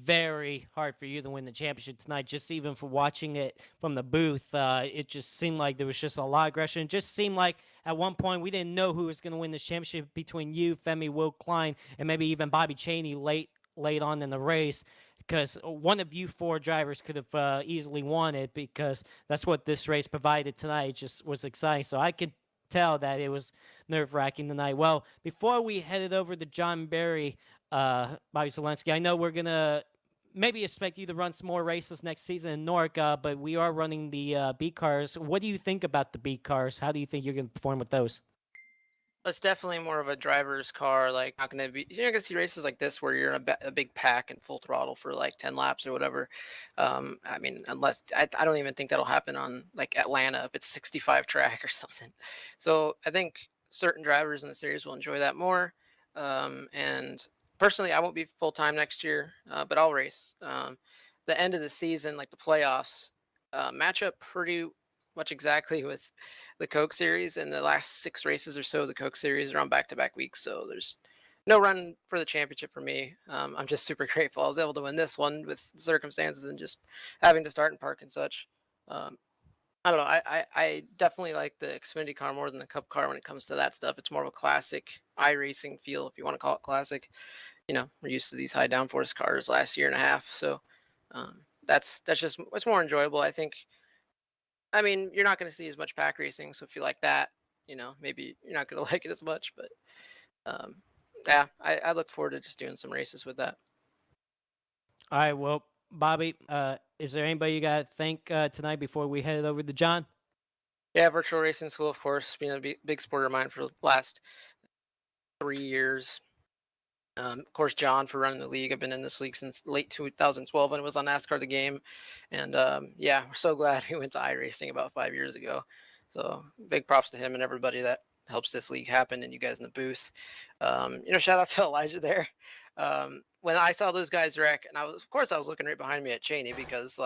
very hard for you to win the championship tonight. Just even for watching it from the booth, it just seemed like there was just a lot of aggression. It just seemed like at one point we didn't know who was going to win this championship between you, Femi, Will Klein, and maybe even Bobby Cheney late on in the race. Because one of you 4 drivers could have easily won it, because that's what this race provided tonight. It just was exciting. So I could tell that it was nerve-wracking tonight. Well, before we headed over to John Barry, Bobby Zelensky, I know we're going to maybe expect you to run some more races next season in NORC, but we are running the B cars. What do you think about the B cars? How do you think you're going to perform with those? It's definitely more of a driver's car. Like, not going to be, you're going to see races like this where you're in a big pack and full throttle for like 10 laps or whatever. I mean, unless I don't even think that'll happen on like Atlanta if it's 65 track or something. So I think certain drivers in the series will enjoy that more. And personally, I won't be full time next year, but I'll race. The end of the season, like the playoffs, match up pretty much exactly with the Coke Series, and the last 6 races or so of the Coke Series are on back-to-back weeks. So there's no run for the championship for me. I'm just super grateful I was able to win this one with circumstances and just having to start and park and such. I don't know. I definitely like the Xfinity car more than the Cup car when it comes to that stuff. It's more of a classic iRacing feel, if you want to call it classic. We're used to these high downforce cars last year and a half, so that's just it's more enjoyable, I think. I mean, you're not going to see as much pack racing, so if you like that, maybe you're not going to like it as much. But yeah, I look forward to just doing some races with that. All right, well, Bobby, is there anybody you got to thank tonight before we head over to John? Yeah, virtual racing school, of course, being a big supporter of mine for the last 3 years. Of course, John for running the league. I've been in this league since late 2012 when it was on NASCAR the game. And yeah, we're so glad we went to iRacing about 5 years ago. So big props to him and everybody that helps this league happen, and you guys in the booth. Shout out to Elijah there. When I saw those guys wreck, and I was looking right behind me at Cheney because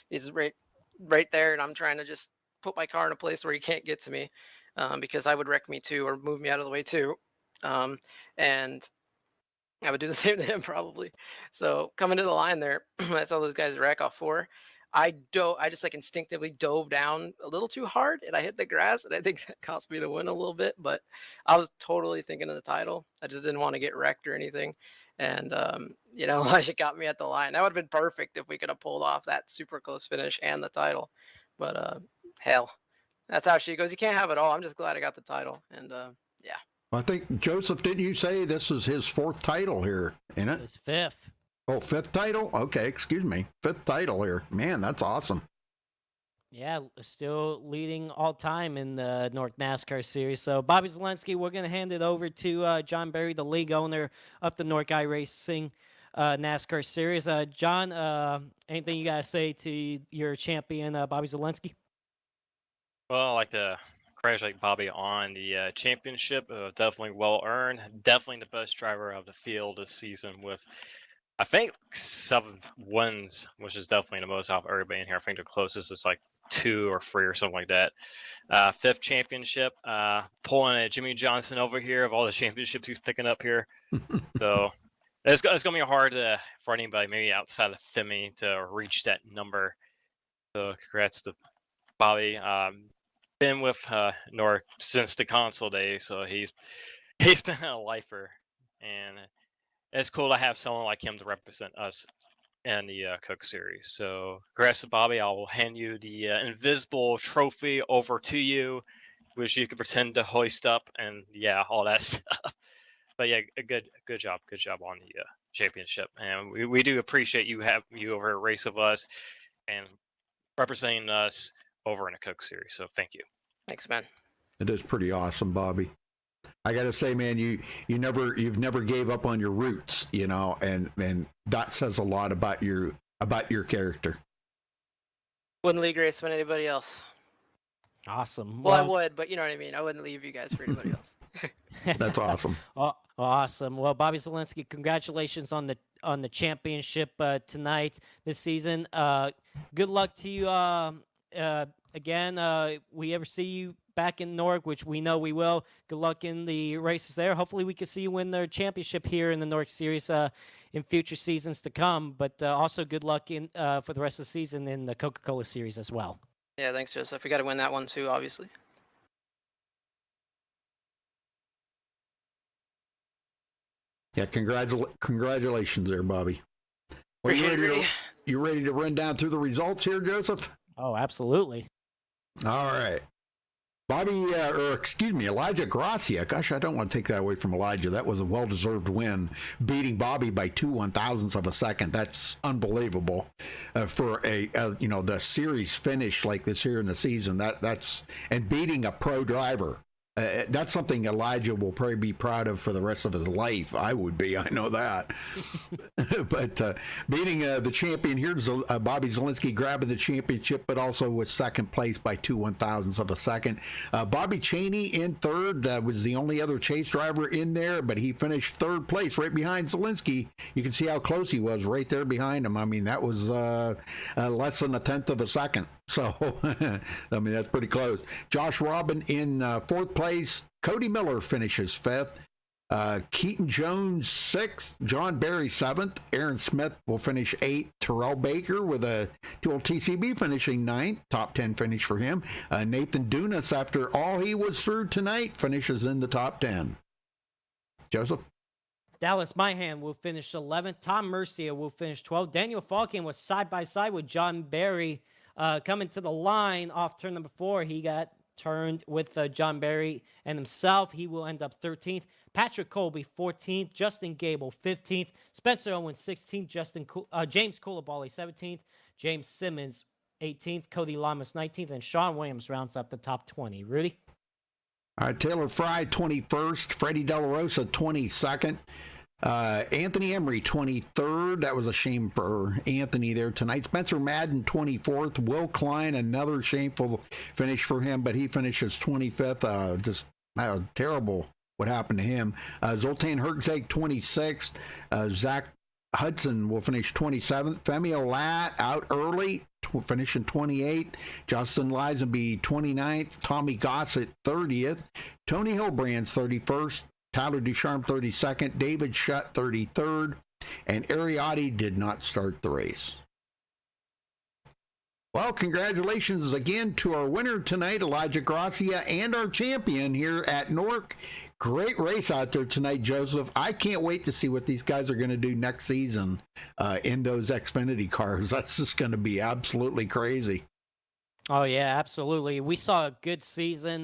he's right there, and I'm trying to just put my car in a place where he can't get to me, because I would wreck me too or move me out of the way too. And I would do the same to him probably. So coming to the line there, I saw those guys wreck off 4. I just like instinctively dove down a little too hard and I hit the grass, and I think that cost me the win a little bit, but I was totally thinking of the title. I just didn't want to get wrecked or anything. And Elijah got me at the line. That would have been perfect if we could have pulled off that super close finish and the title. But hell, that's how she goes. You can't have it all. I'm just glad I got the title. And yeah. I think, Joseph, didn't you say this is his 4th title here, ain't it? It's 5th. Oh, 5th title? Okay, excuse me. 5th title here. Man, that's awesome. Yeah, still leading all time in the NORC NASCAR series. So, Bobby Zelensky, we're going to hand it over to John Berry, the league owner of the NORC iRacing NASCAR series. John, anything you got to say to your champion, Bobby Zelensky? Well, I'd like to congratulate Bobby on the championship. Definitely well earned. Definitely the best driver of the field this season with, I think, 7 wins, which is definitely the most out of everybody in here. I think the closest is like 2 or 3 or something like that. 5th championship, pulling a Jimmy Johnson over here of all the championships he's picking up here. So it's going to be hard for anybody, maybe outside of Femi, to reach that number. So congrats to Bobby. Been with NORC since the console days, so he's been a lifer, and it's cool to have someone like him to represent us in the Cook series. So congrats to Bobby. I will hand you the invisible trophy over to you, which you can pretend to hoist up, and yeah, all that stuff. But yeah, a good job on the championship, and we do appreciate you over a race of us and representing us over in a Cook series. So thank you. Thanks, man. It is pretty awesome, Bobby. I got to say, man, you've never gave up on your roots, and that says a lot about your character. Wouldn't league race with anybody else. Awesome. Well, I would, but you know what I mean. I wouldn't leave you guys for anybody else. That's awesome. Awesome. Well, Bobby Zelensky, congratulations on the championship tonight this season. Good luck to you again. We ever see you back in NORC, which we know we will. Good luck in the races there. Hopefully we can see you win the championship here in the NORC series in future seasons to come. But also good luck in for the rest of the season in the Coca-Cola series as well. Yeah, thanks, Joseph. We got to win that one too, obviously. Yeah, congratulations there, Bobby. Appreciate it, you ready to run down through the results here, Joseph? Oh, absolutely. All right. Elijah Gracia. Gosh, I don't want to take that away from Elijah. That was a well-deserved win, beating Bobby by 2/1000ths of a second. That's unbelievable for the series finish like this here in the season. That's and beating a pro driver. That's something Elijah will probably be proud of for the rest of his life. I would be, I know that. But beating the champion here, Bobby Zelensky grabbing the championship, but also was second place by 2/1000ths of a second. Bobby Cheney in third, was the only other chase driver in there, but he finished third place right behind Zelensky. You can see how close he was right there behind him. I mean, that was less than 1/10 of a second. So, I mean, that's pretty close. Josh Robin in fourth place. Cody Miller finishes fifth. Keaton Jones sixth. John Berry seventh. Aaron Smith will finish eighth. Terrell Baker with a dual TCB finishing ninth. Top 10 finish for him. Nathan Dunas, after all he was through tonight, finishes in the top 10. Joseph? Dallas Myhan will finish 11th. Tom Mercia will finish 12th. Daniel Falkin was side by side with John Berry. Coming to the line off turn number 4, he got turned with John Berry and himself. He will end up 13th. Patrick Colby 14th. Justin Gable 15th. Spencer Owens 16th. James Coulibaly 17th. James Simmons 18th. Cody Lamas 19th. And Sean Williams rounds up the top 20. Rudy? All right, Taylor Fry 21st. Freddie De La Rosa 22nd. Anthony Emery 23rd. That was a shame for Anthony there tonight. Spencer Madden 24th. Will Klein, another shameful finish for him, but he finishes 25th. Just terrible what happened to him. Zoltan Herzog 26th. Zach Hudson will finish 27th. Femi Olat out early, finishing 28th. Justin Lisenby 29th. Tommy Gossett 30th. Tony Hilbrand's 31st. Tyler Ducharme 32nd, David Shutt 33rd, and Ariati did not start the race. Well, congratulations again to our winner tonight, Elijah Gracia, and our champion here at NORC. Great race out there tonight, Joseph. I can't wait to see what these guys are going to do next season in those Xfinity cars. That's just going to be absolutely crazy. Oh yeah, absolutely. We saw a good season.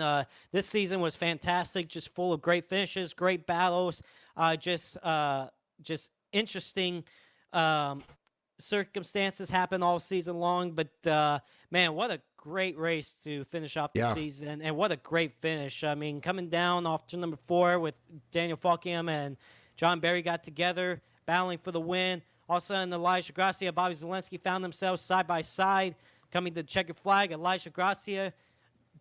This season was fantastic, just full of great finishes, great battles, just interesting circumstances happen all season long. But man, what a great race to finish off the season, and what a great finish. I mean, coming down off turn number 4 with Daniel Falkham and John Berry got together, battling for the win. All of a sudden, Elijah Gracia, Bobby Zelensky found themselves side by side. Coming to the checkered flag, Elijah Gracia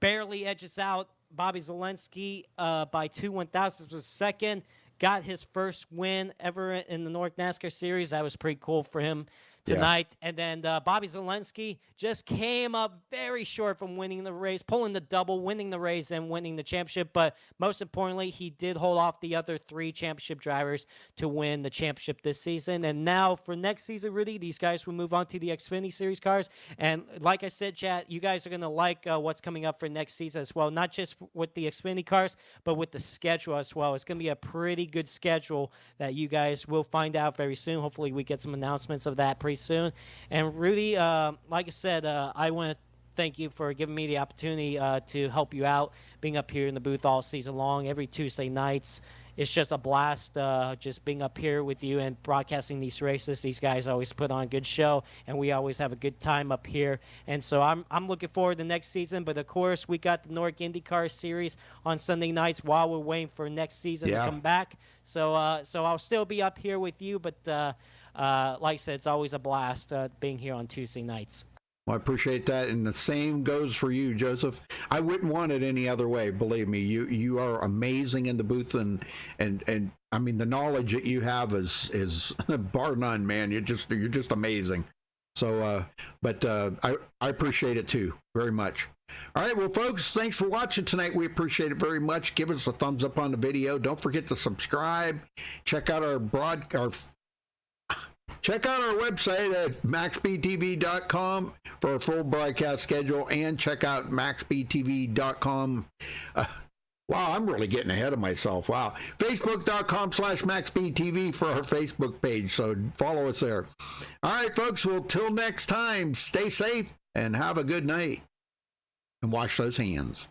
barely edges out Bobby Zelensky by 2 1,000ths of a second. Got his first win ever in the NORC NASCAR Series. That was pretty cool for him tonight. Yeah. And then Bobby Zelensky just came up very short from winning the race, pulling the double, winning the race, and winning the championship. But most importantly, he did hold off the other 3 championship drivers to win the championship this season. And now for next season, Rudy, these guys will move on to the Xfinity Series cars. And like I said, chat, you guys are going to like what's coming up for next season as well. Not just with the Xfinity cars, but with the schedule as well. It's going to be a pretty good schedule that you guys will find out very soon. Hopefully we get some announcements of that pretty soon. And Rudy, like I said, I want to thank you for giving me the opportunity to help you out, being up here in the booth all season long, every Tuesday nights. It's just a blast just being up here with you and broadcasting these races. These guys always put on a good show, and we always have a good time up here. And so I'm looking forward to next season. But, of course, we got the NORC IndyCar Series on Sunday nights while we're waiting for next season to come back. So I'll still be up here with you. But like I said, it's always a blast being here on Tuesday nights. Well, I appreciate that, and the same goes for you, Joseph. I wouldn't want it any other way. Believe me, you are amazing in the booth, and I mean the knowledge that you have is bar none, man. You're just amazing. So, I appreciate it too very much. All right, well, folks, thanks for watching tonight. We appreciate it very much. Give us a thumbs up on the video. Don't forget to subscribe. Check out our Check out our website at maxbtv.com for a full broadcast schedule, and check out maxbtv.com. Wow, I'm really getting ahead of myself. Wow. Facebook.com/maxbtv for our Facebook page. So follow us there. All right, folks. Well, till next time, stay safe and have a good night. And wash those hands.